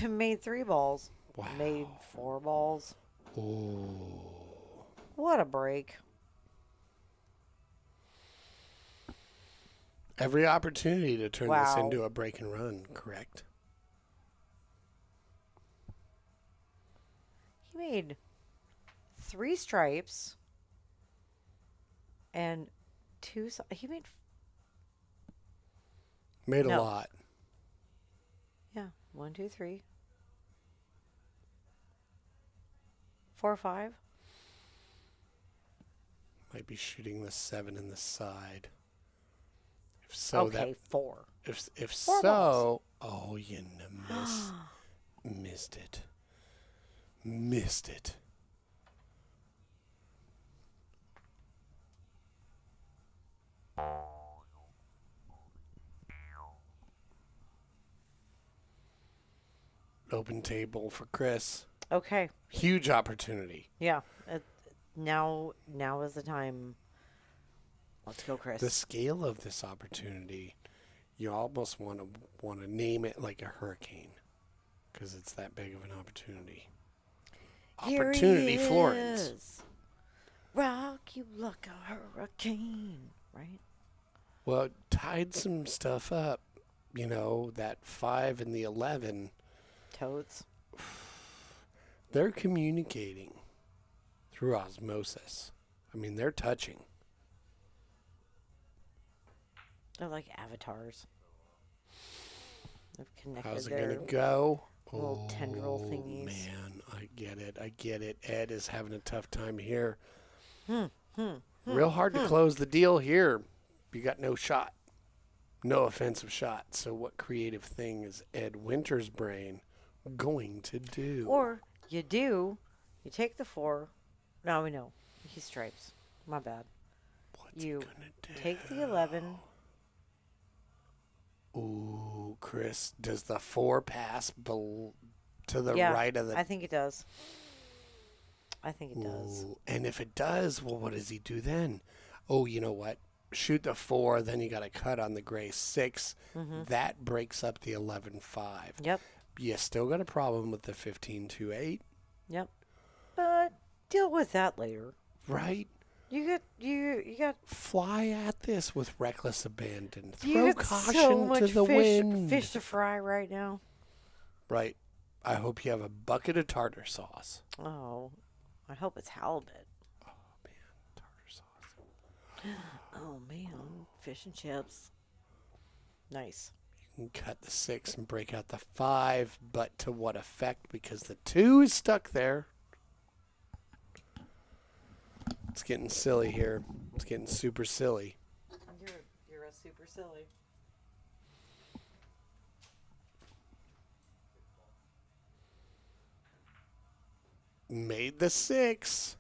Made 3 balls. Wow. Made 4 balls. Ooh. What a break. Every opportunity to turn this Wow. into a break and run, correct? He made 3 stripes and 2. He made. Made a No. lot. Yeah. 1, 2, 3, 4, 5. Might be shooting the 7 in the side. If so, Okay, 4. If 4 so, oh, you missed it. Missed it. Open table for Chris. Okay. Huge opportunity. Yeah. Now is the time. Let's go, Chris. The scale of this opportunity, you almost want to name it like a hurricane, because it's that big of an opportunity. Here Opportunity he Florence. is. Rock you like a hurricane, right? Well, tied some stuff up. You know, that 5 and the 11. Toads. They're communicating through osmosis. I mean, they're touching. They're like avatars. They've connected. How's it going to go? Little tendril thingies. Man, I get it. Ed is having a tough time here. Real hard to close the deal here. You got no shot. No offensive shot. So what creative thing is Ed Winter's brain going to do? Or you do. You take the 4. No, we know. He stripes. My bad. What's You he gonna do? take the 11. Ooh, Chris, does the 4 pass to the Yeah, right of the... I think it does. I think it does. Ooh, and if it does, well, what does he do then? Oh, you know what? Shoot the 4, then you got to cut on the gray 6. That breaks up the 11-5. Yep. You still got a problem with the 15-2-8, Yep. But deal with that later. right? You got Fly at this with reckless abandon. you Throw got caution so much to the wind. fish to fry right now. Right. I hope you have a bucket of tartar sauce. Oh, I hope it's halibut. Oh, man. Tartar sauce. Oh man, fish and chips. Nice. You can cut the 6 and break out the 5, but to what effect? Because the 2 is stuck there. It's getting silly here. It's getting super silly. You're a super silly. Made the 6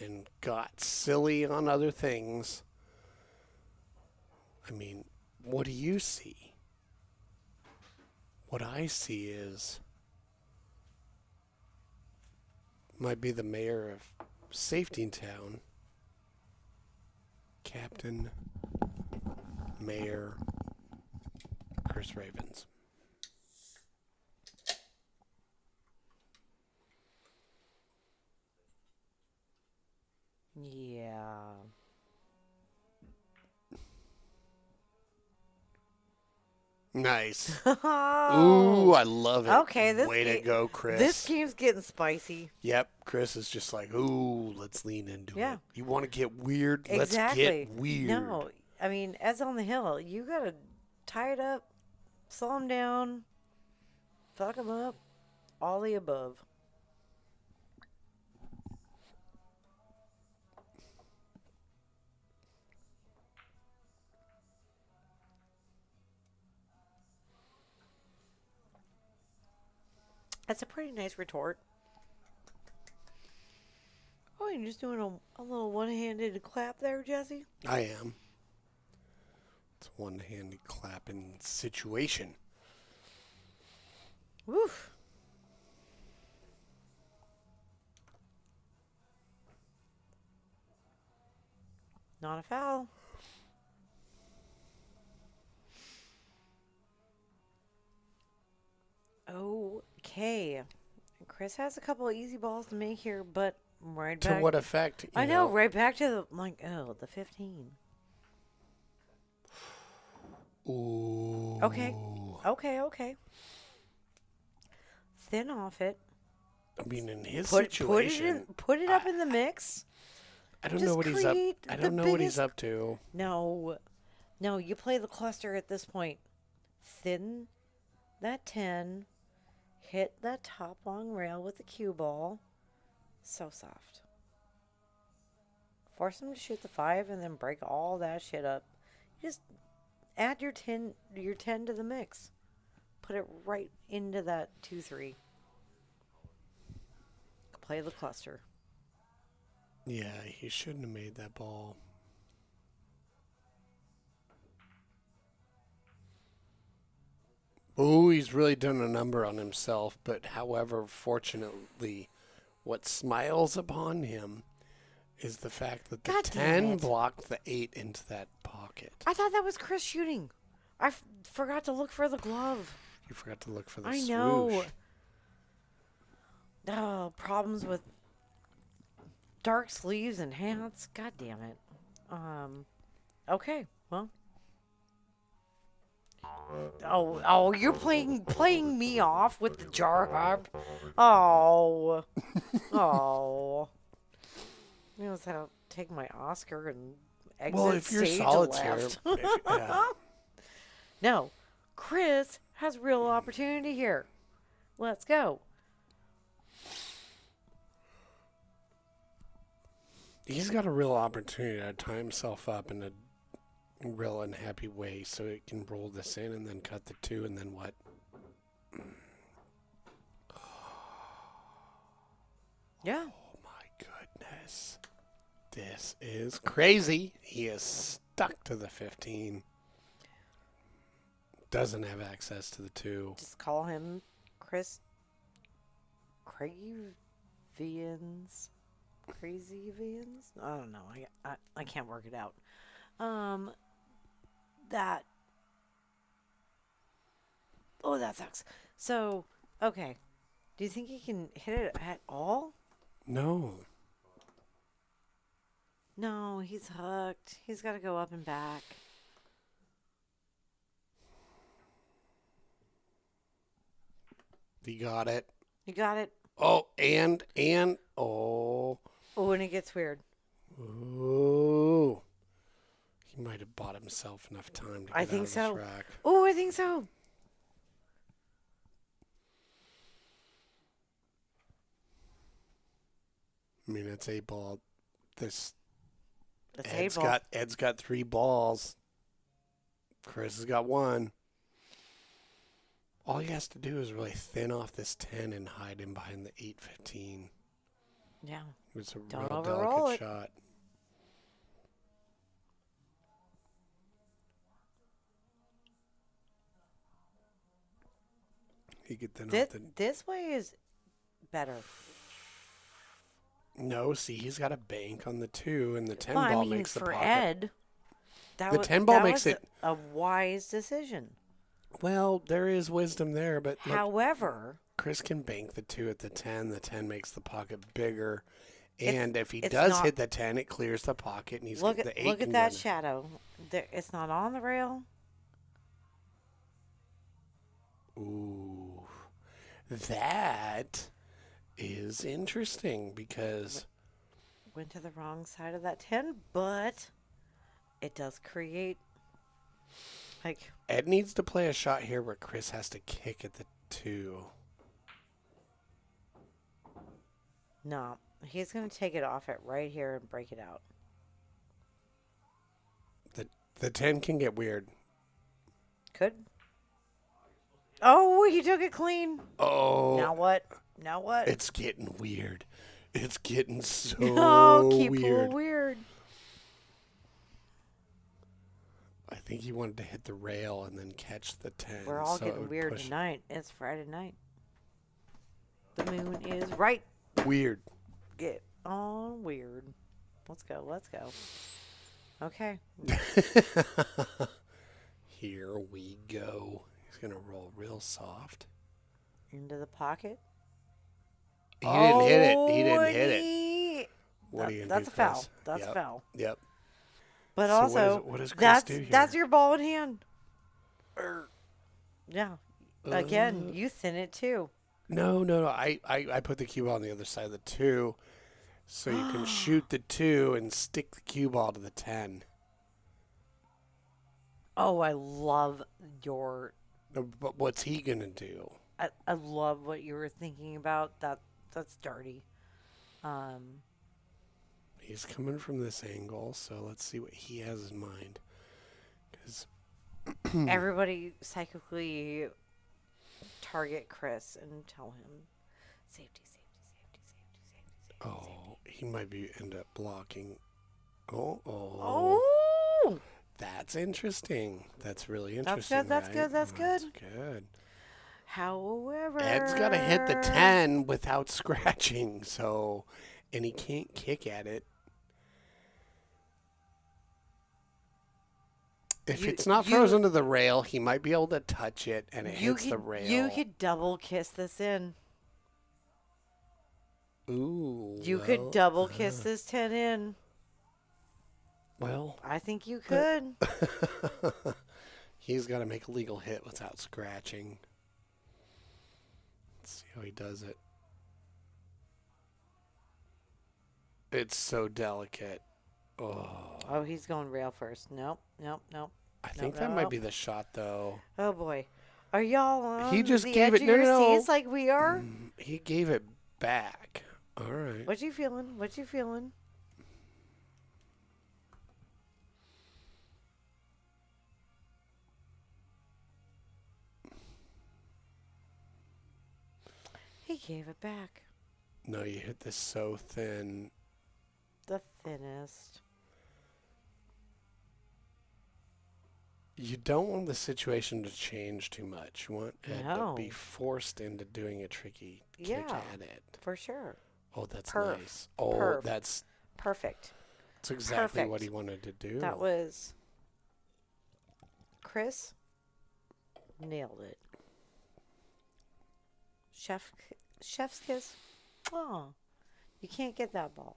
and got silly on other things. I mean, what do you see? What I see is might be the mayor of Safety Town, Captain Mayor Chris Ravins. Yeah. Nice. Oh. Ooh, I love it. Okay, Way to go, Chris. This game's getting spicy. Yep, Chris is just like, ooh, let's lean into Yeah. it. You want to get weird? Exactly. Let's get weird. No, I mean, Ed's on the hill. You gotta tie it up, slow him down, fuck him up, all the above. That's a pretty nice retort. Oh, you're just doing a little one-handed clap there, Jesse? I am. It's a one-handed clapping situation. Woof. Not a foul. Okay. Chris has a couple of easy balls to make here, but right To back. what effect? I know, right back to the 15. Ooh. Okay. Thin off it. I mean, in his situation, put it up in the mix. I don't Just know what he's up. create I the don't know what he's biggest- up to. No, you play the cluster at this point. Thin that 10. Hit that top long rail with the cue ball. So soft. Force him to shoot the 5 and then break all that shit up. Just add your 10 to the mix. Put it right into that 2-3. Play the cluster. Yeah, he shouldn't have made that ball. Oh, he's really done a number on himself, but however, fortunately, what smiles upon him is the fact that the God damn 10 it. blocked the 8 into that pocket. I thought that was Chris shooting. I forgot to look for the glove. You forgot to look for the I swoosh. know. Oh, problems with dark sleeves and hats. God damn it. Okay. Well. Oh, you're playing me off with the jar harp. Oh. You know, I'll take my Oscar and exit Well, if you're stage solitaire, left. yeah. No, Chris has real opportunity here. Let's go. He's got a real opportunity to tie himself up in a real unhappy way so it can roll this in and then cut the 2 and then what? Yeah. Oh my goodness. This is crazy. He is stuck to the 15. Doesn't have access to the 2. Just call him Chris Cravians. Crazy Vians? I don't know. I can't work it out. That sucks. So, okay. Do you think he can hit it at all? No. No, he's hooked. He's got to go up and back. He got it. You got it? Oh, and oh. Oh, and it gets weird. Ooh. He might have bought himself enough time to get I think out of so. this rack. Oh, I think so. I mean, it's 8 ball. It's Ed's 8 ball. Ed's got 3 balls. Chris has got 1. All he has to do is really thin off this 10 and hide him behind the 8-15. Yeah. It's a Don't real overroll delicate it. shot. He could thin off the... This way is better. No, see, he's got a bank on the 2, and the 10 Well, ball I mean, makes the for pocket. Ed, The 10 ball makes was it... a wise decision. Well, there is wisdom there, but look, However, Chris can bank the 2 at the 10. The 10 makes the pocket bigger. And if he it's does not- hit the 10, it clears the pocket, and he's look the 8 at can that go in. shadow. It's not on the rail. Ooh. That is interesting because... Went to the wrong side of that 10, but it does create, like... Ed needs to play a shot here where Chris has to kick at the 2. No, he's going to take it off it right here and break it out. The 10 can get weird. Could. Oh, he took it clean. Oh. Now what? It's getting weird. It's getting so keep weird. weird. I think he wanted to hit the rail and then catch the 10. We're all so it getting would weird push. tonight. It's Friday night. The moon is right. Weird. Get on weird. Let's go. Okay. Here we go. He's going to roll real soft. Into the pocket. He didn't hit it. He didn't hit it. What are you that's do, a foul. Chris? That's a foul. Yep. But So also, what does Chris do here? that's your ball in hand. Yeah. Again, Uh, you thin it too. no. I put the cue ball on the other side of the 2, so you can shoot the 2 and stick the cue ball to the 10. Oh, I love your. But what's he gonna do? I love what you were thinking about. That's dirty. Um, He's coming from this angle, so let's see what he has in mind. Because everybody psychically target Chris and tell him safety, safety, safety, safety, safety, safety. he might end up blocking. Oh. Oh. That's interesting. That's really interesting. That's good. That's good. That's good. However, Ed's got to hit the 10 without scratching, and he can't kick at it. If it's not frozen to the rail, he might be able to touch it, and it hits the rail. You could double kiss this in. Ooh. You could double kiss this 10 in. Well, I think you could. He's got to make a legal hit without scratching. Let's see how he does it. It's so delicate. Oh, he's going rail first. Nope. I think that might be the shot, though. Oh, boy. Are y'all on he just the gave edge it, of your no. seats like we are? He gave it back. All right. What you feeling? He gave it back. No, you hit this so thin. The thinnest. You don't want the situation to change too much. You want Ed to be forced into doing a tricky kick at it. For sure. Oh, that's nice. Oh, that's perfect. That's exactly what he wanted to do. That was Chris nailed it. Chef's kiss. Oh, you can't get that ball.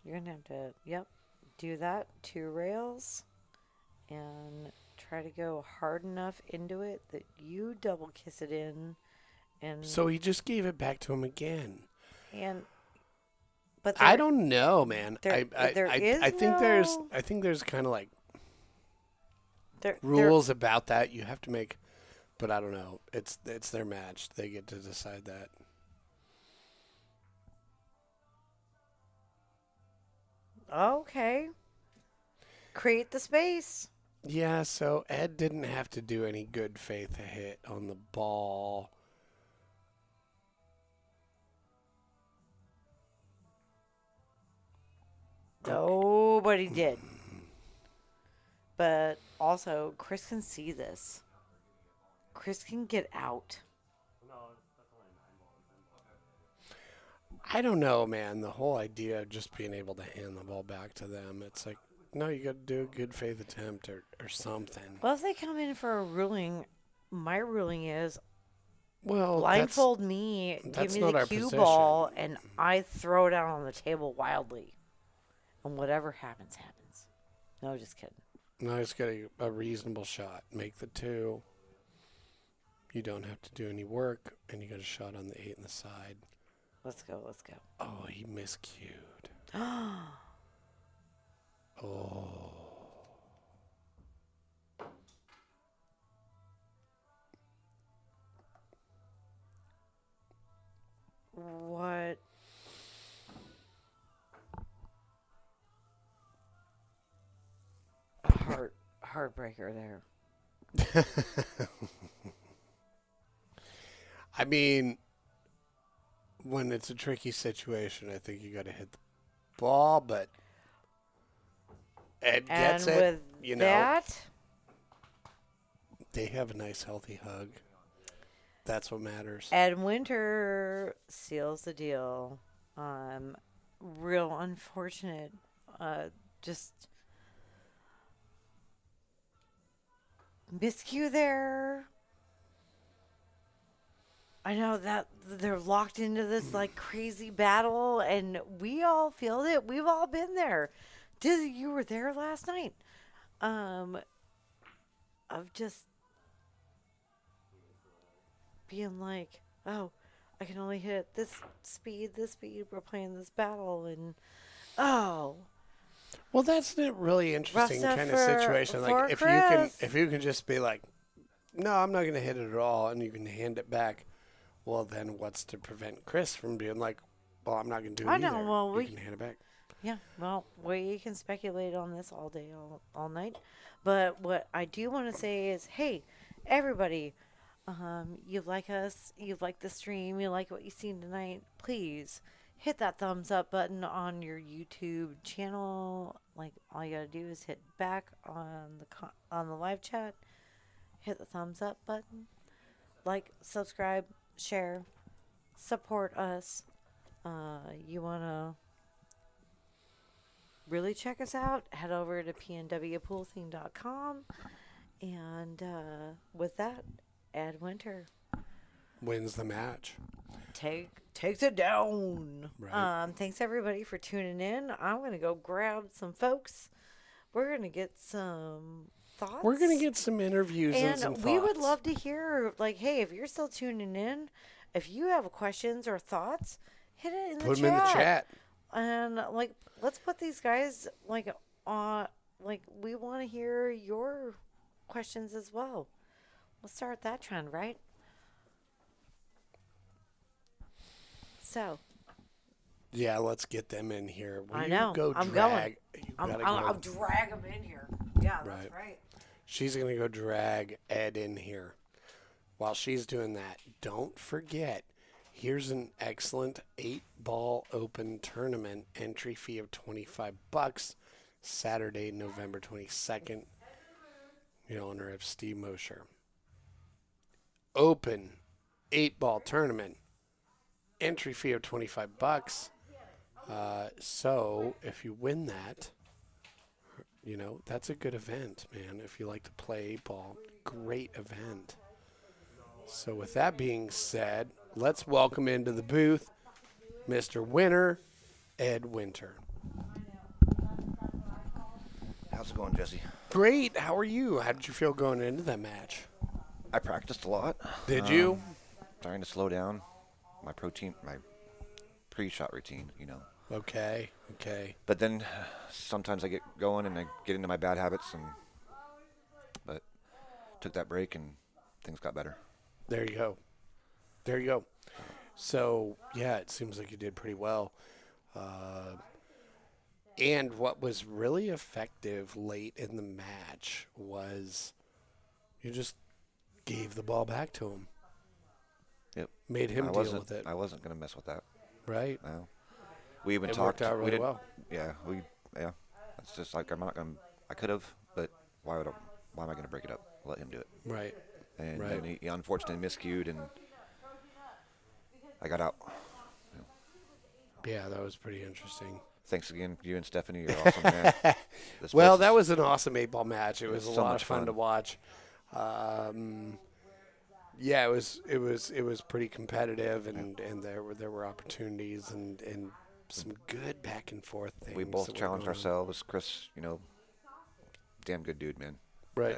You're going to have to, do that. 2 rails. And try to go hard enough into it that you double kiss it in. And so he just gave it back to him again. But I don't know, man. I think there's kind of like rules about that. You have to make, but I don't know. It's their match. They get to decide that. Okay. Create the space. Yeah, so Ed didn't have to do any good faith hit on the ball. Nobody did. But also, Chris can see this. Chris can get out. I don't know, man. The whole idea of just being able to hand the ball back to them, it's like, no, you got to do a good faith attempt or something. Well, if they come in for a ruling, my ruling is blindfold me, give me the cue ball, and I throw it out on the table wildly. And whatever happens, happens. No, just kidding. No, just get a reasonable shot. Make the 2. You don't have to do any work, and you got a shot on the 8 and the side. Let's go. Oh, he miscued. Oh. What? Heartbreaker there. I mean, when it's a tricky situation, I think you got to hit the ball, but Ed gets it. With that, they have a nice, healthy hug. That's what matters. Ed Winter seals the deal. real unfortunate. Just miscue there. I know that they're locked into this like crazy battle, and we all feel it. We've all been there. Dizzy, you were there last night. Um, of just being like, oh, I can only hit this speed, this speed. We're playing this battle, and oh, Well, that's a really interesting kind of situation. Like if you can just be like, no, I'm not going to hit it at all, and you can hand it back. Well, then what's to prevent Chris from being like, well, I'm not going to do it either. I know. Well, you can hand it back. Yeah. Well, we can speculate on this all day, all night. But what I do want to say is, hey, everybody, you like us, you like the stream, you like what you've seen tonight, please hit that thumbs up button on your YouTube channel. Like, all you gotta do is hit back on the live chat, hit the thumbs up button, like, subscribe, share, support us. You wanna really check us out, head over to pnwpooltheme.com. And with that, Ed Winter wins the match. Takes it down. Right. Thanks everybody for tuning in. I'm gonna go grab some folks. We're gonna get some thoughts. We're gonna get some interviews and some thoughts. We would love to hear, like, hey, if you're still tuning in, if you have questions or thoughts, hit it in the chat. Put them in the chat. And like, let's put these guys like on. Like, we want to hear your questions as well. We'll start that trend, right? So. Yeah, let's get them in here. I know. I'm going. I'll drag them in here. Yeah, that's right. She's going to go drag Ed in here. While she's doing that, don't forget, here's an excellent 8-ball open tournament entry fee of $25. Saturday, November 22nd, in honor of Steve Mosher. Open 8-ball tournament. Entry fee of $25. So if you win that, that's a good event, man. If you like to play 8-ball, great event. So with that being said, let's welcome into the booth Mr. Winner, Ed Winter. How's it going, Jesse? Great. How are you? How did you feel going into that match? I practiced a lot. Did you? Trying to slow down my pre-shot routine, Okay. But then sometimes I get going and I get into my bad habits, but took that break and things got better. There you go. So, yeah, it seems like you did pretty well. And what was really effective late in the match was you just gave the ball back to him. Yep. Made him deal with it. I wasn't going to mess with that. Right. No. We even Worked talked. out really well. Yeah. It's just like I could have, but why am I going to break it up? Let him do it. Right. And then he unfortunately miscued, and I got out. Yeah, that was pretty interesting. Thanks again, you and Stephanie. You're awesome, man. Well, that was an awesome 8-ball match. It was a so lot much of fun to watch. Yeah, it was pretty competitive, and there were opportunities and some good back and forth things. We both challenged ourselves. Chris, damn good dude, man. Right.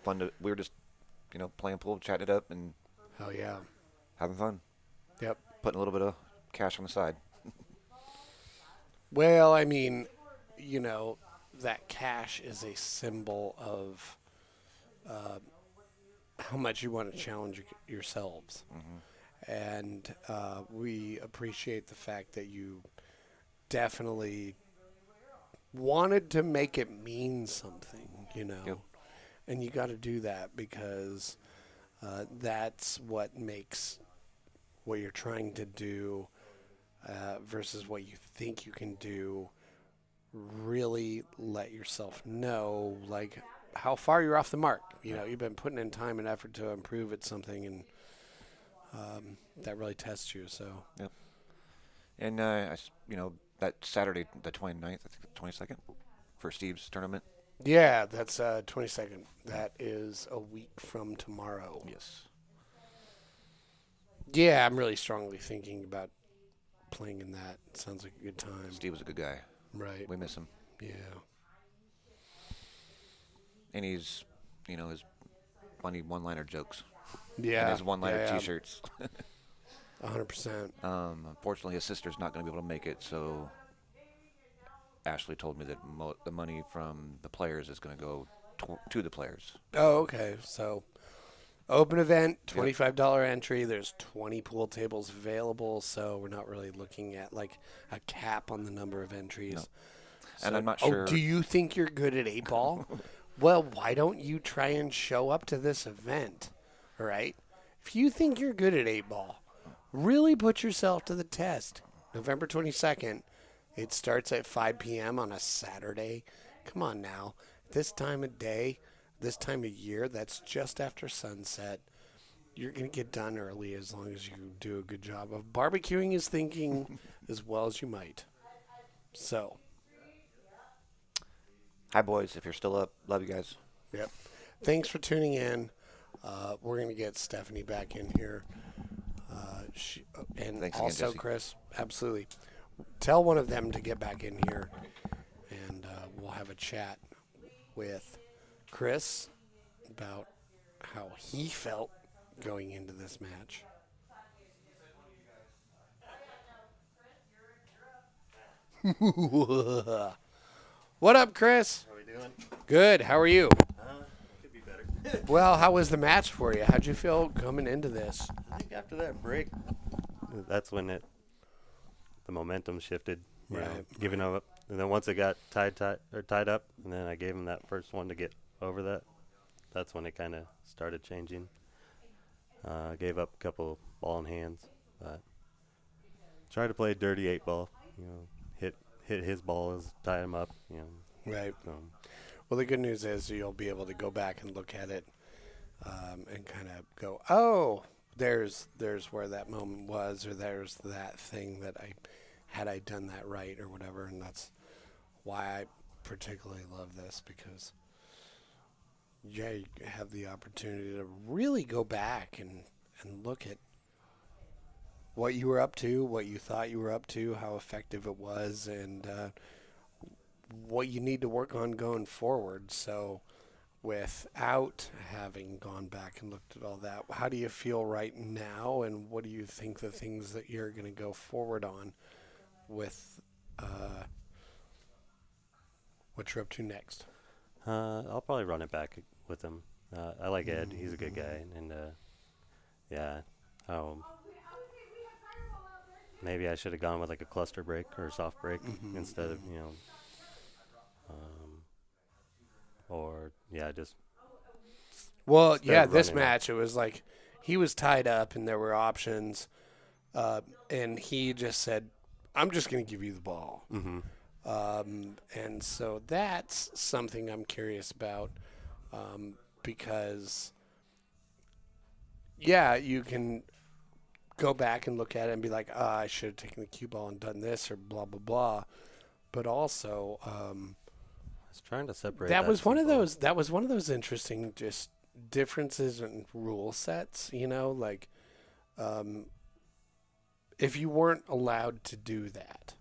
Fun we were just, playing pool, chatting it up, and oh yeah, having fun. Yep. Putting a little bit of cash on the side. Well, I mean, that cash is a symbol of how much you want to challenge yourselves. Mm-hmm. And we appreciate the fact that you definitely wanted to make it mean something, Yep. And you got to do that because that's what makes what you're trying to do versus what you think you can do really let yourself know, like, how far you're off the mark. You've been putting in time and effort to improve at something, and that really tests you. So. Yep. And that Saturday, the 29th, I think the 22nd, for Steve's tournament. Yeah, that's 22nd. That is a week from tomorrow. Yes. Yeah, I'm really strongly thinking about playing in that. Sounds like a good time. Steve was a good guy. Right. We miss him. Yeah. And he's, his funny one-liner jokes. Yeah. And his one-liner T-shirts. 100%. Unfortunately, his sister's not going to be able to make it, so Ashley told me that the money from the players is going to go to the players. Oh, okay. So, open event, $25 entry. There's 20 pool tables available, so we're not really looking at like a cap on the number of entries. No. So, And I'm not sure. Oh, do you think you're good at 8-ball? Well, why don't you try and show up to this event? All right? If you think you're good at 8-ball, really put yourself to the test. November 22nd. It starts at 5 p.m. on a Saturday. Come on now. This time of day, this time of year, that's just after sunset. You're going to get done early as long as you do a good job of barbecuing his thinking as well as you might. So. Hi, boys. If you're still up, love you guys. Yep. Thanks for tuning in. We're going to get Stephanie back in here. And Thanks also again, Chris. Absolutely. Tell one of them to get back in here, and we'll have a chat with Chris about how he felt going into this match. What up, Chris? How are we doing? Good. How are you? Could be better. Well, how was the match for you? How'd you feel coming into this? I think after that break, that's when the momentum shifted. You know, giving up, and then once it got tied up, and then I gave him that first one to get over that. That's when it kind of started changing. Gave up a couple ball in hands, but tried to play dirty 8-ball. Hit his balls, tie him up. Right. So. Well, the good news is you'll be able to go back and look at it and kind of go, oh, there's where that moment was, or there's that thing that had I done that right or whatever. And that's why I particularly love this, because you have the opportunity to really go back and look at what you were up to, what you thought you were up to, how effective it was, and what you need to work on going forward. So without having gone back and looked at all that, how do you feel right now, and what do you think the things that you're going to go forward on with what you're up to next? I'll probably run it back with him. I like Ed. He's a good guy. And, maybe I should have gone with like a cluster break or a soft break instead of, just. Well, yeah, this match, it was like he was tied up and there were options, and he just said, I'm just going to give you the ball. Mm-hmm. And so that's something I'm curious about, because, you can go back and look at it and be like, I should have taken the cue ball and done this, or blah, blah, blah. But also, I was trying to separate. that was one of those interesting just differences in rule sets, like, if you weren't allowed to do that,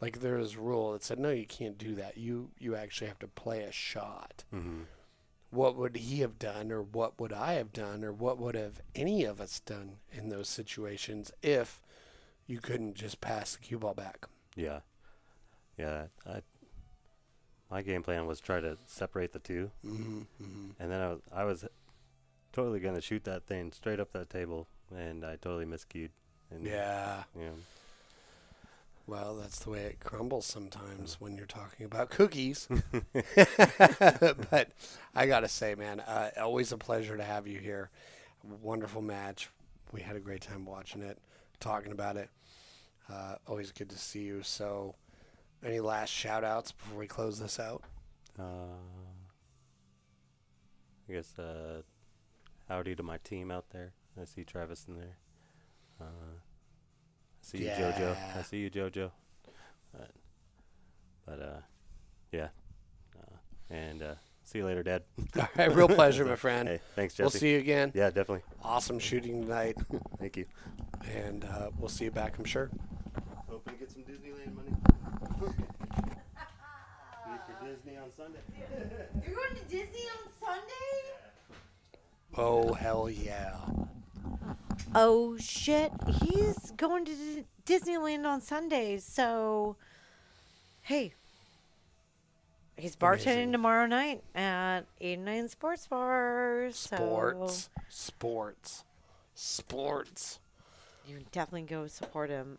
like there was a rule that said, no, you can't do that. You actually have to play a shot. Mm-hmm. What would he have done, or what would I have done, or what would have any of us done in those situations if you couldn't just pass the cue ball back? Yeah. My game plan was try to separate the two, and then I was totally gonna shoot that thing straight up that table, and I totally miscued. And, yeah. Yeah. Well, that's the way it crumbles sometimes when you're talking about cookies. But I got to say, man, always a pleasure to have you here. Wonderful match. We had a great time watching it, talking about it. Always good to see you. So any last shout-outs before we close this out? I guess howdy to my team out there. I see Travis in there. I see you, JoJo. But yeah. And see you later, Dad. All right, real pleasure, my friend. Hey, thanks, Jesse. We'll see you again. Yeah, definitely. Awesome shooting tonight. Thank you. And we'll see you back, I'm sure. Hoping to get some Disneyland money. Need for Disney on Sunday. You're going to Disney on Sunday? Oh, hell yeah. Oh, shit. He's going to Disneyland on Sunday. So, hey. He's bartending Amazing. tomorrow night at 89 Sports Bar. Sports. So Sports. you definitely go support him.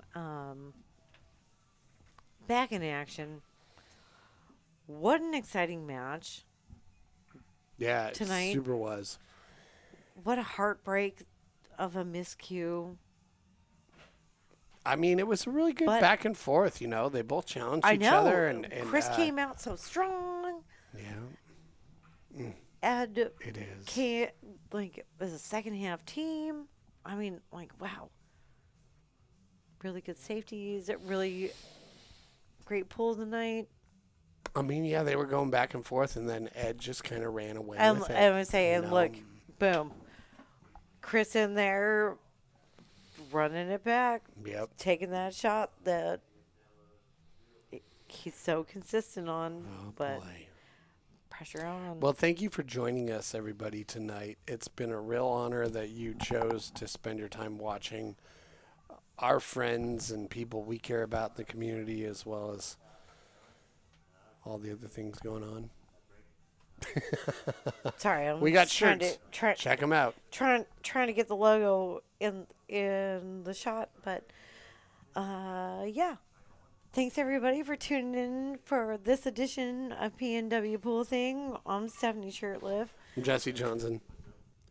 Back in action. What an exciting match. Yeah, Tonight. it super was. What a heartbreak of a miscue. I mean, it was a really good But- back and forth, you know. They both challenged I each know. other. And Chris came out so strong. Yeah, Ed it is. can't, like, as a second half team. I mean, like, wow. Really good safeties. Really great pull tonight. I mean, yeah, they were going back and forth, and then Ed just kind of ran away And with it. I would say, you and know. look, boom. Chris in there running it back, Yep. taking that shot that he's so consistent on, Oh, but boy. pressure on. Well, thank you for joining us, everybody, tonight. It's been a real honor that you chose to spend your time watching our friends and people we care about in the community, as well as all the other things going on. Sorry, I'm We got just trying shirts. to Check them out. trying to get the logo in the shot, but yeah. Thanks everybody for tuning in for this edition of PNW Pool Thing. I'm Stephanie Shurtliff. I'm Jesse Johnson.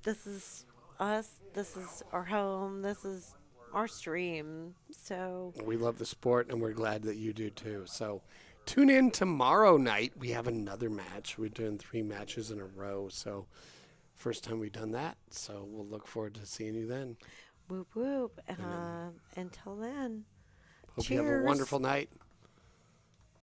This is us. This is our home. This is our stream. So We love the sport, and we're glad that you do too. So tune in tomorrow night. We have another match. We're doing 3 matches in a row. So first time we've done that. So we'll look forward to seeing you then. whoop whoop. Until then. Hope you have a Cheers. wonderful night.